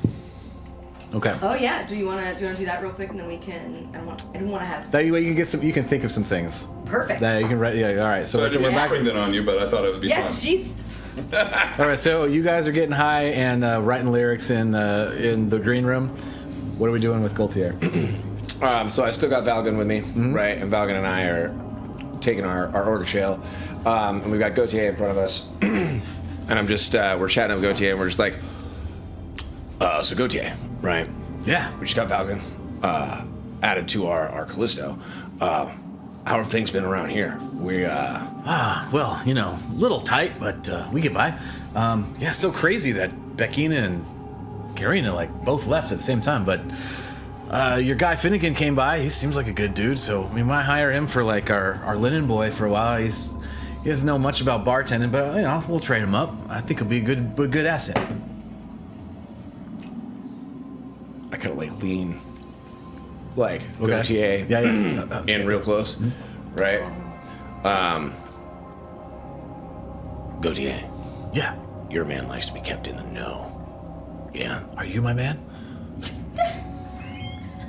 Okay. Oh yeah. Do you wanna do that real quick, and then we can? I don't wanna have. That way you can get some. You can think of some things. Perfect. That you can write. Yeah. All right. So So I didn't we're mean to back. spring that on you, but I thought it would be Yeah, fun. she's. All right. So you guys are getting high and writing lyrics in the green room. What are we doing with Gaultier? So I still got Valgan with me, right? And Valgan and I are taking our order shale. And we've got Gautier in front of us. And I'm just, we're chatting with Gautier, and we're just like, so Gautier, right? Yeah. We just got Valgan added to our Callisto. How have things been around here? We, Well, little tight, but we get by. Yeah, so crazy that Beckina and Karina both left at the same time, but your guy Finnegan came by. He seems like a good dude, so we might hire him for our linen boy for a while. He doesn't know much about bartending, but we'll train him up. I think he'll be a good asset. I kind of lean, Gautier Yeah. in real close, right? Gautier, Yeah. your man likes to be kept in the know. Yeah? Are you my man?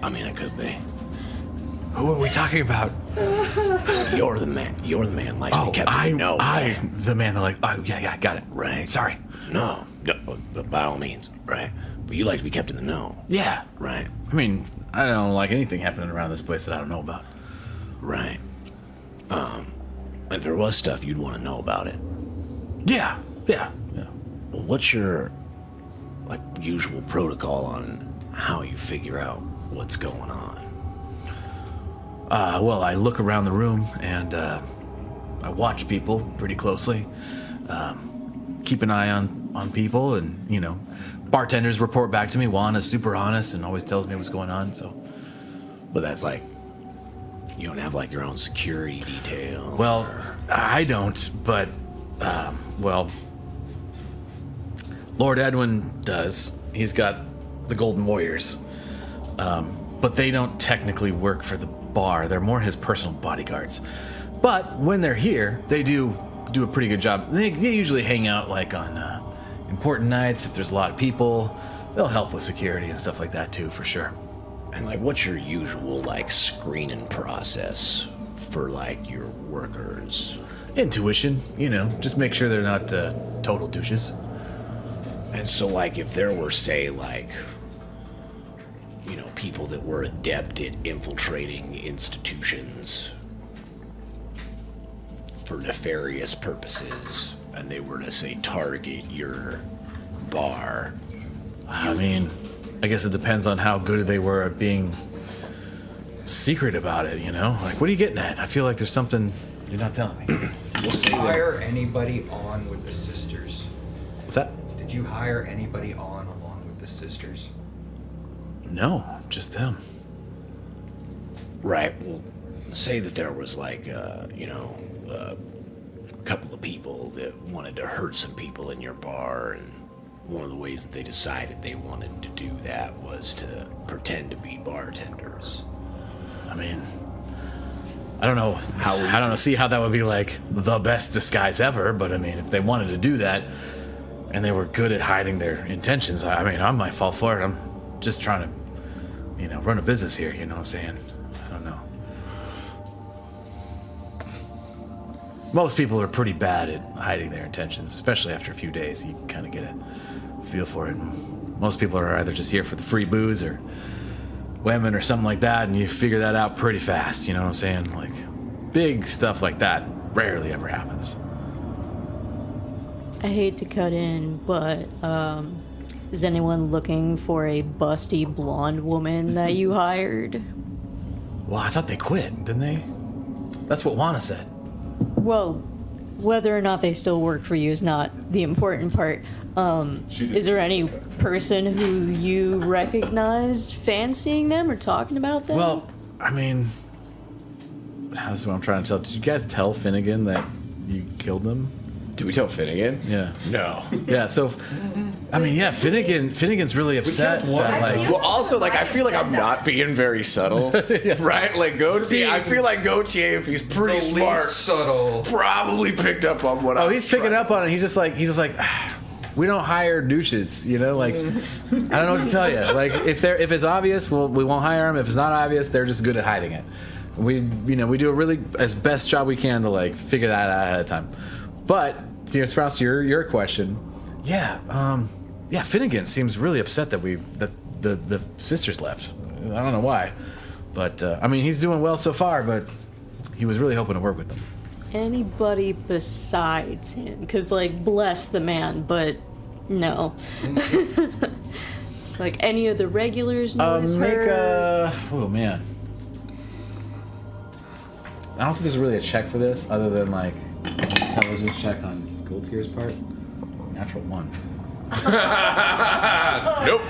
I mean, it could be. Who are we talking about? You're the man. You're the man likes to be kept in the know. The man that like, oh, yeah, got it. Right. Sorry. No, but by all means, right? But you like to be kept in the know. Yeah. Right. I mean, I don't like anything happening around this place that I don't know about. Right. If there was stuff, you'd want to know about it. Yeah. Well, What's your, like, usual protocol on how you figure out what's going on? well, I look around the room and I watch people pretty closely. Keep an eye on people, and bartenders report back to me. Juan is super honest and always tells me what's going on. So, But that's like, you don't have like your own security detail. well, I don't, but well, Lord Edwin does. He's got the Golden Warriors, but they don't technically work for the bar. They're more his personal bodyguards. But when they're here, they do a pretty good job. They usually hang out like on important nights. If there's a lot of people, they'll help with security and stuff like that too, for sure. And like, what's your usual like screening process for like your workers? Intuition, just make sure they're not total douches. And so like, if there were say like, people that were adept at infiltrating institutions for nefarious purposes, and they were to say target your bar. I mean, I guess it depends on how good they were at being secret about it, Like, what are you getting at? I feel like there's something you're not telling me. We'll say that. Hire anybody on with the sisters? What's that? Did you hire anybody on along with the sisters? No, just them. Right. Well, say that there was like, a couple of people that wanted to hurt some people in your bar, and one of the ways that they decided they wanted to do that was to pretend to be bartenders. I mean, I don't know see how that would be like the best disguise ever, but I mean, if they wanted to do that and they were good at hiding their intentions, I mean, I might fall for it. I'm just trying to, run a business here, you know what I'm saying? I don't know. Most people are pretty bad at hiding their intentions, especially after a few days. You kind of get a feel for it. Most people are either just here for the free booze or women or something like that, and you figure that out pretty fast, you know what I'm saying? Like, big stuff like that rarely ever happens. I hate to cut in, but is anyone looking for a busty blonde woman that you hired? Well, I thought they quit, didn't they? That's what Juana said. Well, whether or not they still work for you is not the important part. Is there any person who you recognized fancying them or talking about them? Well, I mean, that's what I'm trying to tell. Did you guys tell Finnegan that you killed them? Did we tell Finnegan? Yeah. No. Yeah, so, I mean, yeah, Finnegan's really upset that, like... Well, also, like, I feel like I'm not being very subtle, right? Like, Gautier, I feel like Gautier, if he's pretty smart, subtle, probably picked up on what I Oh, was he's picking trying. up on it. He's just like, we don't hire douches, like, I don't know what to tell you. Like, if it's obvious, we won't hire them. If it's not obvious, they're just good at hiding it. We do a really as best job we can to like figure that out ahead of time. But to response to your question, yeah, Finnegan seems really upset that the sisters left. I don't know why, but I mean, he's doing well so far, but he was really hoping to work with them. Anybody besides him? Because, like, bless the man, but no. Like, any of the regulars notice her? Oh, man. I don't think there's really a check for this other than, like, intelligence check on Gaultier's part. Natural 1. Nope.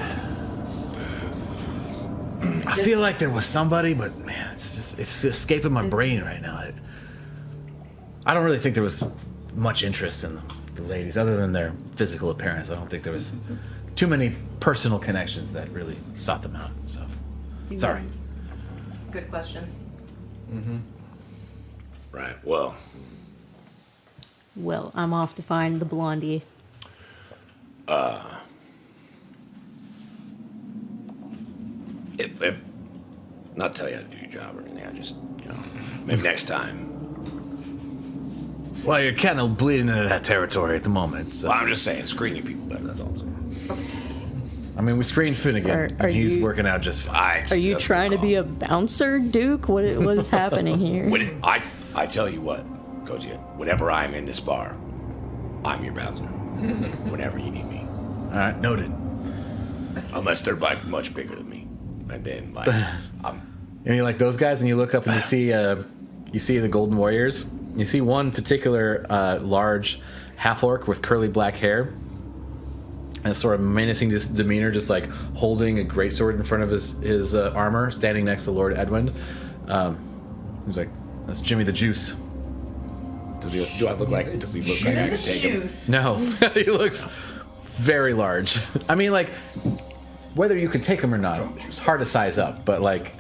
I feel like there was somebody, but, man, it's escaping my brain right now. I don't really think there was much interest in the ladies other than their physical appearance. I don't think there was too many personal connections that really sought them out. So, sorry. Good question. Mm-hmm. Right. Well, Well, I'm off to find the blondie. if not tell you how to do your job or anything. I just, maybe next time. Well, you're kind of bleeding into that territory at the moment. So. Well, I'm just saying, screen your people better. That's all I'm saying. I mean, we screened Finnegan, Are and he's you- working out just fine. Are you trying to be a bouncer, Duke? What is happening here? I tell you what, Gautier, whenever I'm in this bar, I'm your bouncer. Whenever you need me. All right, noted. Unless they're like much bigger than me, and then like I'm. And you like those guys, and you look up and you see the Golden Warriors. You see one particular large half-orc with curly black hair and a sort of menacing demeanor, just like holding a greatsword in front of his armor, standing next to Lord Edwin. He's like, "That's Jimmy the Juice." Does he look like I can take him? No, he looks very large. I mean, like, whether you could take him or not, it's hard to size up. But like,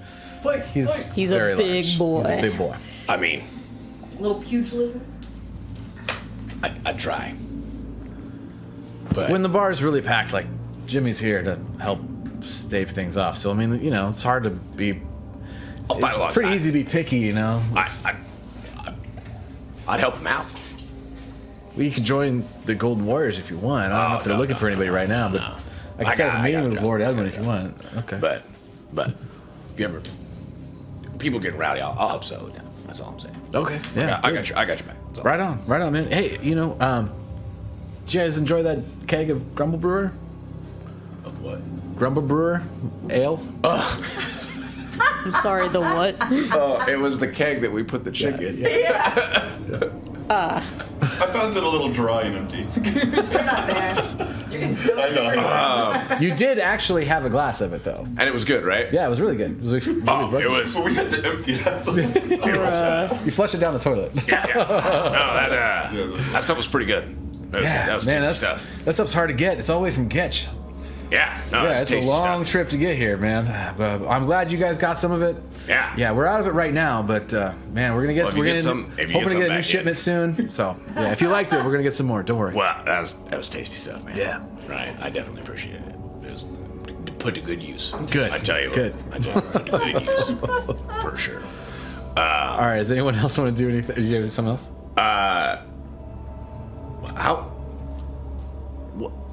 he's a very big large. boy. He's a big boy. I mean, Little pugilism. I try. But When the bar is really packed, like Jimmy's here to help stave things off. So I mean, it's hard to be. I'll fight It's alongside. pretty easy to be picky, I'd help him out. Well, you could join the Golden Warriors if you want. I don't know if they're looking for anybody right now, but I can set up a meeting with Lord Edwin if you want. Okay. But if you ever people getting rowdy, I'll help settle it down. That's all I'm saying. Okay. Yeah. I got your back. That's all. Right on, man. Hey, did you guys enjoy that keg of Grumble Brewer? Of what? Grumble Brewer ale? I'm sorry, the what? Oh, it was the keg that we put the chick in. I found it a little dry and empty. I know. You did actually have a glass of it, though. And it was good, right? Yeah, it was really good. It was really It was. But we had to empty that. You flushed it down the toilet. Yeah. No, that stuff was pretty good. That was tasty stuff. That stuff's hard to get. It's all the way from Getch. Yeah. No, Yeah, it's a tasty long stuff. trip to get here, man. But I'm glad you guys got some of it. Yeah. Yeah, we're out of it right now, but man, we're gonna get. Well, if you we're get gonna some- if you hoping get to get a some new back in. shipment soon. So yeah, if you liked it, we're gonna get some more. Don't worry. Well, that was tasty stuff, man. Yeah. Right. I definitely appreciated it. It was put to good use. Good. I tell you Good. what. I tell you what, put to good use. For sure. All right. Does anyone else want to do anything? Did you have something else?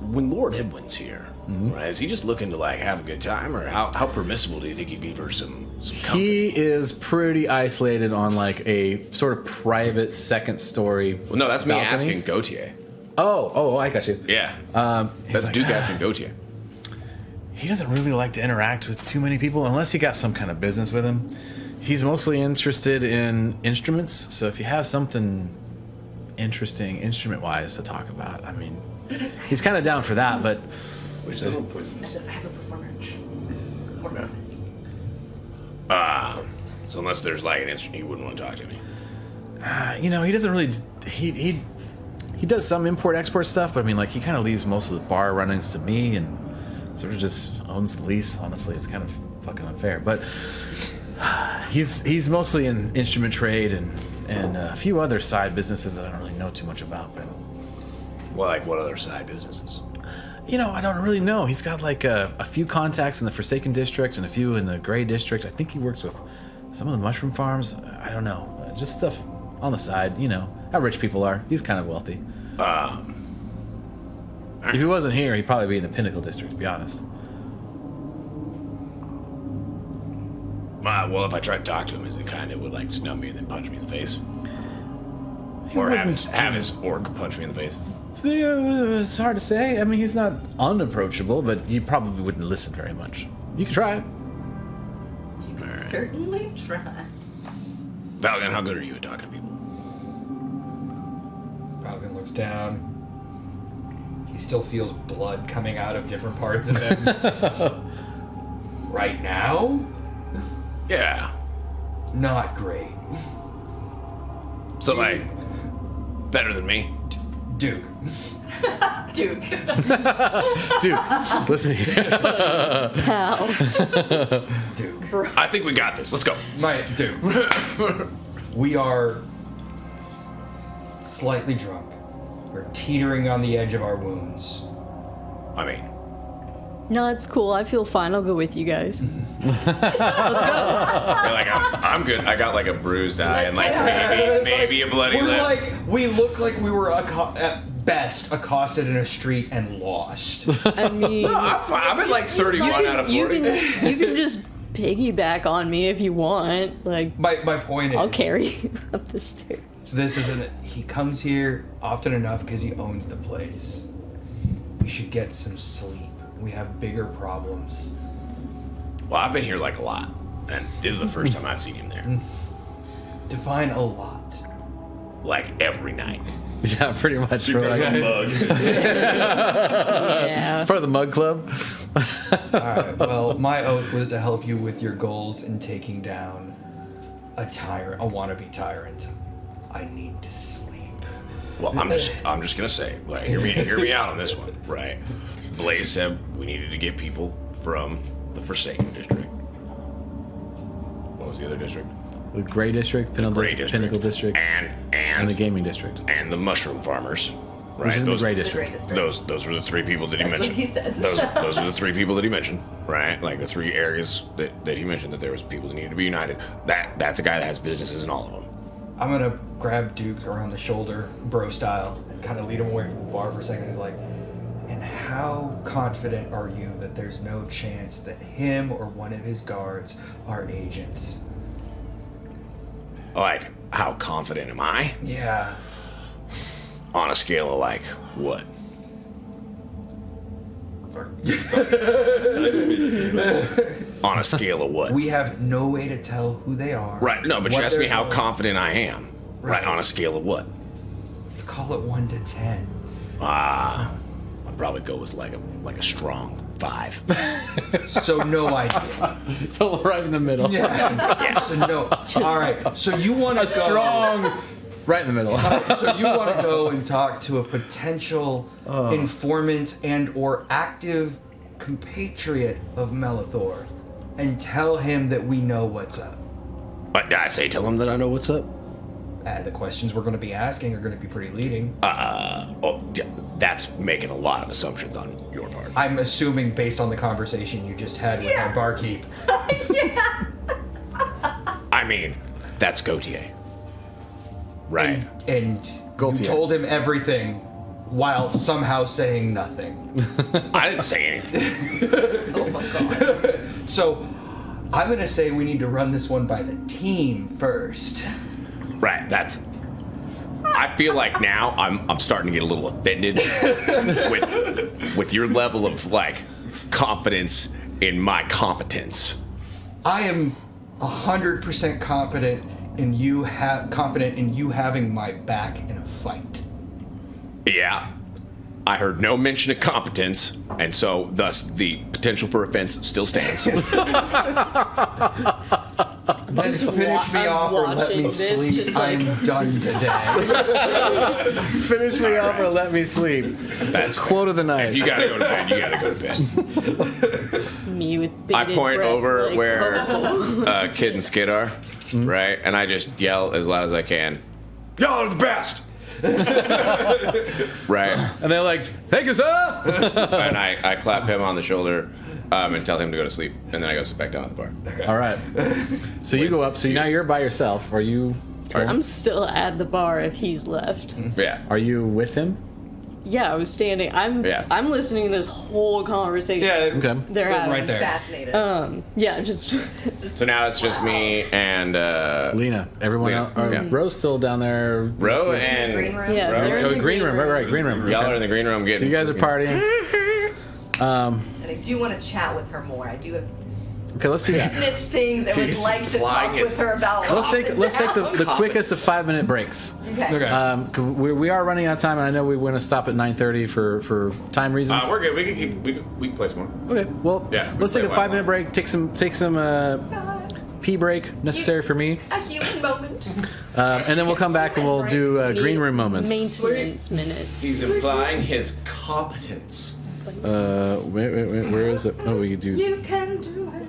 When Lord Edwin's here, right, is he just looking to like have a good time, or how permissible do you think he'd be for some company? He is pretty isolated on like a sort of private second story. Well, no, that's me balcony. asking Gautier. Oh, I got you. Yeah. That's like, Duke asking Gautier. He doesn't really like to interact with too many people unless he got some kind of business with him. He's mostly interested in instruments, so if you have something interesting instrument-wise to talk about, I mean, he's kind of down for that, but I said I have a performer. So unless there's like an instrument, he wouldn't want to talk to me. he doesn't really. He does some import-export stuff, but I mean, like, he kind of leaves most of the bar runnings to me and sort of just owns the lease. Honestly, it's kind of fucking unfair, but he's mostly in instrument trade and a few other side businesses that I don't really know too much about, but. Well, like what other side businesses? I don't really know. He's got like a few contacts in the Forsaken District and a few in the Gray District. I think he works with some of the mushroom farms. I don't know. Just stuff on the side. How rich people are. He's kind of wealthy. If he wasn't here, he'd probably be in the Pinnacle District, to be honest. Well, if I tried to talk to him, is he kind of would like snub me and then punch me in the face? Or have his orc punch me in the face? It's hard to say. I mean, he's not unapproachable, but you probably wouldn't listen very much. You can try it. You can certainly try. Valgan, how good are you at talking to people? Falcon looks down. He still feels blood coming out of different parts of him. Right now? Yeah. Not great. So like, better than me? Duke. Duke. Dude, listen here. Pal. Duke. I think we got this. Let's go. Duke. We are slightly drunk. We're teetering on the edge of our wounds. I mean, No, it's cool. I feel fine. I'll go with you guys. I'm good. I got like a bruised eye and like maybe a bloody lip. We look like we were at best accosted in a street and lost. I mean, I'm at like 31 out of 40. You can just piggyback on me if you want. Like, My point is, I'll carry you up the stairs. this isn't. He comes here often enough because he owns the place. We should get some sleep. We have bigger problems. Well, I've been here like a lot, and this is the first time I've seen him there. Define a lot. Like every night. Yeah, pretty much. He's got some mug. Yeah. It's part of the mug club. Alright, well, my oath was to help you with your goals in taking down a wannabe tyrant. I need to sleep. Well, I'm just gonna say, like, hear me out on this one, right? Blaze said we needed to get people from the Forsaken District. What was the other district? The Gray District, Pinnacle District, and the Gaming District. And the Mushroom Farmers. Right? Which is in the Gray District. Those were the three people that he That's mentioned. what he says. Those are the three people that he mentioned, right? Like the three areas that he mentioned that there was people that needed to be united. That's a guy that has businesses in all of them. I'm gonna grab Duke around the shoulder, bro style, and kind of lead him away from the bar for a second. He's like, and how confident are you that there's no chance that him or one of his guards are agents? Like, how confident am I? Yeah. On a scale of like, what? On a scale of what? We have no way to tell who they are. Right, no, but you what asked me they're how doing. confident I am. Right, on a scale of what? Let's call it 1 to 10. I'd probably go with like a strong 5. So no idea. So right in the middle. Yeah. So no. All right. So you want to A strong right in the middle. So you want to go and talk to a potential informant and or active compatriot of Melithor and tell him that we know what's up. But did I say tell him that I know what's up? The questions we're going to be asking are going to be pretty leading. That's making a lot of assumptions on your part. I'm assuming based on the conversation you just had with our barkeep. I mean, that's Gautier. Right. And you told him everything while somehow saying nothing. I didn't say anything. Oh my god. So I'm going to say we need to run this one by the team first. Right, I feel like now I'm starting to get a little offended with your level of like confidence in my competence. I am 100% confident in you having my back in a fight. Yeah. I heard no mention of competence, and so thus the potential for offense still stands. Then finish me off or let me sleep. I'm done today. Finish me off or let me sleep. That's quote of the night. If you gotta go to bed, you gotta go to bed. Me with I bated point breath, over like, where oh. Kid and Skid are, right? And I just yell as loud as I can, "Y'all are the best!" Right? And they're like, "Thank you, sir!" And I clap him on the shoulder and tell him to go to sleep. And then I go sit back down at the bar. All right. So you go up. So now you're by yourself. Are you? I'm still at the bar if he's left. Yeah. Are you with him? Yeah, I was standing. I'm listening to this whole conversation. Yeah, Okay. They're having. right there. Fascinated. Yeah, just So now it's just me and Lena. Everyone Lena, else. yeah. Ro's still down there. Ro and Green room. yeah. Right. They're in Oh, the green room. Right. Green room. y'all Okay. are in the green room getting. So you guys are partying. And I do want to chat with her more. I do have Okay, let's do that. business things I would He's like to flying talk his with her about. Let's take the quickest of 5-minute breaks. Okay. 'Cause we are running out of time, and I know we want to stop at 9:30 for time reasons. We're good. We can keep. We can play some more. Okay, well, Yeah, we let's play take a a while 5-minute break. Take some pee break necessary for me, A human moment. and then we'll come back and we'll do green room moments. Maintenance minutes. He's implying his competence. Wait, where is it? Oh, we could do. You can do it.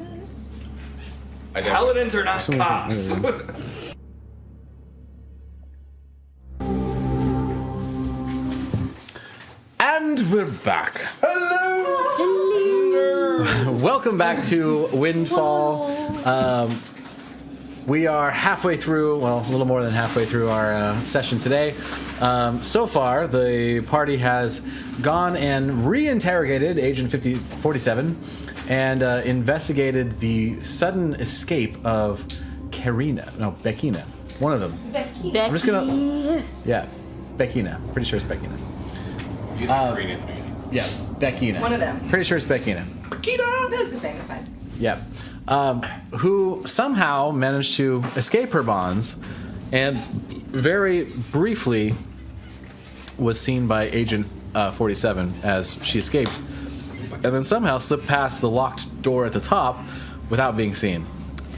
Paladins are not Someone can- cops. And we're back. Welcome back to Windfall. We are halfway through, well, a little more than halfway through our session today. So far, the party has gone and reinterrogated Agent 47 and investigated the sudden escape of Beckina. One of them. Becky. I'm just gonna. Yeah, Beckina. Pretty sure it's Beckina. You said green at the beginning. Yeah, Beckina. One of them. Pretty sure it's Beckina. They look the same. It's fine. Yeah. Who somehow managed to escape her bonds and very briefly was seen by Agent 47 as she escaped, and then somehow slipped past the locked door at the top without being seen.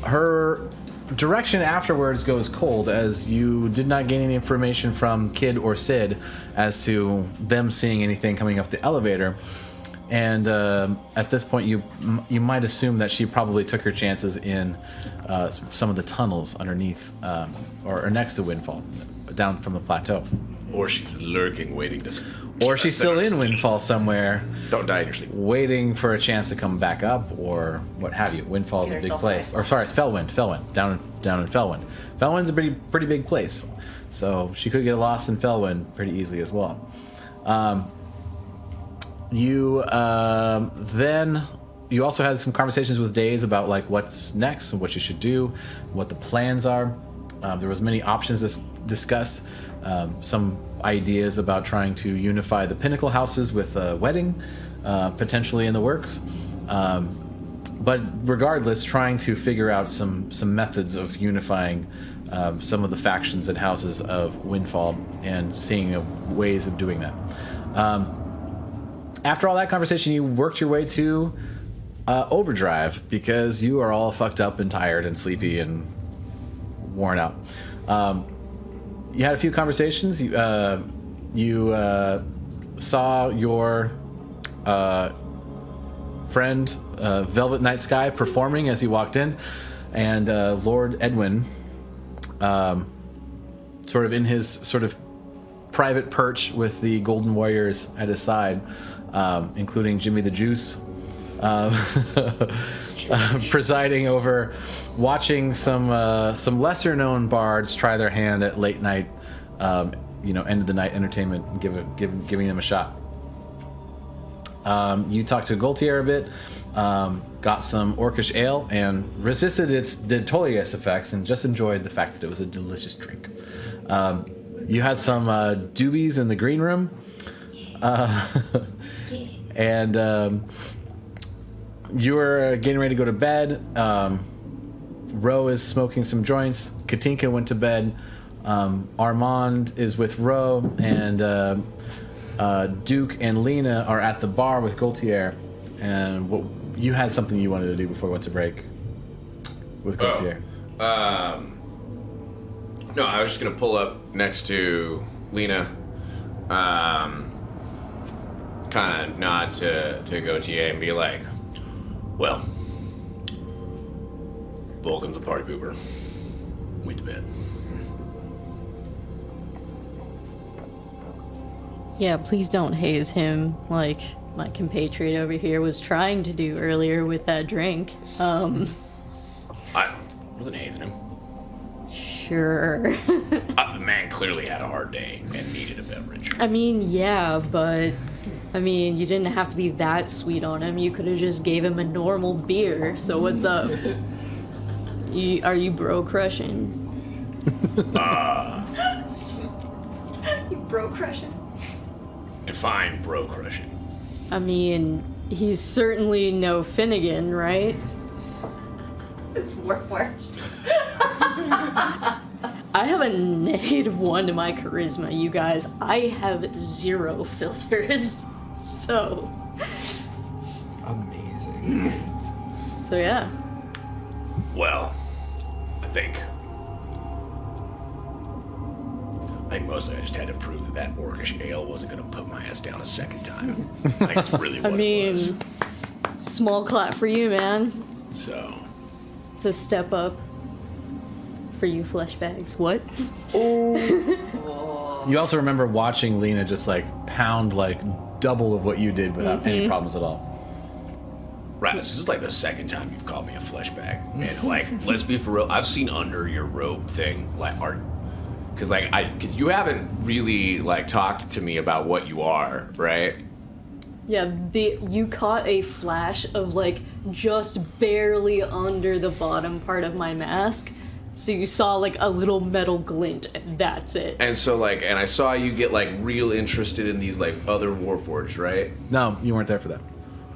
Her direction afterwards goes cold, as you did not gain any information from Kid or Sid as to them seeing anything coming up the elevator. And at this point, you might assume that she probably took her chances in some of the tunnels underneath or next to Windfall, down from the plateau. Or she's lurking, waiting to. Or she's still in Windfall somewhere. Don't die in your sleep. Waiting for a chance to come back up, or what have you. Windfall's a big place. Or sorry, it's Fellwind. Down in Fellwind. Fellwind's a pretty big place, so she could get lost in Fellwind pretty easily as well. You also had some conversations with Days about like what's next and what you should do, what the plans are. There was many options discussed. Some ideas about trying to unify the Pinnacle houses with a wedding, potentially in the works. But regardless, trying to figure out some methods of unifying some of the factions and houses of Windfall and seeing ways of doing that. After all that conversation, you worked your way to Overdrive because you are all fucked up and tired and sleepy and worn out. You had a few conversations. You saw your friend Velvet Night Sky performing as you walked in, and Lord Edwin, sort of in his sort of private perch with the Golden Warriors at his side, including Jimmy the Juice, presiding over watching some lesser-known bards try their hand at late night, end of the night entertainment, and giving them a shot. You talked to Gaultier a bit, got some orcish ale, and resisted its Detolius effects, and just enjoyed the fact that it was a delicious drink. You had some doobies in the green room, and you were getting ready to go to bed. Ro is smoking some joints. Katinka went to bed. Armand is with Ro, and Duke and Lena are at the bar with Gaultier. And you had something you wanted to do before we went to break with Gaultier. No, I was just gonna pull up next to Lena, kind of nod to Gaultier and be like, "Well, Vulcan's a party pooper. Went to bed." Yeah, please don't haze him like my compatriot over here was trying to do earlier with that drink. I wasn't hazing him. Sure. The man clearly had a hard day and needed a beverage. I mean, yeah, but you didn't have to be that sweet on him. You could have just gave him a normal beer. So what's up? Are you bro crushing? You bro crushing. Define bro crushing. I mean, he's certainly no Finnegan, right? It's worse. I have a -1 to my charisma, you guys. I have 0 filters. So. Amazing. So yeah. Well, I think mostly I just had to prove that orcish ale wasn't going to put my ass down a second time. Like, it's really what it was. Small clap for you, man. So. It's a step up for you flesh bags. What? You also remember watching Lena just like pound like double of what you did without any problems at all. Right, this is like the second time you've called me a flesh bag. And like, let's be for real, I've seen under your robe thing, like art. Because you haven't really like talked to me about what you are, right? Yeah, you caught a flash of like just barely under the bottom part of my mask. So you saw like a little metal glint, and that's it. And so like, and I saw you get like real interested in these like other Warforged, right? No, you weren't there for that.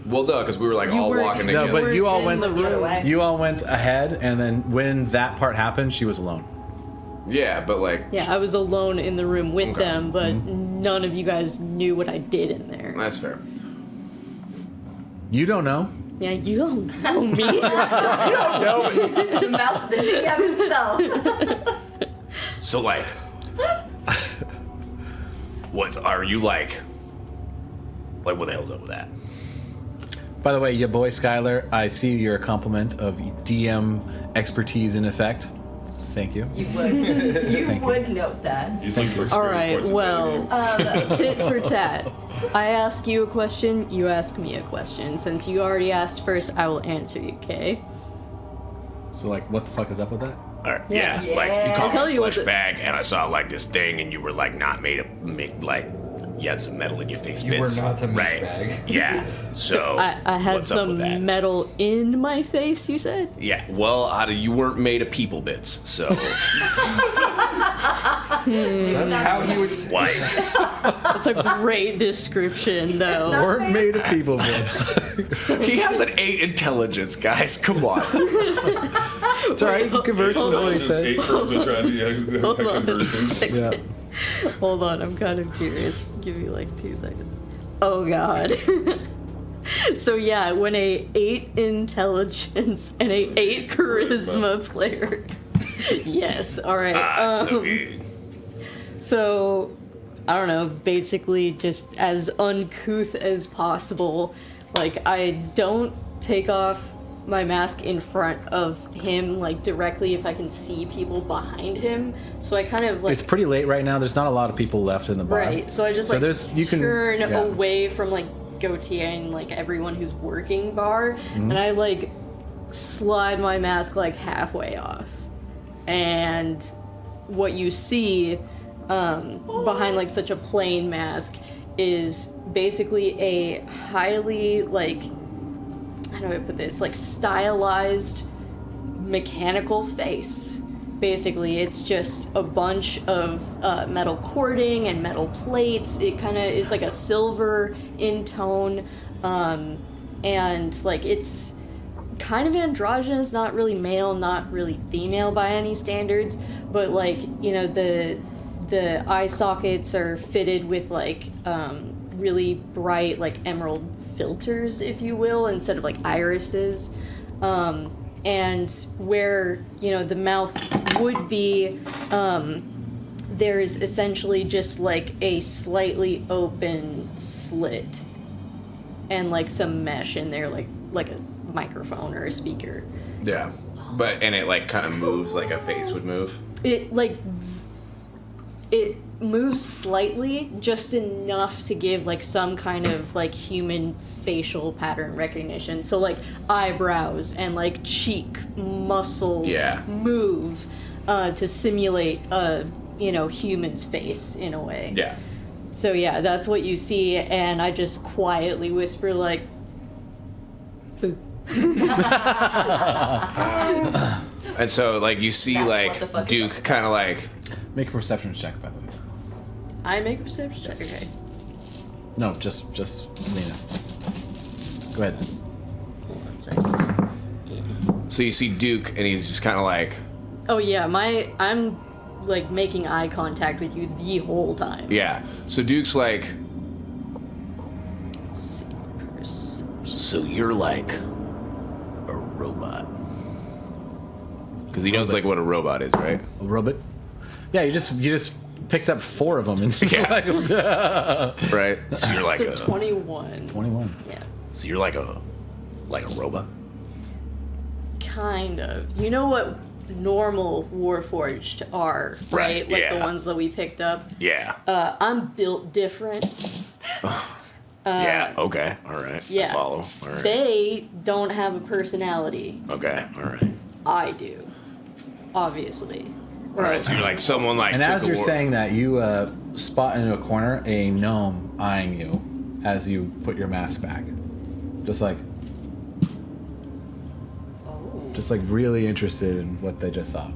Well, no, because we were like all walking No, together. but you all in the room. You all went ahead, and then when that part happened, she was alone. Yeah, but like... Yeah, I was alone in the room with Okay. them, but none of you guys knew what I did in there. That's fair. You don't know. Yeah, you don't know me. The mouth that he got himself. So like... are you like... Like, what the hell's up with that? By the way, your boy Skylar, I see your compliment of DM expertise in effect. Thank you. You would note that. He's looking for All experience right, points well, tit for tat. I ask you a question, you ask me a question. Since you already asked first, I will answer you, okay? So, like, what the fuck is up with that? All right, Yeah. yeah. Like, you Yeah. called Tell me a you what flesh the- bag, and I saw like this thing, and you were like not like you had some metal in your face. You were bits. not a meat right. bag. Yeah. So I had what's up with some that? metal in my face, you said? Yeah. Well, you weren't made of people bits, so That's how he would say. like. That's a great description, though. Weren't made of people bits. He has an 8 intelligence, guys. Come on. It's alright, you converse with what he Just said. 8 person trying to Hold on. conversion. Yeah. Hold on, I'm kind of curious. Give me like 2 seconds. Oh god. So yeah, when a 8 intelligence and a 8 charisma player. Yes, alright. It's okay. So, I don't know, basically just as uncouth as possible. Like, I don't take off my mask in front of him, like, directly if I can see people behind him. So I kind of, like... It's pretty late right now. There's not a lot of people left in the bar. Right, so I just, turn away from, like, Gautier and, like, everyone who's working bar. And I, like, slide my mask, like, halfway off. And what you see behind, like, such a plain mask is basically a highly, like... how do I put this? Like, stylized mechanical face. Basically, it's just a bunch of metal cording and metal plates. It kind of is like a silver in tone. And, like, it's kind of androgynous, not really male, not really female by any standards. But, like, you know, the eye sockets are fitted with, like, really bright, like, emerald filters, if you will, instead of like irises, and where, you know, the mouth would be, there's essentially just like a slightly open slit and like some mesh in there, like a microphone or a speaker. Yeah. And it like kind of moves like a face would move. It moves slightly, just enough to give like some kind of like human facial pattern recognition. So like eyebrows and like cheek muscles move to simulate a, you know, human's face in a way. Yeah. So yeah, that's what you see, and I just quietly whisper like, "Boo." And so like you see That's like what the fuck is Duke up. kind of like Make a perception check, by the way. I make a perception check. Okay. No, just Lena. Go ahead. Hold on a second. so you see Duke and he's just kind of like Oh yeah, I'm like making eye contact with you the whole time. yeah. So Duke's like, Let's see, perception. so you're like a robot. Because he knows like what a robot is, right? A robot. Yeah, you just picked up 4 of them and Yeah. Right. So you're like So a 21. 21. Yeah. So you're like a robot. Kind of. You know what normal Warforged are, right? Right, Like the yeah. ones that we picked up. Yeah. I'm built different. Yeah. Okay. All right. I Yeah. follow. All right. They don't have a personality. Okay. All right. I do. Obviously. All right. So you're like someone like. And took as the you're war- saying that, you spot into a corner a gnome eyeing you as you put your mask back. Just like really interested in what they just saw.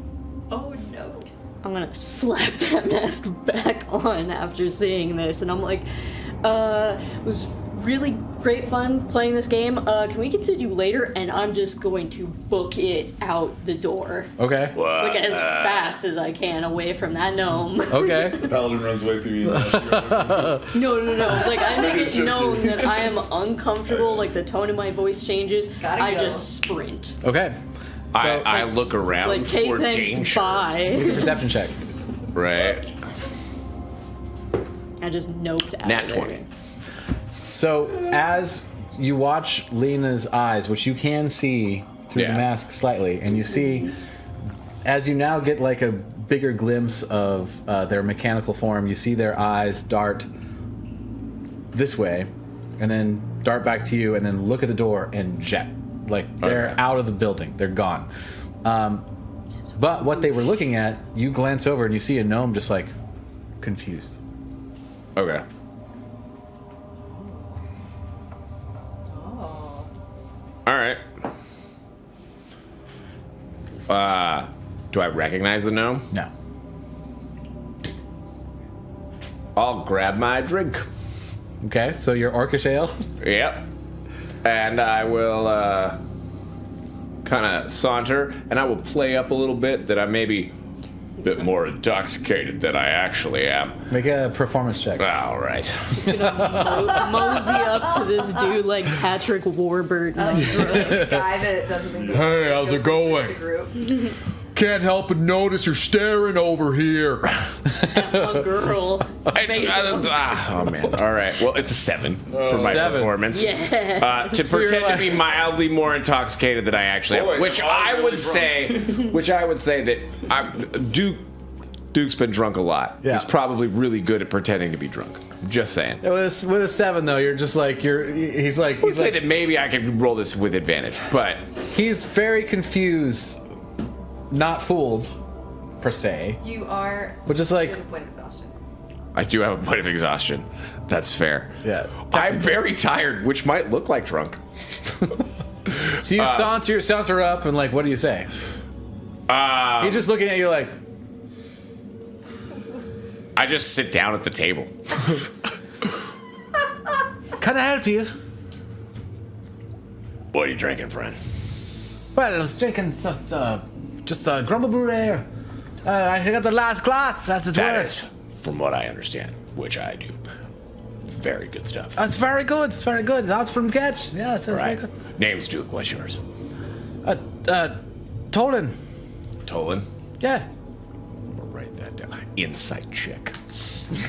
Oh no. I'm gonna slap that mask back on after seeing this, and I'm like, it was really great fun playing this game. Can we continue later? And I'm just going to book it out the door. Okay. Like as fast as I can away from that gnome. Okay. The paladin runs away from you. No. Like I make It's it just known you. that I am uncomfortable, like the tone of my voice changes. Gotta I go. just sprint. Okay. So, I look around Like, hey, for thanks, danger. bye. perception check. Right. I just noped out Nat of there. 20. So as you watch Lena's eyes, which you can see through the Yeah. mask slightly, and you see, as you now get like a bigger glimpse of their mechanical form, you see their eyes dart this way, and then dart back to you, and then look at the door and jet. Like they're Okay. out of the building. They're gone. But what they were looking at, you glance over and you see a gnome just like confused. Okay. All right. Do I recognize the gnome? No. I'll grab my drink. Okay, so your orcish ale. Yep. And I will kind of saunter, and I will play up a little bit that I may be a bit more intoxicated than I actually am. Make a performance check. All right. Just gonna mosey up to this dude like Patrick Warburton. Like, Guy that doesn't think Hey, how's it going? to group. Can't help but notice you're staring over here. a girl. Oh man! All right. Well, it's a 7 for my 7. performance. Yeah. To So you're pretend like- to be mildly more intoxicated than I actually am, Boy, which I'm I really would drunk. say that Duke's been drunk a lot. Yeah. He's probably really good at pretending to be drunk. Just saying. With a 7 though, you're just like he's like I would say that maybe I could roll this with advantage, but he's very confused, not fooled, per se, You are. but just like You have a point of exhaustion. I do have a point of exhaustion. That's fair. yeah. I'm very tired, which might look like drunk. So you saunter up and like, what do you say? He's just looking at you like, I just sit down at the table. can I help you? What are you drinking, friend? Well, I was drinking just a grumble brew ale. I got the last glass. That's its That worth. is, from what I understand, which I do, very good stuff. It's very good. It's very good. That's from Getch. Yeah, it's very Right. good. Name's Duke. What's yours? Tolan. Tolan. Yeah. We'll write that down. Insight check.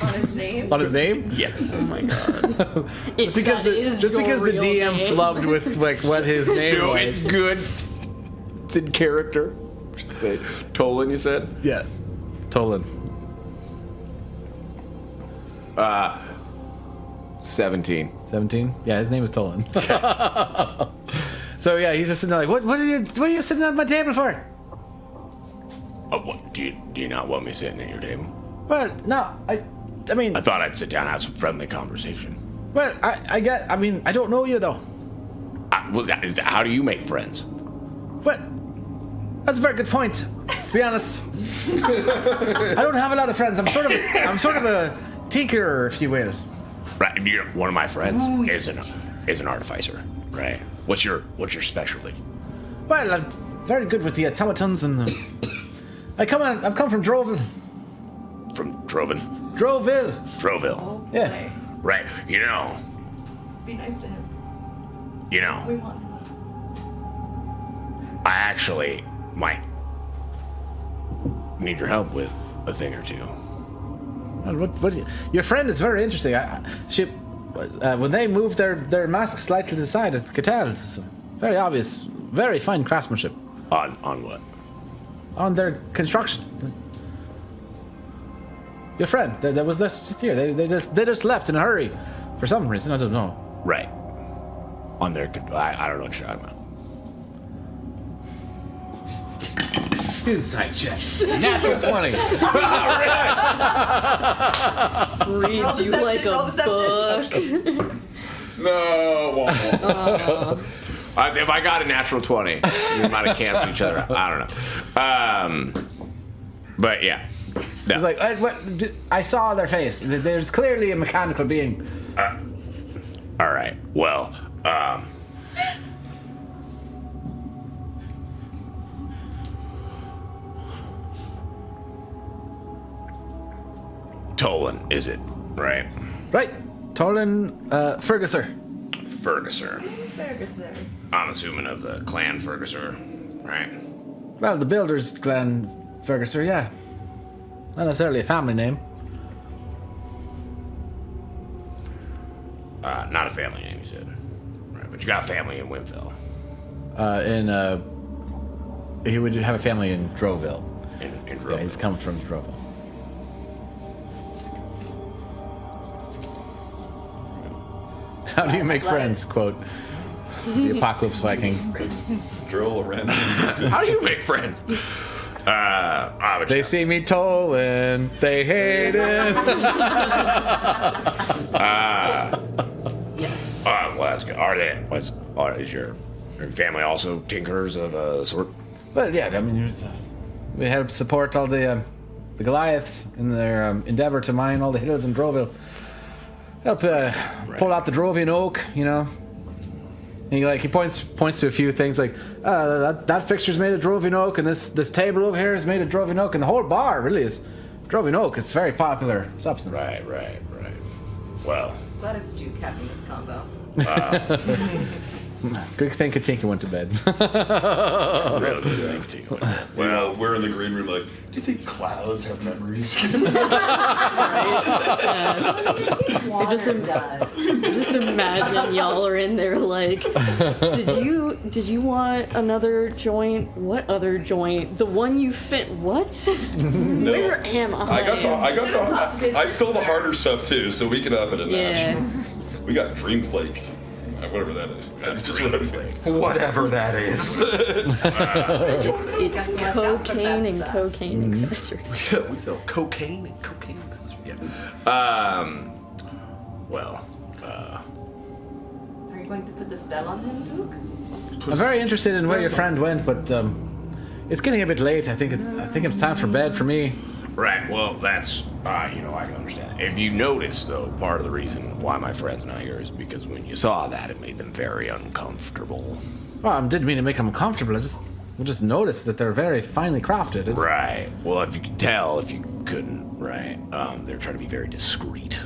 On his name. On his name? Yes. Oh my god. If Because that is just your because the real DM name. flubbed with like what his name No, was. it's good. It's in character. Just say Tolan. You said. Yeah. Tolan. 17. 17? Yeah, his name is Tolan. So yeah, he's just sitting there like, what are you sitting at my table for? Oh, what, do you not want me sitting at your table? Well, no, I mean, I thought I'd sit down and have some friendly conversation. well, I don't know you though. Well, how do you make friends? Well, that's a very good point. To be honest, I don't have a lot of friends. I'm sort of a tinkerer, if you will. Right, one of my friends is an artificer. Right. What's your specialty? Well, I'm very good with the automatons and the. I've come from Droville. From Drovin. Droville. Yeah. Right. Be nice to him. We We want him. I actually might need your help with a thing or two. Well, your friend is very interesting. When they moved their mask slightly to the side, it could tell. It's very obvious, very fine craftsmanship On what? on their construction. Your friend, that was just here. They just left in a hurry For some reason, I don't know. Right. On their, I don't know what you're talking about. Insight check. Natural 20. Reads you like a book. No. If I got a natural 20, we might have canceled each other out. I don't know. But yeah. No. It's like, I saw their face. There's clearly a mechanical being. All right. Well, Tolan, is it? Right. Right. Tolan Ferguser. Ferguser. I'm assuming of the clan Ferguser, right? Well, the Builders clan Ferguser, yeah. Not necessarily a family name. Not a family name, you said. Right, but you got family in Windfall. He would have a family in Droville. In Droville. Yeah, he's come from Droville. How do you make friends? Quote the Apocalypse Viking. Drill around. How do you make friends? They see me tolling, they hate it. Yes. Well, that's good. Is your family also tinkerers of a sort? Well, yeah, I mean, we help support all the Goliaths in their endeavor to mine all the hills in Droville. Help pull out the Drovian oak, you know. And he points to a few things like that fixture's made of Drovian oak, and this table over here is made of Drovian oak, and the whole bar really is Drovian oak. It's a very popular substance. Right. Well, Glad it's Duke having this combo. Good thing Katinka went to bed. really good thing too. Well, we're in the green room like, do you think clouds have memories? I just imagine y'all are in there like, did you want another joint? What other joint? The one you fit? What? No. Where am I? I stole the harder stuff too, so we can up it a notch. Yeah. We got Dream Flake. Whatever that is. Whatever that is. It's cocaine and cocaine accessories. We sell cocaine and cocaine accessories. Yeah. Well. Are you going to put the spell on him, Duke? I'm very interested in where your friend went, but it's getting a bit late. I think it's time for bed for me. Right. Well, that's I can understand. If you notice, though, part of the reason why my friend's not here is because when you saw that, it made them very uncomfortable. Well, I didn't mean to make them uncomfortable. I just noticed that they're very finely crafted. Right. Well, if you could tell, if you couldn't, right? They're trying to be very discreet.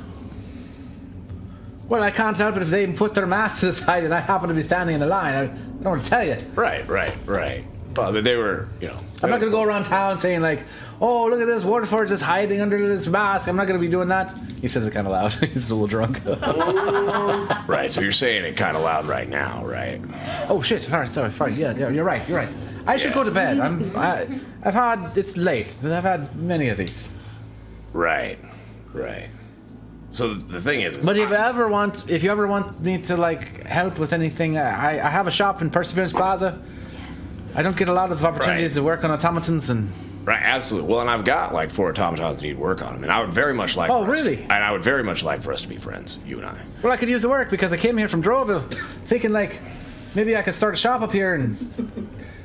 Well, I can't help it if they put their masks to the side and I happen to be standing in the line. I don't want to tell you. Right. Well, they were, I'm not going to go around town saying like, oh, look at this, Waterford's just hiding under this mask. I'm not going to be doing that. He says it kind of loud. He's a little drunk. Right, so you're saying it kind of loud right now, right? Oh, shit. All right, sorry, fine. Yeah, you're right. I should go to bed. It's late. I've had many of these. Right. So the thing is... But if you ever want me to, like, help with anything, I have a shop in Perseverance Plaza. I don't get a lot of opportunities to work on automatons and... Right, absolutely. Well, and I've got like 4 automatons that need work on them, and I would very much like. Oh, really? And I would very much like for us to be friends, you and I. Well, I could use the work because I came here from Droville, thinking like maybe I could start a shop up here and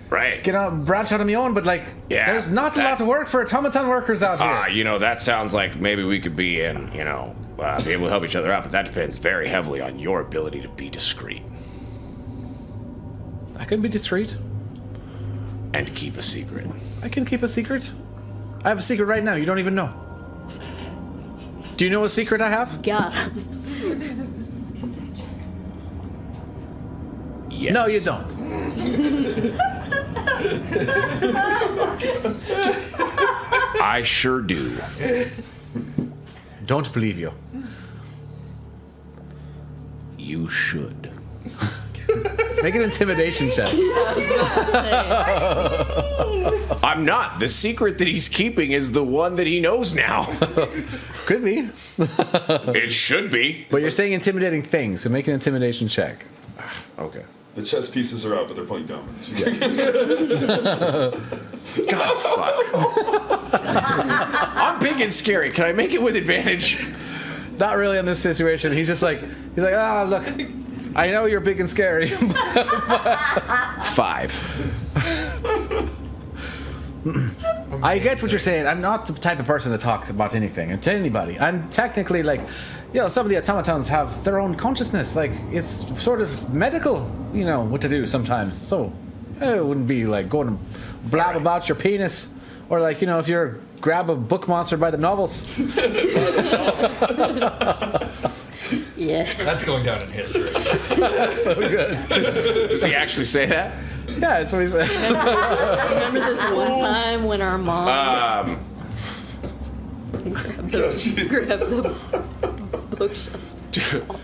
right get out, branch out on my own. But like, there's not a lot of work for automaton workers out here. That sounds like maybe we could be in, be able to help each other out, but that depends very heavily on your ability to be discreet. I can be discreet. And keep a secret. I can keep a secret. I have a secret right now. You don't even know. Do you know a secret I have? Yeah. Yes. No, you don't. I sure do. Don't believe you. You should. Make an intimidation check. I was about to say. I'm not. The secret that he's keeping is the one that he knows now. Could be. It should be. But you're saying intimidating things, so make an intimidation check. Okay. The chess pieces are out, but they're playing dominance. God, fuck. I'm big and scary. Can I make it with advantage? Not really in this situation. He's like, look, I know you're big and scary. 5. I get what you're saying. I'm not the type of person to talk about anything and to anybody. I'm technically like, some of the automatons have their own consciousness. Like, it's sort of medical, what to do sometimes. So, it wouldn't be like going to blab about your penis or like, if you're grab a book monster by the novels. Yeah. That's going down in history. So good. Does he actually say that? Yeah, that's what he said. Remember this one time when our mom grabbed a bookshelf?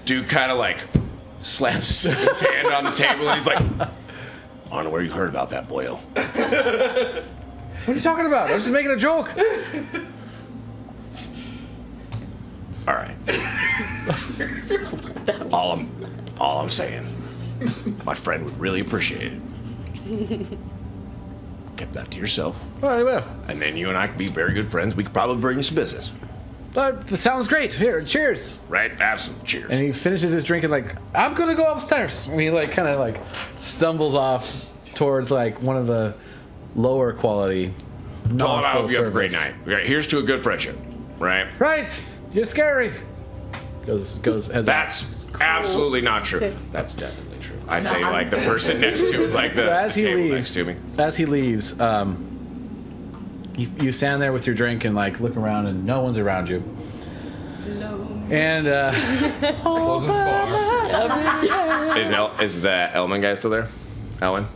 Dude kind of like slams his hand on the table and he's like, I don't know where you heard about that, boyo. What are you talking about? I was just making a joke. All right. All I'm saying, my friend would really appreciate it. Kept that to yourself. All right, well. And then you and I could be very good friends. We could probably bring you some business. That sounds great. Here, cheers. Right? Absolutely. Cheers. And he finishes his drink and like, I'm gonna go upstairs. And he like kind of like stumbles off towards like one of the lower quality. Tell him I hope you have a great service. night. Okay, here's to a good friendship. Right? Right. You're scary. Goes. That's absolutely not true. That's definitely true. I say like the person next to like the So as he table leaves, next to me. You stand there with your drink and like look around and no one's around you. And Closing the bar. Is the Elman guy still there? Ellen?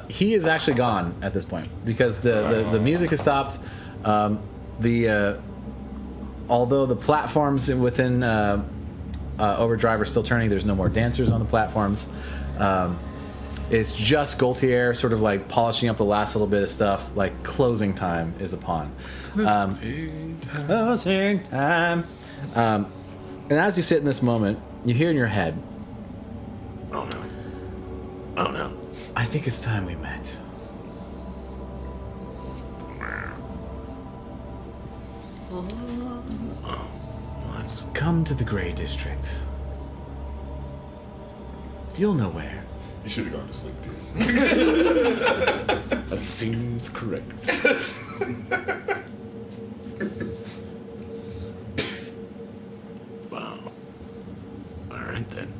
he is actually gone at this point because the music has stopped. Although the platforms within Overdrive are still turning, there's no more dancers on the platforms. It's just Gaultier sort of like polishing up the last little bit of stuff. Like closing time is upon. Closing time. And as you sit in this moment, you hear in your head, Oh no. Oh no. I think it's time we met. Let's come to the Grey District. You'll know where. You should have gone to sleep, dude. That seems correct. Wow. All right then.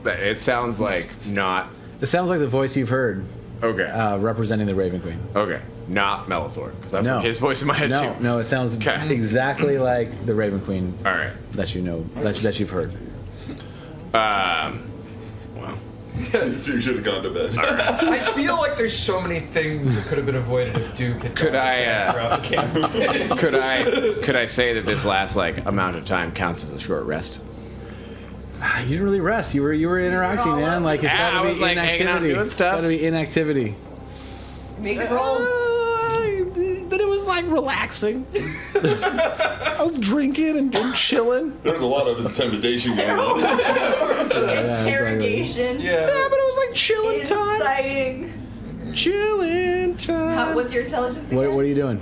But it sounds like not. It sounds like the voice you've heard Okay. representing the Raven Queen. Okay. Not Melithor, because I've No. heard his voice in my head too. No, it sounds Okay. exactly like the Raven Queen All right. that you know, that you've heard. Well. So you should have gone to bed. I feel like there's so many things that could have been avoided if Duke had Could gone to I, bed throughout the campaign. Could I say that this last like amount of time counts as a short rest? You didn't really rest. You were interacting, man. Like it's Yeah, gotta I be was, like, hanging out, inactivity. doing It's stuff. gotta be inactivity. Make rolls. But it was like relaxing. I was drinking and chilling. There's a lot of intimidation going on. Interrogation. Yeah. But it was like chilling time. Exciting. Chilling time. What's your intelligence What again? are you doing?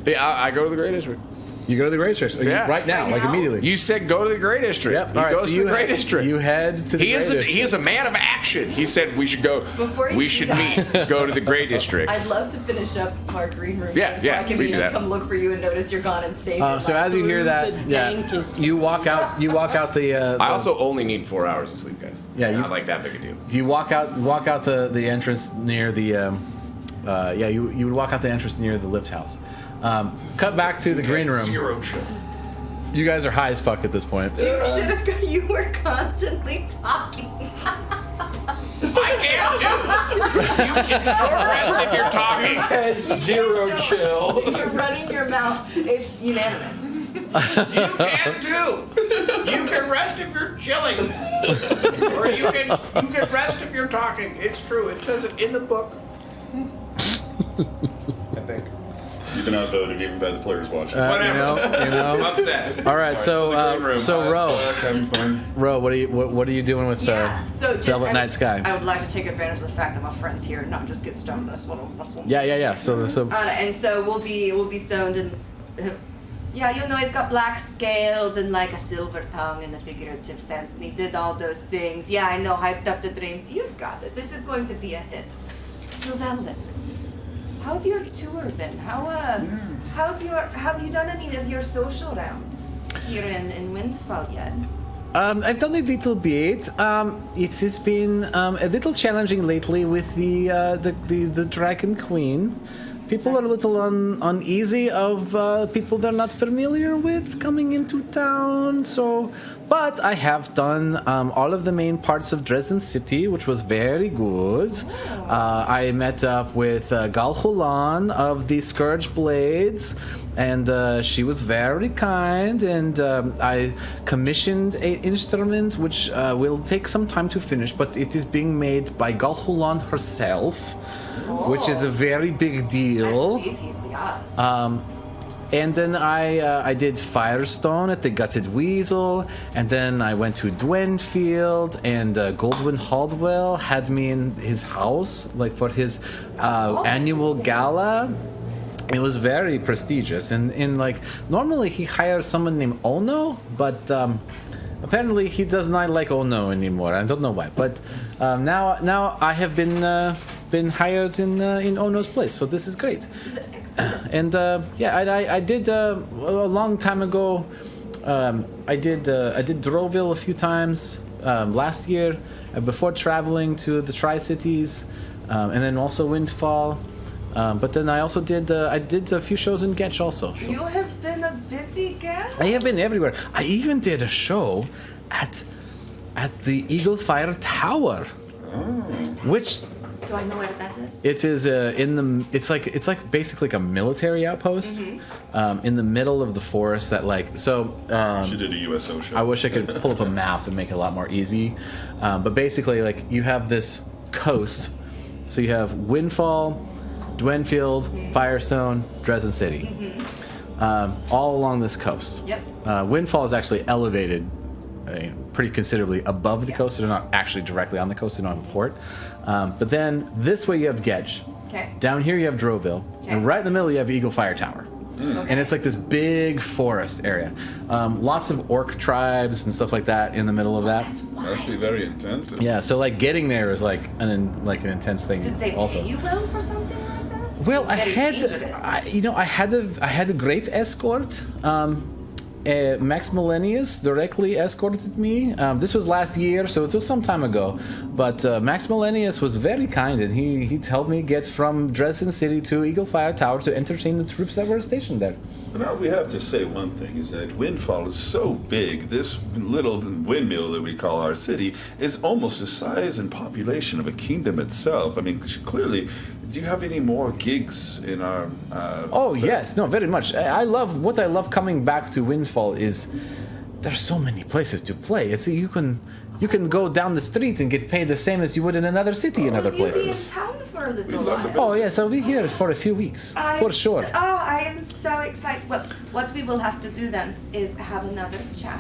Yeah, I go to the Grey District. You go to the Grey District Yeah. right now, Right like now? immediately. You said go to the Grey District. Yep. He All right. goes So to you the Grey District. You head to the He is Grey a District. he is a man of action. He said we should go. Before you We do should that- meet. Go to the Grey District. I'd love to finish up our green room. Yeah, so yeah, I can we can do that. come look for you and notice you're gone and save your So life. as you hear that, The dankest you walk out. You walk out the. I also only need 4 hours of sleep, guys. Yeah, It's you- not like that big a deal. You walk out the entrance near the. You would walk out the entrance near the lift house. Cut back to the green room. Zero shit. You guys are high as fuck at this point. You should have got. You were constantly talking. I am too. can short rest if you're talking. Has zero chill. You're running your mouth. It's unanimous. You can too. You can rest if you're chilling, or you can rest if you're talking. It's true. It says it in the book. I think. You've been outvoted even by the players watching. Whatever. You know. I'm upset. All right, so Ro, Having fun. Ro, what are you doing with So just, Velvet Night Sky? I would like to take advantage of the fact that my friend's here and not just get stoned. That's what. Yeah. So And so we'll be stoned and. Yeah, he's got black scales and like a silver tongue in the figurative sense, and he did all those things. Yeah, I know, hyped up the dreams. You've got it. This is going to be a hit. So Velvet, how's your tour been? Have you done any of your social rounds here in Windfall yet? I've done a little bit. It has been a little challenging lately with the Dragon Queen. People are a little uneasy of people they're not familiar with coming into town. But I have done all of the main parts of Dresden City, which was very good. I met up with Galhulan of the Scourge Blades, and she was very kind. And I commissioned an instrument which will take some time to finish, but it is being made by Galhulan herself. Which is a very big deal. And then I did Firestone at the Gutted Weasel, and then I went to Dwenfield, and Goldwyn Haldwell had me in his house, like for his annual gala. It was very prestigious, and like normally he hires someone named Ono, but apparently he does not like Ono anymore. I don't know why, but now I have been hired in Ono's place, so this is great. And I did a long time ago. I did Droville a few times last year before traveling to the Tri-Cities, and then also Windfall. But then I also did a few shows in Getch also. So. You have been a busy guy. I have been everywhere. I even did a show at the Eagle Fire Tower, which. Do I know what that is? It is it's like basically like a military outpost in the middle of the forest that She did a USO show. I wish I could pull up a map and make it a lot more easy, but basically like you have this coast, so you have Windfall, Dwenfield, Firestone, Dresden City, all along this coast. Yep. Windfall is actually elevated pretty considerably above the coast, so they're not actually directly on the coast, they don't have a port. But then this way you have Gedge. Okay. Down here you have Droville. Okay. And right in the middle you have Eagle Fire Tower. Okay. And it's like this big forest area. Lots of orc tribes and stuff like that in the middle of that. Must be very intensive. Yeah, so like getting there is like an intense thing. Did they also. pay you well for something like that? Well, It's very dangerous. I had a great escort. Max Millennius directly escorted me. This was last year, so it was some time ago. But Max Millennius was very kind, and he helped me get from Dresden City to Eagle Fire Tower to entertain the troops that were stationed there. Now, we have to say one thing, is that Windfall is so big, this little windmill that we call our city is almost the size and population of a kingdom itself. I mean, clearly, do you have any more gigs in our... Yes, no, very much. I love coming back to Windfall is there's so many places to play. It's you can go down the street and get paid the same as you would in another city in other places. You'll be in town for a little love to while. Oh yes, I'll be here for a few weeks, for sure. I am so excited. Well, what we will have to do then is have another chat.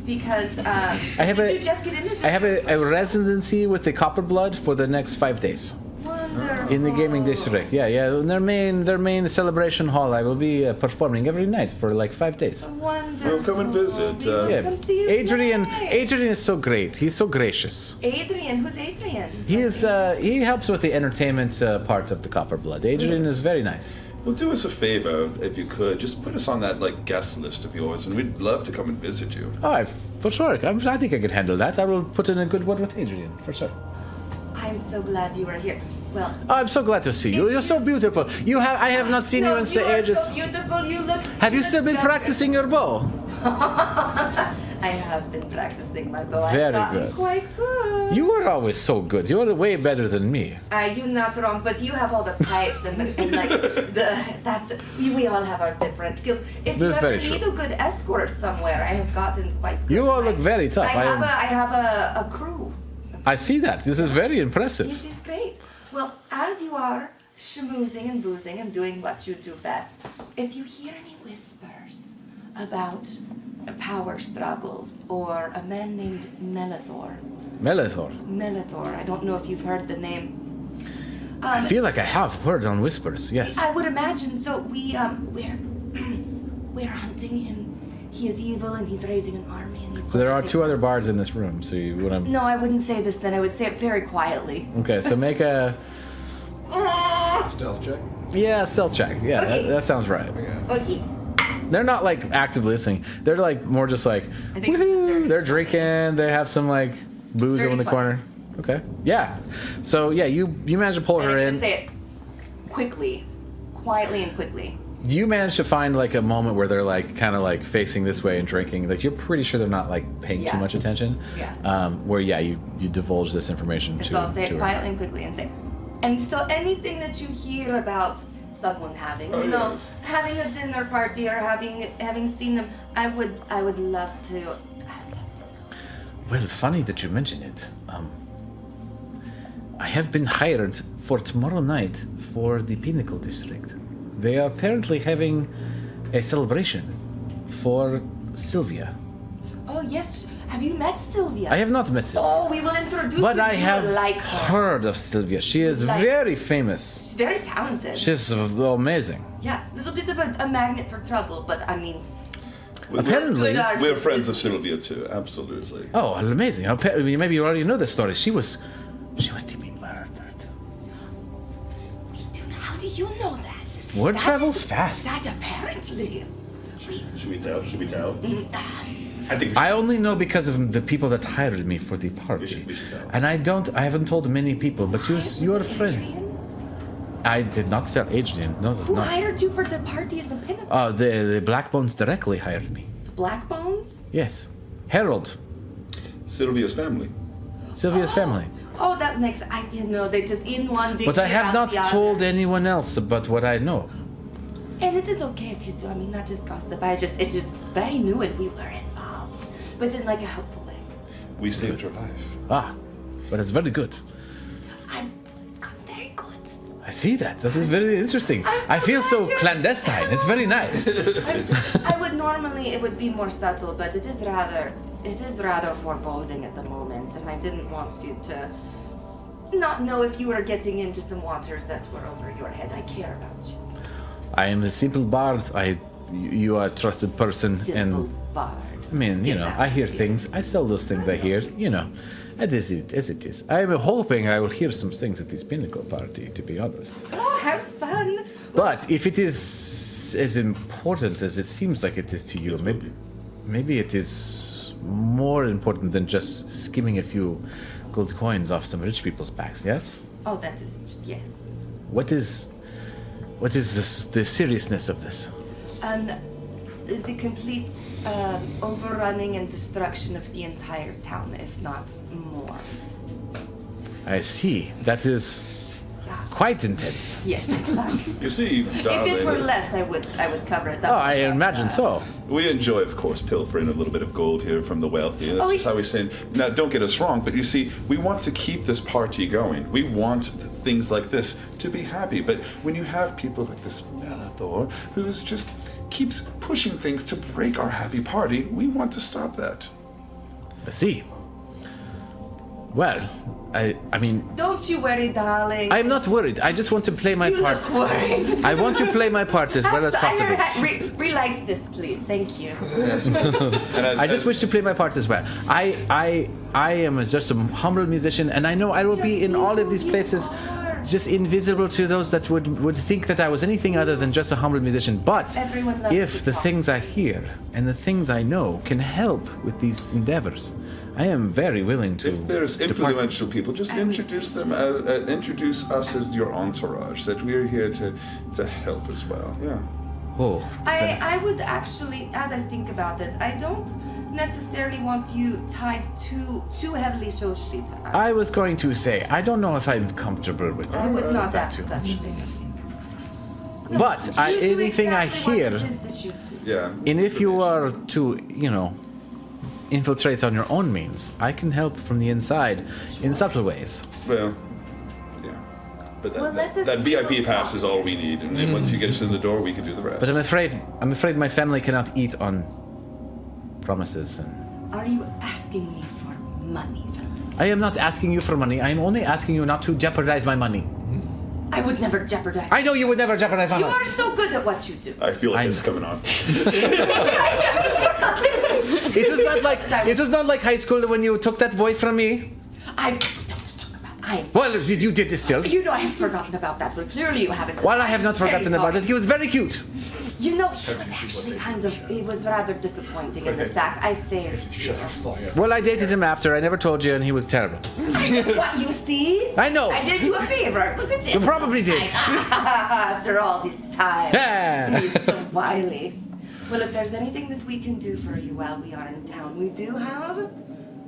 Because did you just get in this? I have a residency with the Copper Blood for the next 5 days. Wonderful. In the gaming district, yeah. In their main celebration hall, I will be performing every night for like 5 days. Wonderful. Well, come and visit. We will Yeah, come see you Adrian play. is so great. He's so gracious. Adrian, who's Adrian? He helps with the entertainment part of the Copper Blood. Adrian is very nice. Well, do us a favor, if you could. Just put us on that guest list of yours, and we'd love to come and visit you. Oh, for sure. I think I could handle that. I will put in a good word with Adrian, for sure. I'm so glad you are here. Well, Oh, I'm so glad to see you. You're so beautiful. I have not seen you in you are ages. so beautiful. You look. Have you still been younger. practicing your bow? I have been practicing my bow. Very I've gotten good. quite good. You are always so good. You are way better than me. You're not wrong, but you have all the pipes and we all have our different skills. If That's you ever very need true. a good escort somewhere, I have gotten quite good. You all look very tough. I have a crew. I see that. This is very impressive. It is great. Well, as you are schmoozing and boozing and doing what you do best, if you hear any whispers about power struggles or a man named Melithor, I don't know if you've heard the name. I feel like I have heard on whispers, yes. I would imagine so. We're hunting him. He is evil and he's raising an army. And he's So there are two other bards in this room, so you want to... No, I wouldn't say this then. I would say it very quietly. Okay, so make a... Stealth check. Yeah, stealth check. Yeah, Okay. that sounds right. Okay. They're not like actively listening. They're like more just like, I think it's a woohoo, dirty they're drinking. They have some like booze Dirty over in the 20. corner. Okay, yeah. So yeah, you manage to pull And her I'm in. gonna say it quietly and quickly. You manage to find like a moment where they're like kind of like facing this way and drinking. Like you're pretty sure they're not like paying Yeah. too much attention. Yeah. Where you divulge this information And to. so I'll say to it her. quietly and quickly and say, and so anything that you hear about someone having, yes. having a dinner party or having seen them, I would love to. Well, funny that you mention it. I have been hired for tomorrow night for the Pinnacle District. They are apparently having a celebration for Sylvia. Oh yes, have you met Sylvia? I have not met Sylvia, Oh, we will introduce but you. I You have will like her. heard of Sylvia. She is Like- very famous. She's very talented. She's amazing. Yeah, a little bit of a magnet for trouble, but I mean, Apparently, good art. We're friends of Sylvia too, absolutely. oh, amazing. Maybe you already know this story. She was deeply murdered. How do you know that? Word That travels is- fast. That apparently. Should we tell? Should we tell? I think I only know because of the people that hired me for the party. we should tell. And I haven't told many people, but you're a friend. Adrian? I did not tell Adrian. No, Who no. hired you for the party at the Pinnacle? The Black Bones directly hired me. The Black Bones? Yes. Harold, Sylvia's family. Sylvia's family. Oh, that makes. They just in one big. But I ear have out not the other. told anyone else about what I know. And it is okay if you do. I mean, not just gossip. It is very new and we were involved, but in like a helpful way. We saved her life. Ah, but it's very good. I'm very good. I see that. This is very interesting. I'm so I feel so glad you're- clandestine. It's very nice. I would normally it would be more subtle, but it is rather foreboding at the moment, and I didn't want you to not know if you were getting into some waters that were over your head. I care about you. I am a simple bard. You are a trusted person, Simple and bard. I mean, you Get know, out I of hear here. things. I sell those things I hear. You know, it is as it is. I am hoping I will hear some things at this Pinnacle party. To be honest, Oh, have fun. but if it is as important as it seems like it is to you, maybe it is more important than just skimming a few gold coins off some rich people's backs. Yes. Oh, that is yes. What is the seriousness of this? The complete overrunning and destruction of the entire town, if not more. I see. That is Yeah. quite intense. Yes, exactly. You see, If it were darling, less, I would cover it up. Oh, I imagine so. we enjoy, of course, pilfering a little bit of gold here from the wealthy. That's Oh, just how we say. Now, don't get us wrong, but you see, we want to keep this party going. We want things like this to be happy. But when you have people like this Melithor, who's just keeps pushing things to break our happy party, we want to stop that. I see. Well, I mean, Don't you worry, darling. I'm not worried. I just want to play my You part. look worried. I want to play my part as well as possible. Relight this, please. Thank you. And I just wish to play my part as well. I am just a humble musician, and I know I will be in all of these places, just invisible to those that would think that I was anything other than just a humble musician. But Everyone loves if to the talk. things I hear and the things I know can help with these endeavors, I am very willing to. If there's depart. influential people, just introduce them. Introduce us as your entourage. That we're here to help as well. Yeah. Oh, I would actually, as I think about it, I don't necessarily want you tied too heavily socially to us. I was going to say, I don't know if I'm comfortable with I would not that ask too such a much. thing of you. But You do anything I exactly hear, what it is that you do. Yeah. and if you are to, infiltrate on your own means, I can help from the inside in subtle ways. Well, yeah. But Well, let us that VIP people pass talk. is all we need, and then once you get us in the door, we can do the rest. But I'm afraid my family cannot eat on promises. And Are you asking me for money, Velvet? I am not asking you for money. I am only asking you not to jeopardize my money. I would never jeopardize. I know you would never jeopardize my You money. are so good at what you do. I feel like I'm- it's coming on. It was not like high school when you took that boy from me. I don't talk about. Well, you did this still. You know I have forgotten about that. Well, clearly you haven't. Well, I have not I'm very forgotten about sorry. it. He was very cute. You know, he was actually he was rather disappointing in the sack. I say it's true. Well, I dated him after. I never told you, and he was terrible. What, you see? I know. I did you a favor. Look at this. You probably did. After all this time. Yeah. He's so wily. Well, if there's anything that we can do for you while we are in town, we do have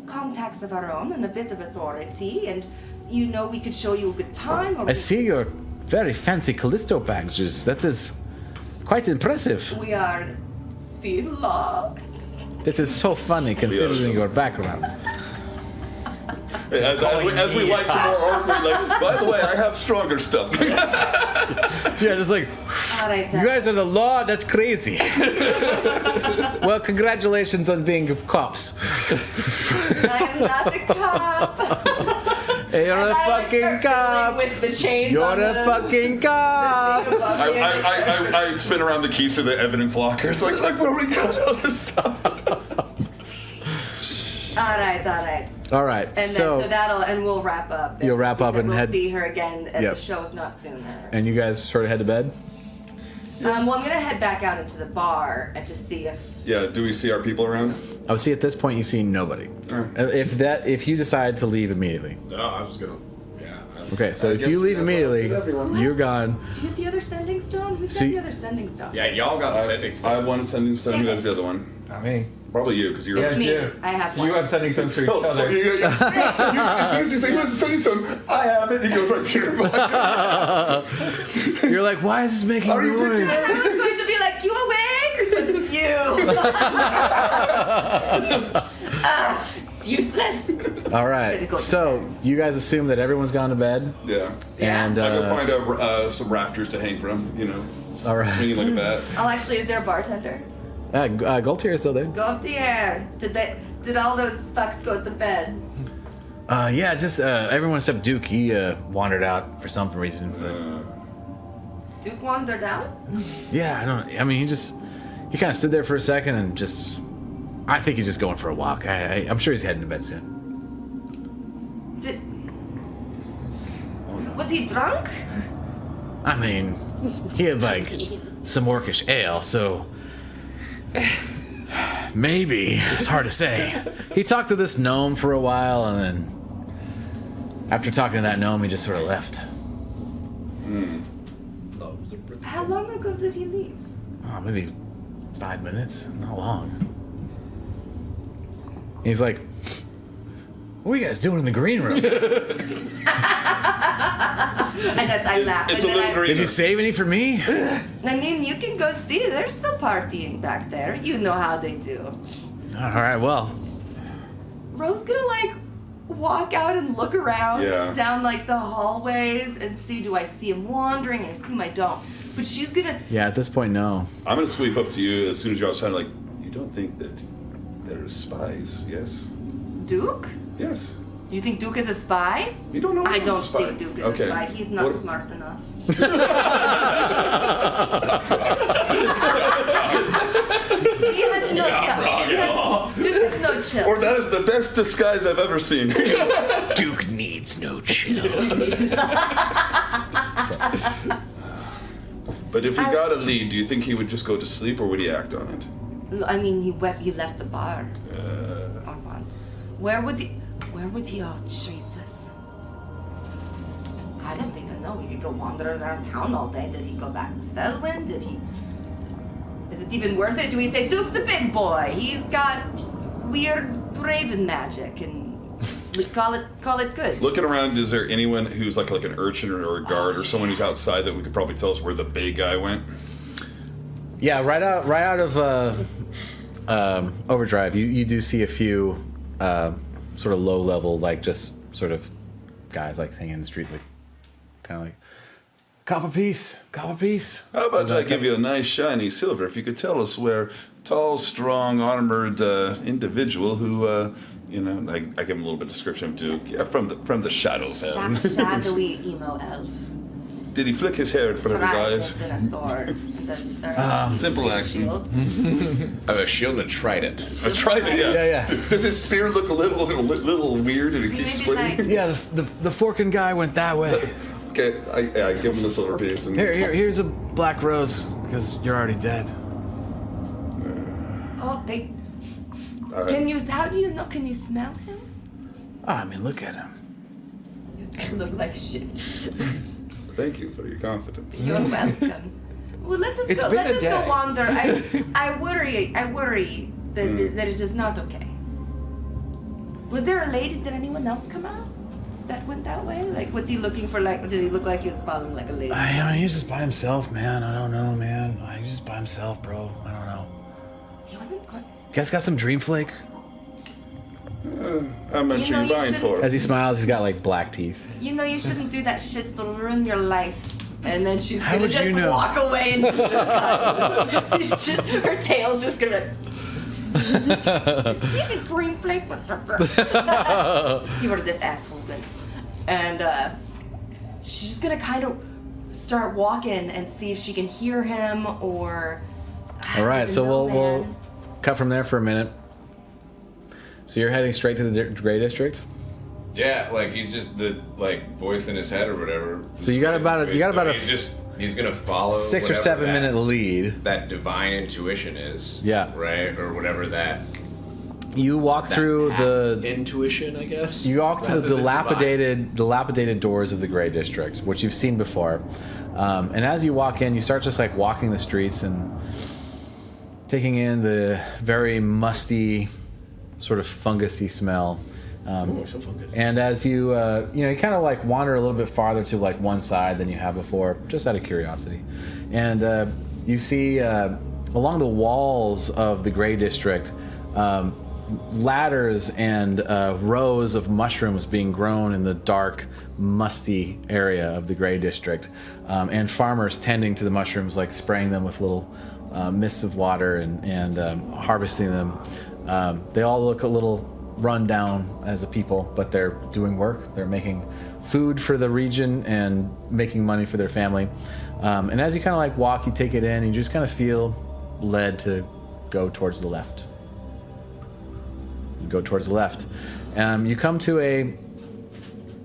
contacts of our own and a bit of authority, and we could show you a good time. Or I see your very fancy Callisto packages. That is quite impressive. we are the law. This is so funny considering your background. As we light some more orc, we're like, by the way, I have stronger stuff. Yeah, just like, All right, you guys are the law? That's crazy. Well, congratulations on being cops. I'm not a cop. You're a As I, like, fucking start cop. fiddling with the chains You're on a the fucking cop. thing above me. I spin around the keys to the evidence locker. It's like where we got all this stuff. All right. All right, And so and we'll wrap up. You'll wrap up and we'll head- see her again at Yep. the show, if not sooner. and you guys sort of head to bed. Well, I'm gonna head back out into the bar and to see if. Yeah, do we see our people around? I would see at this point you see nobody. If you decide to leave immediately. No, I was gonna. Yeah. Okay, so I if guess you leave that's what I immediately, said, everyone. you're gone. Do you have the other sending stone? Who See- sent the other sending stone? Yeah, y'all got the sending I stones. have one sending stone. Who Damn has it. the other one? Not me. Probably you, because you're. Yeah, It's me. too. I have one. You have sending stones for each Oh, other. yeah. As soon as you say, "Where's the sending stone?" I have it. He goes right to your pocket. You're like, why is this making How do you noise? I was going to be like, you awake? But it's you. Useless. All Gonna right, go to so you guys assume that everyone's gone to bed, Yeah. and I go find some rafters to hang from. All right. Swinging like a bat. Oh, actually, is there a bartender? Goldtier is still there. Go up the air. Did all those fucks go to bed? Yeah, just everyone except Duke. He wandered out for some reason. But Duke wandered out? yeah, I mean, he kind of stood there for a second and I think he's just going for a walk. I'm sure he's heading to bed soon. Was he drunk? I mean, he had like some orcish ale, so maybe it's hard to say. He talked to this gnome for a while, and then after talking to that gnome, he just sort of left. How long ago did he leave? Oh, maybe 5 minutes. Not long. He's like, "What are you guys doing in the green room? And I laughed. It's and a then little green. Did you save any for me?" I mean, you can go see. They're still partying back there. You know how they do. All right, well, Ro's gonna walk out and look around down the hallways and see, do I see him wandering? I assume I don't. But she's gonna. yeah, at this point, no. I'm gonna sweep up to you as soon as you're outside. Like, you don't think that they're spies? Yes. Duke? Yes. You think Duke is a spy? You don't know. I he's a don't spy. think Duke is Okay. a spy. He's not What- smart enough. He has no Duke has no chill. Or that is the best disguise I've ever seen. Duke needs no chill. But if he got a lead, do you think he would just go to sleep, or would he act on it? I mean, he left the bar. Armand. Where would he? Oh, Jesus. I don't think I know. He could go wander around town all day. Did he go back to Felwyn? Is it even worth it? Do we say Duke's a big boy? He's got weird raven magic, and we call it good. Looking around, is there anyone who's like an urchin or a guard or someone who's outside that we could probably tell us where the big guy went? Yeah, right out of Overdrive, you do see a few sort of low level, like just sort of guys like hanging in the street, like kind of like copper piece. How about I give you a nice shiny silver if you could tell us where tall, strong, armored individual who, I give him a little bit of description too. Yeah, from the shadows. Shadowy emo elf. Did he flick his hair in front of his eyes? Than a sword. Simple actions. I have a shield and a trident. A trident, Yeah. Does his spear look a little weird and it keeps splitting? Yeah, the forking guy went that way. Okay, I give him the silver piece. And Here's a black rose because you're already dead. Oh, they. All right. Can you? How do you know? Can you smell him? Oh, I mean, look at him. You look like shit. Thank you for your confidence. You're welcome. Well, let us It's go. been Let a us day. go wander. I worry that that it is not okay. Was there a lady? Did anyone else come out that went that way? Like, was he looking for did he look like he was following like a lady? I mean, he's just by himself, man. I don't know, man. He's just by himself, bro. I don't know. He wasn't going. You guys got some dream flake? How much You know, are you you buying for? As he smiles, he's got like black teeth. You know you shouldn't do that shit. It'll ruin your life. And then she's How gonna would just you know? walk away and it's just her tail's just gonna. You can dream flake. See where this asshole went, and she's just gonna kind of start walking and see if she can hear him or. All right, so we'll cut from there for a minute. So you're heading straight to the Gray District. Yeah, like he's just the voice in his head or whatever. So you got about a he's gonna follow 6 or whatever 7 minute lead. that divine intuition is. Yeah. Right, or whatever that. You walk through the intuition, I guess. You walk through the rather than dilapidated doors of the Gray District, which you've seen before. And as you walk in, you start just like walking the streets and taking in the very musty, sort of fungusy smell. And as you you kind of like wander a little bit farther to like one side than you have before, just out of curiosity, and you see along the walls of the Gray District ladders and rows of mushrooms being grown in the dark, musty area of the Gray District, and farmers tending to the mushrooms, like spraying them with little mists of water and harvesting them. They all look a little run down as a people, but they're doing work. They're making food for the region and making money for their family. And as you kind of like walk, you take it in, and you just kind of feel led to go towards the left. You go towards the left. You come to a...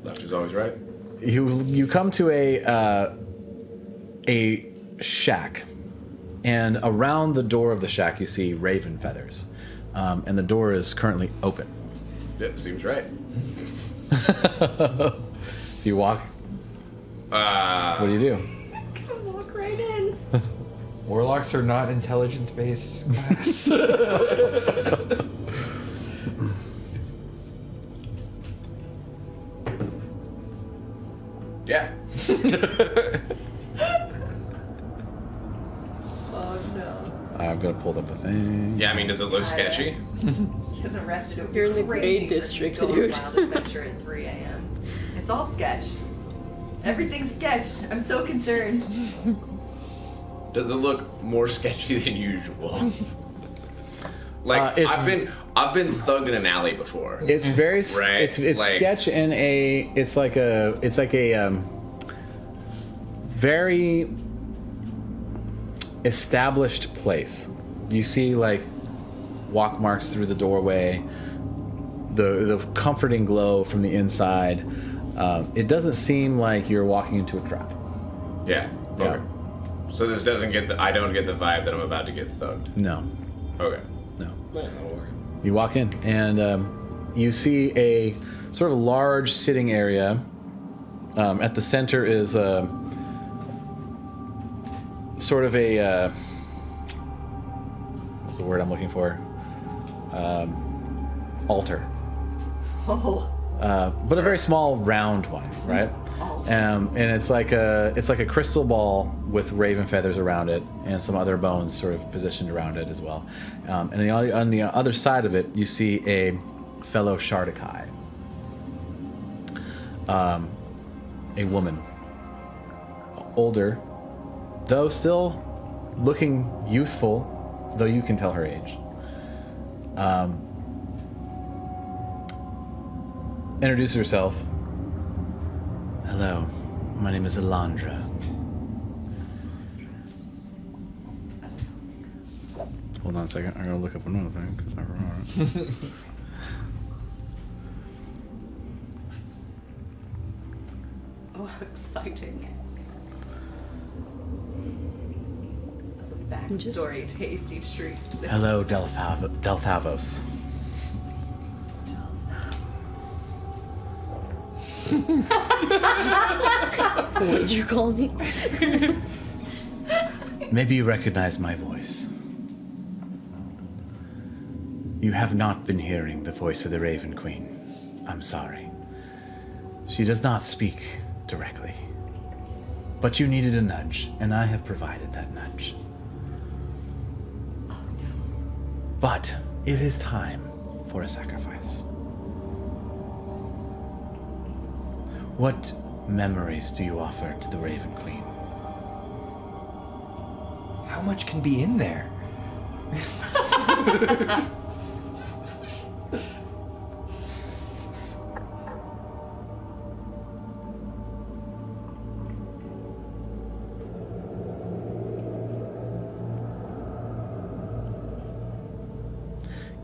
Left is always right. You come to a shack, and around the door of the shack you see raven feathers, and the door is currently open. That seems right. So you walk. What do you do? Walk right in. Warlocks are not intelligence-based class. Yeah. Oh no. I'm gonna pull up the thing. Yeah, I mean, does it look sketchy? He was arrested over You're in the crazy Gray District, for going dude. Wild adventure at 3 a.m. It's all sketch. Everything's sketch. I'm so concerned. Does it look more sketchy than usual? Like It's- I've been thugged in an alley before. It's very Right, it's like- sketch in a it's like a very established place. You see like walk marks through the doorway, the comforting glow from the inside. It doesn't seem like you're walking into a trap. Yeah. Okay. So this doesn't get I don't get the vibe that I'm about to get thugged. No, Okay. no. Well, that'll work. You walk in, and you see a sort of large sitting area. At the center is sort of a what's the word I'm looking for? altar. Oh. But a very small round one, right? And it's like a crystal ball with raven feathers around it, and some other bones sort of positioned around it as well. And on the other side of it, you see a fellow Shardakai, a woman, older, though still looking youthful, though you can tell her age. Introduce herself. Hello, my name is Alondra. Hold on a second, I'm gonna look up another thing, because I remember it. Oh, exciting. Backstory to Hasty Trees. Hello, Delthavos. What did you call me? Maybe you recognize my voice. You have not been hearing the voice of the Raven Queen. I'm sorry. She does not speak directly. But you needed a nudge, and I have provided that nudge. But it is time for a sacrifice. What memories do you offer to the Raven Queen? How much can be in there?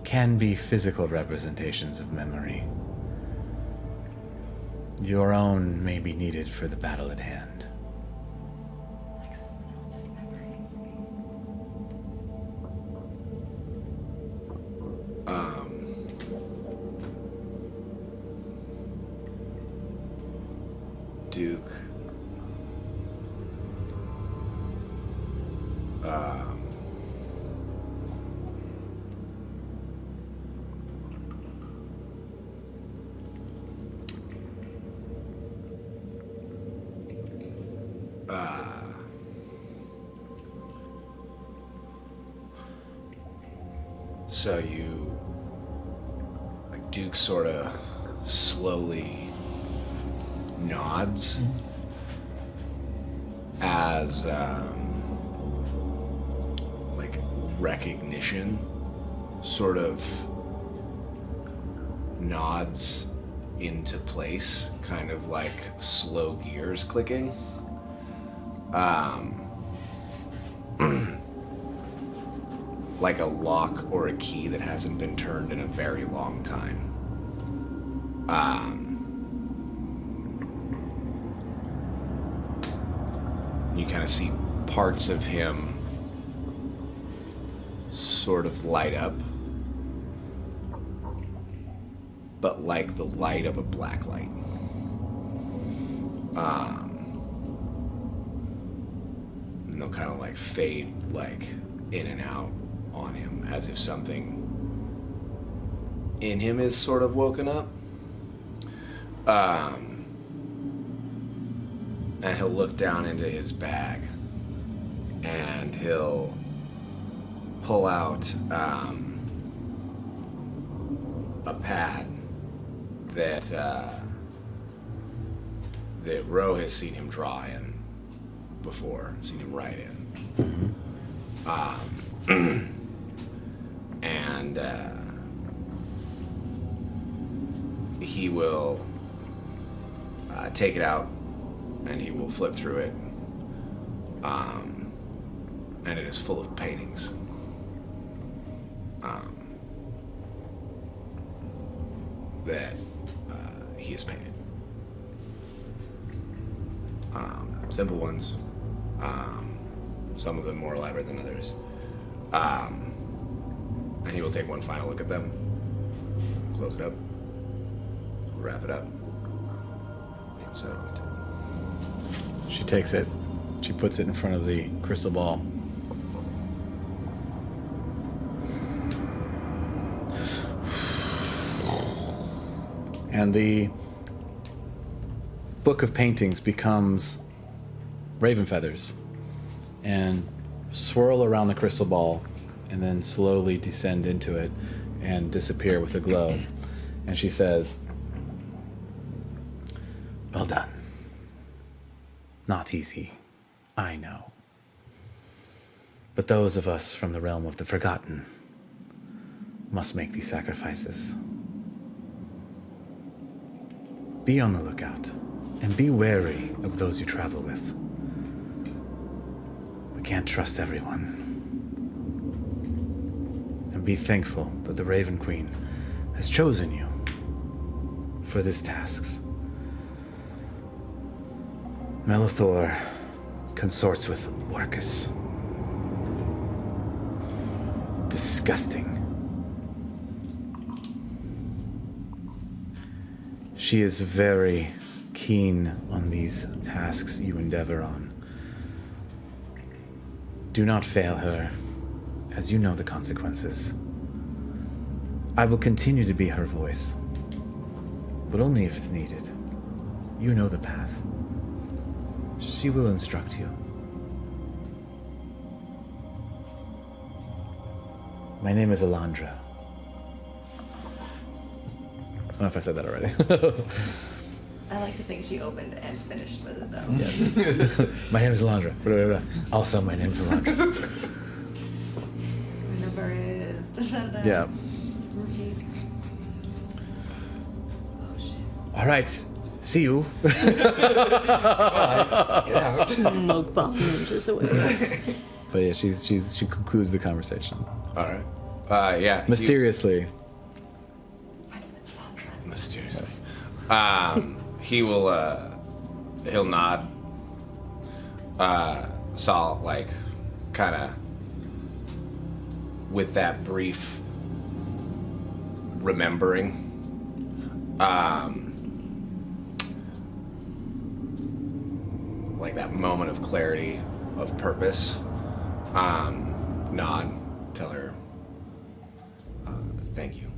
Can be physical representations of memory. Your own may be needed for the battle at hand. Like someone else's memory. Duke. So you, like, Duke sort of slowly nods as like recognition sort of nods into place, kind of like slow gears clicking. Like a lock or a key that hasn't been turned in a very long time. You kind of see parts of him sort of light up, but like the light of a black light. And they'll kind of like fade like in and out on him, as if something in him is sort of woken up. And he'll look down into his bag and he'll pull out a pad that that Ro has seen him draw in before, seen him write in. And he will take it out and he will flip through it. And it is full of paintings. That he has painted. Simple ones. Some of them more elaborate than others. And he will take one final look at them, close it up, wrap it up, and set it on the table. She takes it, she puts it in front of the crystal ball. and the book of paintings becomes raven feathers and swirl around the crystal ball and then slowly descend into it and disappear with a glow. And she says, "Well done. Not easy, I know. But those of us from the realm of the forgotten must make these sacrifices. Be on the lookout, and be wary of those you travel with. We can't trust everyone. And be thankful that the Raven Queen has chosen you for this task. Melithor consorts with Orcus. Disgusting. She is very keen on these tasks you endeavor on. Do not fail her, as you know the consequences. I will continue to be her voice, but only if it's needed. You know the path. She will instruct you. My name is Alondra. I don't know if I said that already. I like to think she opened and finished with it, though. Yes. My name is Alondra. Also, my name is Alondra. My number is... Yeah. Oh, shit. All right. See you. Smoke bomb ninjas away. But yeah, she concludes the conversation. All right. Yeah. Mysteriously. My name is Alondra. Mysterious. He will. He'll nod. Saul, like, kind of, with that brief remembering. Like that moment of clarity, of purpose. Nod, tell her, thank you.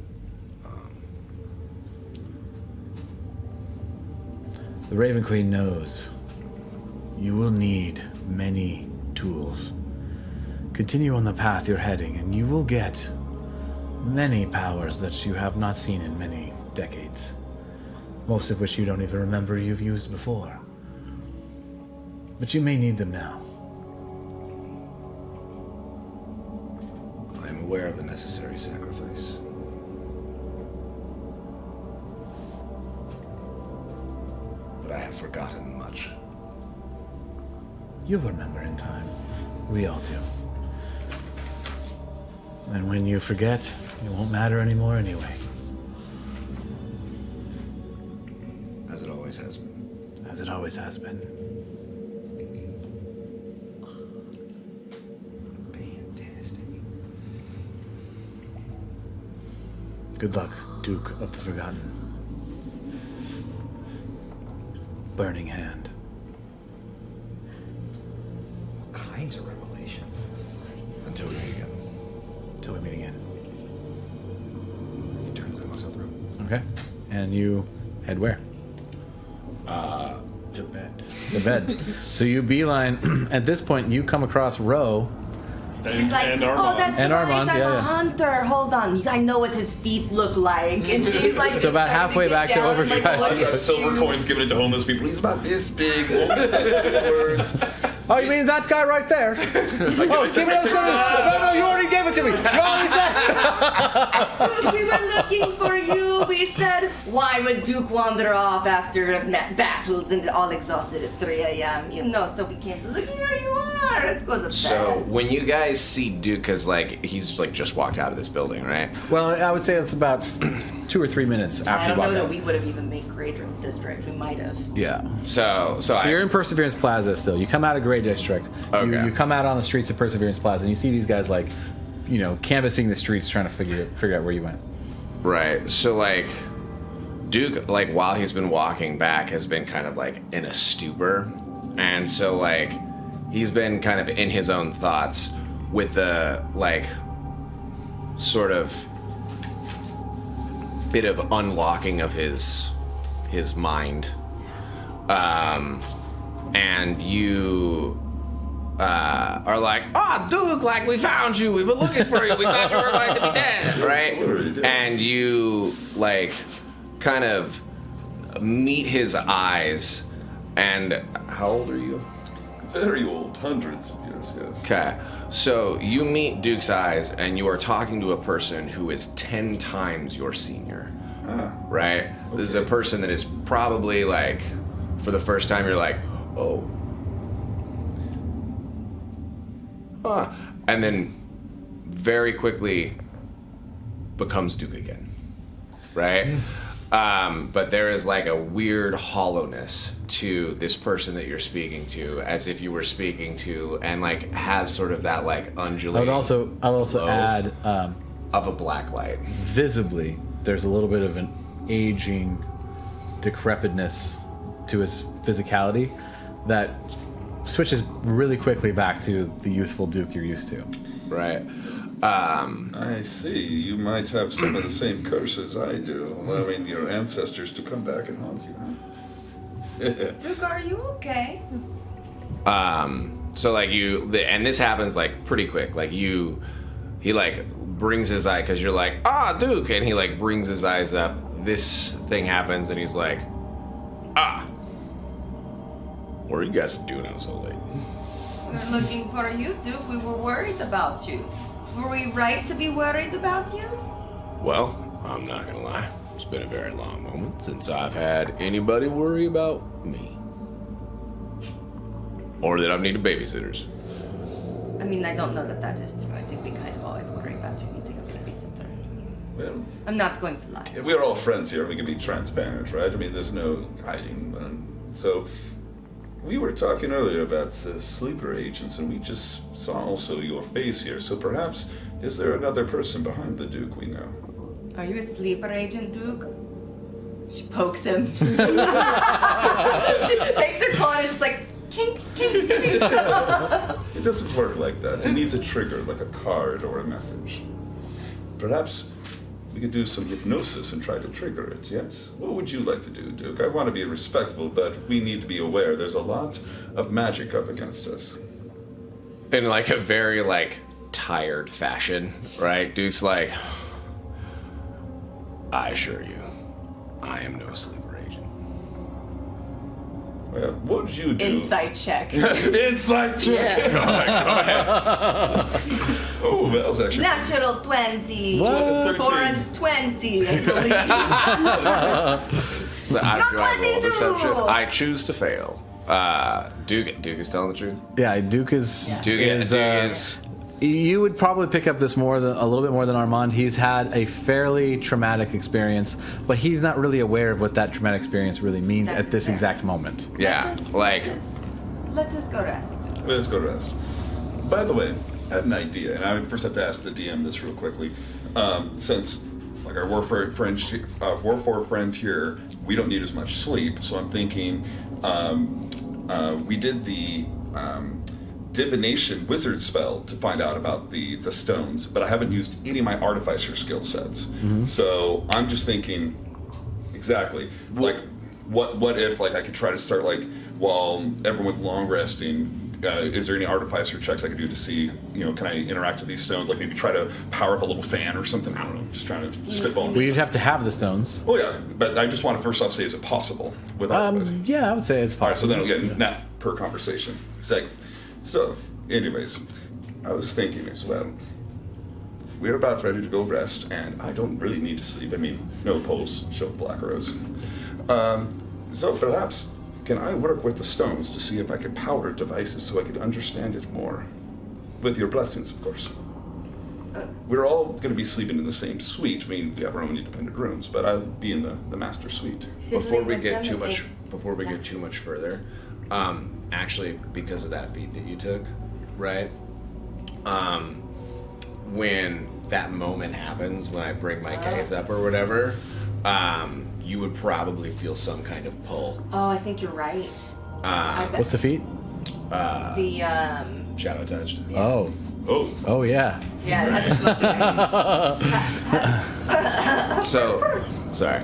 The Raven Queen knows you will need many tools. Continue on the path you're heading, and you will get many powers that you have not seen in many decades. Most of which you don't even remember you've used before. But you may need them now. I am aware of the necessary sacrifice. But I have forgotten much. You'll remember in time. We all do. And when you forget, it won't matter anymore anyway. As it always has been. As it always has been. Fantastic. Good luck, Duke of the Forgotten. Burning Hand. All kinds of revelations. Until we meet again. Till we meet again. He turns and looks out the room. Okay. And you head where? To bed. To bed. So you beeline. At this point, you come across Ro. She's like, and oh, Armand. that's And right, Armand, I'm yeah, a yeah. hunter. Hold on, I know what his feet look like. And she's like, So about halfway back to Overdrive. I've got silver coins given it to homeless people. He's about this big. Only says 2 words. Oh, you mean that guy right there? Oh, give me those No, you already gave it to me. You already said. We were looking for you. We said, why would Duke wander off after battles and all exhausted at 3 a.m.? You know, so we came. Look, here you are. Let's go to bed. So when you guys see Duke, cause like he's like just walked out of this building, right? Well, I would say it's about 2 or 3 minutes I after don't you walk know that out. we would have even made Great District. We might have. Yeah. So So you're in Perseverance Plaza still. You come out of Grey District. Okay. You come out on the streets of Perseverance Plaza, and you see these guys like, you know, canvassing the streets, trying to figure out where you went. Right. So like Duke, like while he's been walking back, has been kind of like in a stupor, and so like he's been kind of in his own thoughts with the like sort of bit of unlocking of his mind, and you are like, "Oh, Duke, like we found you. We were looking for you. We thought you were going to be dead, right?" And you like kind of meet his eyes. And how old are you? Very old, hundreds of years, yes. Okay, so you meet Duke's eyes, and you are talking to a person who is 10 times your senior, right? Okay. This is a person that is probably like, for the first time, you're like, oh. And then very quickly becomes Duke again, right? But there is like a weird hollowness to this person that you're speaking to, as if you were speaking to, and like has sort of that like undulating. I'll also add of a black light. Visibly, there's a little bit of an aging decrepitness to his physicality that switches really quickly back to the youthful Duke you're used to. Right. I see. You might have some of the same curses I do, allowing your ancestors to come back and haunt you. Duke, are you okay? So like and this happens like pretty quick. Like he like brings his eye, because you're like, Duke, and he like brings his eyes up. This thing happens, and he's like, what are you guys doing out so late? We're looking for you, Duke. We were worried about you. Were we right to be worried about you? Well, I'm not gonna lie. It's been a very long moment since I've had anybody worry about me. Or that I've needed babysitters. I mean, I don't know that is true. I think we kind of always worry about you needing a babysitter. Well, I'm not going to lie. we're all friends here. We can be transparent, right? I mean, there's no hiding. So, we were talking earlier about sleeper agents, and we just saw also your face here. So perhaps, is there another person behind the Duke we know? Are you a sleeper agent, Duke? She pokes him. She takes her claw and is just like, tink, tink, tink. It doesn't work like that. It needs a trigger, like a card or a message. Perhaps we could do some hypnosis and try to trigger it, yes? What would you like to do, Duke? I want to be respectful, but we need to be aware there's a lot of magic up against us. In like a very like tired fashion, right? Duke's like, I assure you, I am no sleeper agent. Well, what would you do? Insight check. Insight check! Yeah. Go ahead. Oh, that was actually... Natural 20. What? 4 and 20, I believe. So I Not do I roll 22. deception? I choose to fail. Duke is telling the truth. Yeah, Duke is. Duke is. You would probably pick up this a little bit more than Armand. He's had a fairly traumatic experience, but he's not really aware of what that traumatic experience really means at this exact moment. Yeah, like. Let us go rest. Let's go rest. By the way, I had an idea, and I first have to ask the DM this real quickly. Since, like, our Warfare friend here, we don't need as much sleep, so I'm thinking we did the divination wizard spell to find out about the stones, but I haven't used any of my artificer skill sets. Mm-hmm. So I'm just thinking, exactly, like, what if, like, I could try to start, like, while everyone's long resting, is there any artificer checks I could do to see, can I interact with these stones? Like maybe try to power up a little fan or something? I don't know, just trying to spitball. Well, you'd have to have the stones. Oh yeah, but I just want to first off say, is it possible with artificer? Yeah, I would say it's possible. All right, so then we'll get that per conversation. So, anyways, I was thinking as well, we're about ready to go rest, and I don't really need to sleep. I mean, no pulse, show black rose. So perhaps, can I work with the stones to see if I could power devices so I could understand it more? With your blessings, of course. We're all going to be sleeping in the same suite. I mean, we have our own independent rooms, but I'll be in the master suite. Before we get too much further, actually, because of that feat that you took, right? When that moment happens, when I bring my gaze up or whatever, you would probably feel some kind of pull. Oh, I think you're right. What's the feat? The Shadow touched. Yeah. Oh yeah. Yeah. It has a Sorry.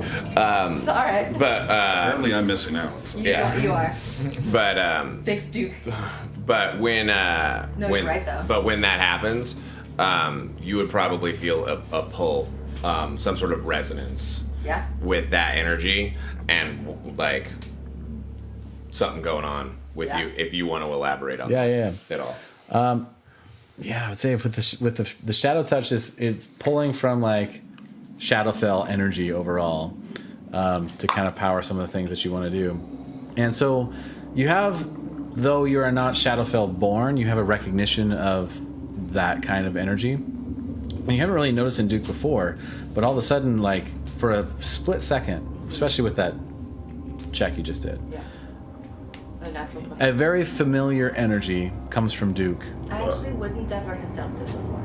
Sorry. But Apparently, I'm missing out. So. yeah. You are. But Thanks, Duke. but when No, when you're right, though. but when that happens, you would probably feel a pull, some sort of resonance Yeah. with that energy, and like something going on with Yeah. you. If you want to elaborate on Yeah, that yeah. at all. Yeah, I would say with the shadow touch is it pulling from like Shadowfell energy overall to kind of power some of the things that you want to do. And so you have, though you are not Shadowfell born, you have a recognition of that kind of energy. And you haven't really noticed in Duke before, but all of a sudden, like for a split second, especially with that check you just did, Yeah. A natural 20. a very familiar energy comes from Duke. I actually wouldn't ever have felt it before.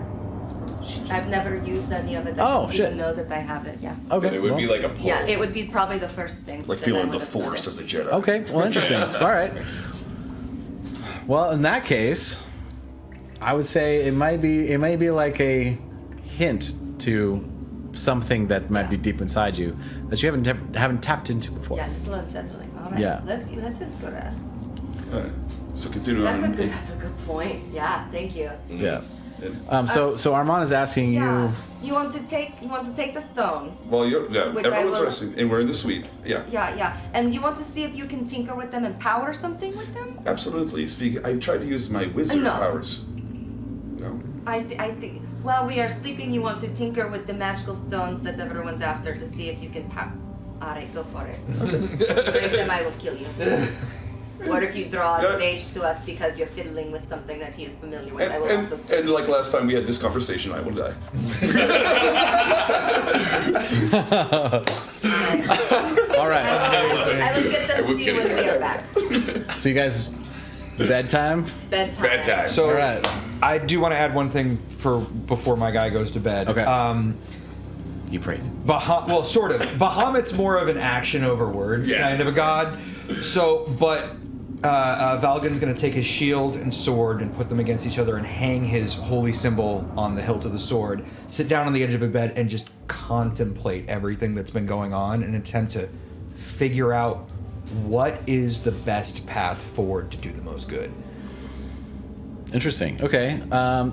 I've never used any of it. I Oh, don't shit. even know that I have it. Yeah. Okay, And it would be well- like a pull. Yeah, it would be probably the first thing. Like that I feeling would the have force of noticed. the Jedi. Okay, well, interesting. All right. Well, in that case, I would say it might be like a hint to something that might be deep inside you that you haven't tapped into before. Yeah, a little unsettling. All right. Yeah. Let's just go to us. All right. So continue That's on. that's a good point. Yeah. Thank you. Yeah. So Armand is asking Yeah. you. You want to take the stones. Well, yeah, Which I everyone's will- resting, and we're in the suite. Yeah. Yeah. And you want to see if you can tinker with them and power something with them? Absolutely. I tried to use my wizard No. powers. No. I think. While we are sleeping, you want to tinker with the magical stones that everyone's after to see if you can power. All right, go for it. Break them, I will kill you. Or if you draw Yeah. an age to us because you're fiddling with something that he is familiar with, I will And, also. and like last time we had this conversation, I will die. All right. I will get them to you when we are back. So you guys, bedtime. Bedtime. Bedtime. So All right. I do want to add one thing for before my guy goes to bed. Okay. You praise. Well, sort of. Bahamut's more of an action over words Yeah. kind of a god. So, but Valgan's going to take his shield and sword and put them against each other and hang his holy symbol on the hilt of the sword, sit down on the edge of a bed and just contemplate everything that's been going on and attempt to figure out what is the best path forward to do the most good. Interesting. Okay.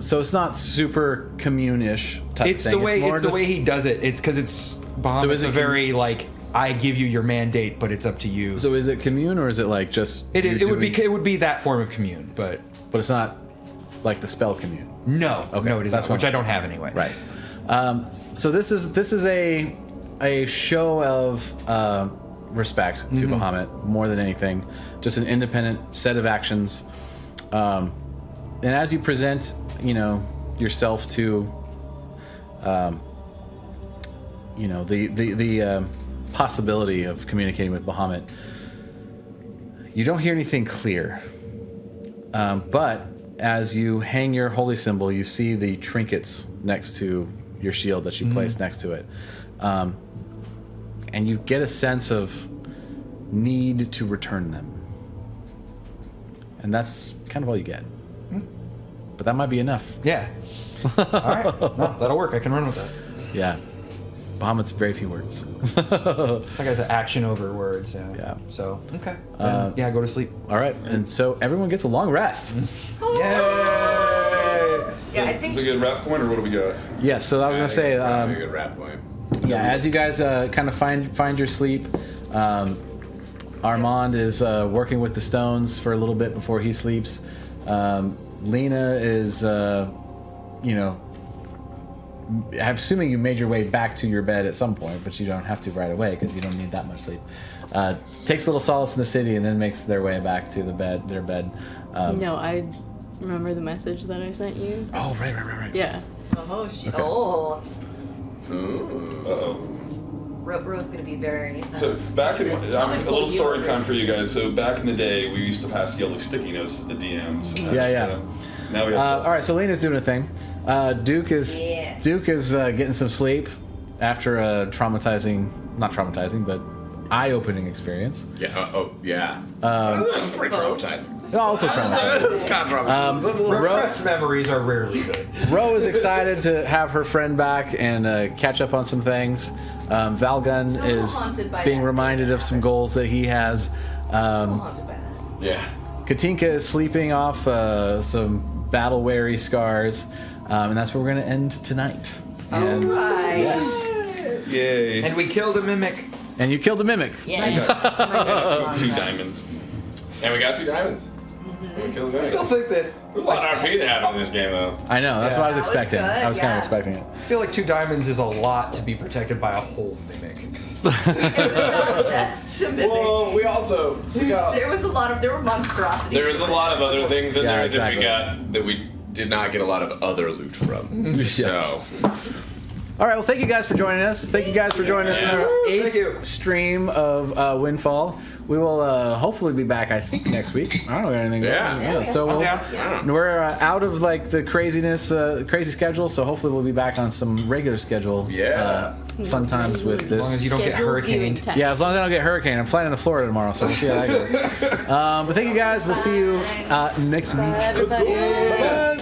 So it's not super commune-ish type It's thing. the way more it's the just- way he does it. It's because it's Bahamut's So is it a very like I give you your mandate, but it's up to you. So is it commune or is it like just? It is. you're It would be that form of commune, but But it's not like the spell commune. no, Okay, no, it is that's not, which fine. I don't have anyway. Right. So this is a show of respect to Bahamut more than anything. Just an independent set of actions. And as you present, yourself to, the possibility of communicating with Bahamut, you don't hear anything clear. But as you hang your holy symbol, you see the trinkets next to your shield that you placed next to it. And you get a sense of need to return them. And that's kind of all you get. But that might be enough. Yeah. All right. No, that'll work. I can run with that. Yeah. Bahamut's very few words. Like I said, action over words. Yeah. Yeah. So okay. Then, yeah. Go to sleep. All right. And so everyone gets a long rest. Yay! Yeah, I Is think. it a good wrap point, or what do we got? Yeah, so I was going to say, Probably a good rap point. yeah, as you guys kind of find your sleep, Armand is working with the stones for a little bit before he sleeps. Lena is, I'm assuming you made your way back to your bed at some point, but you don't have to right away because you don't need that much sleep. Takes a little solace in the city and then makes their way back to their bed. No, I remember the message that I sent you. Oh, right. Yeah. Oh, shit. Okay. Oh. Uh-oh. Ro's gonna be very. So back in, Probably a little pull you story over. time for you guys. So back in the day, we used to pass yellow sticky notes to the DMs. Yeah. Now we have. All right, so Lena's doing a thing. Duke is Yeah. getting some sleep after a not traumatizing, but eye-opening experience. Yeah. Yeah. That was pretty traumatizing. Also traumatizing. It was kind of traumatizing. Repressed memories are rarely good. Ro is excited to have her friend back and catch up on some things. Valgun So is haunted by being that. reminded of some goals that he has. Haunted by that. Yeah. Katinka is sleeping off some battle-weary scars. And that's where we're going to end tonight. And, Alright. yes. Yay. And we killed a mimic. And you killed a mimic. Yeah. 2 diamonds. And we got 2 diamonds. We killed a I guy. still think that There's a lot of RP that happened in this game, though. I know. That's what I was That was expecting. good, I was kind yeah. of expecting it. I feel like 2 diamonds is a lot to be protected by a whole mimic. Just to mimic. Well, we got. There were monstrosities. There was a lot of other things in Yeah, there exactly. that we did not get a lot of other loot from. Yes. So, All right. Well, thank you guys for joining us. Thank you guys for joining us in our Thank you. 8th stream of Windfall. We will hopefully be back, I think, next week. I don't know anything. Yeah. So I'm we'll, down. we're out of like the craziness, crazy schedule. So hopefully we'll be back on some regular schedule. Yeah. Fun times with this. As long as you don't get Scheduled viewing hurricaned. time. Yeah, as long as I don't get hurricane. I'm flying to Florida tomorrow, so we'll see how that goes. But thank you guys. We'll see you next week. Bye, everybody. Bye.